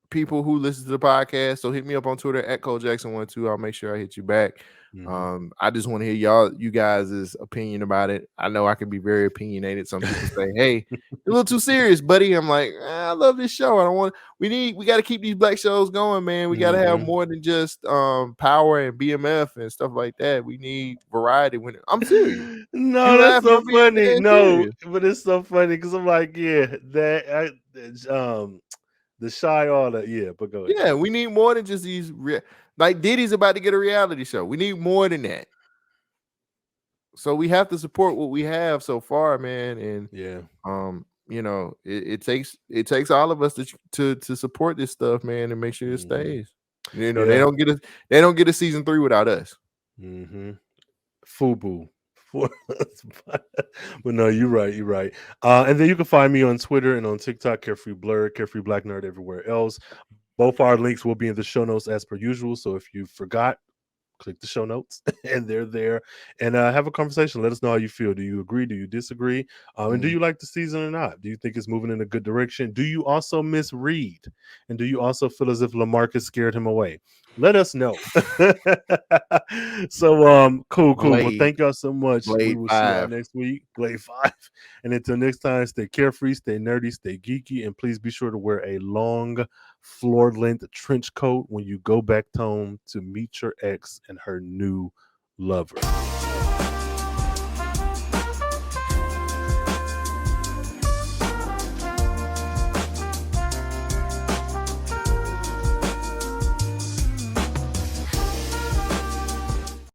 people who listen to the podcast. So hit me up on Twitter at Cole Jackson12. I'll make sure I hit you back. Mhm. I just want to hear you guys' opinion about it. I know I can be very opinionated. Some people say, "Hey, you're a little too serious, buddy." I'm like, I love this show. I don't want. We got to keep these black shows going, man. We got to have Mhm. more than just Power and BMF and stuff like that. We need variety. When I'm serious, No, you that's laughing? so I'm being funny. dead No, serious. but it's so funny because I'm like, yeah, the shy order, yeah. But go ahead. Yeah, we need more than just these. Like Diddy's about to get a reality show. We need more than that. So we have to support what we have so far, man. And Yeah. it takes all of us to support this stuff, man, and make sure it Hmm. stays. You know, Yeah. they don't get a season 3 without us. Hmm. Fubu. For us. But no, you're right. You're right. And then you can find me on Twitter and on TikTok, Carefree Blur, Carefree Black Nerd, everywhere else. Both our links will be in the show notes as per usual. So if you forgot, click the show notes and they're there, and have a conversation. Let us know how you feel. Do you agree? Do you disagree? And do Mm. you like the season or not? Do you think it's moving in a good direction? Do you also miss Reed? And do you also feel as if Lamarcus scared him away? Let us know. So cool. Well, Blade, thank y'all so much. We Blade will see y'all 5. next week. Blade 5. And until next time, stay carefree, stay nerdy, stay geeky, and please be sure to wear a long floor length trench coat when you go back home to meet your ex and her new lover.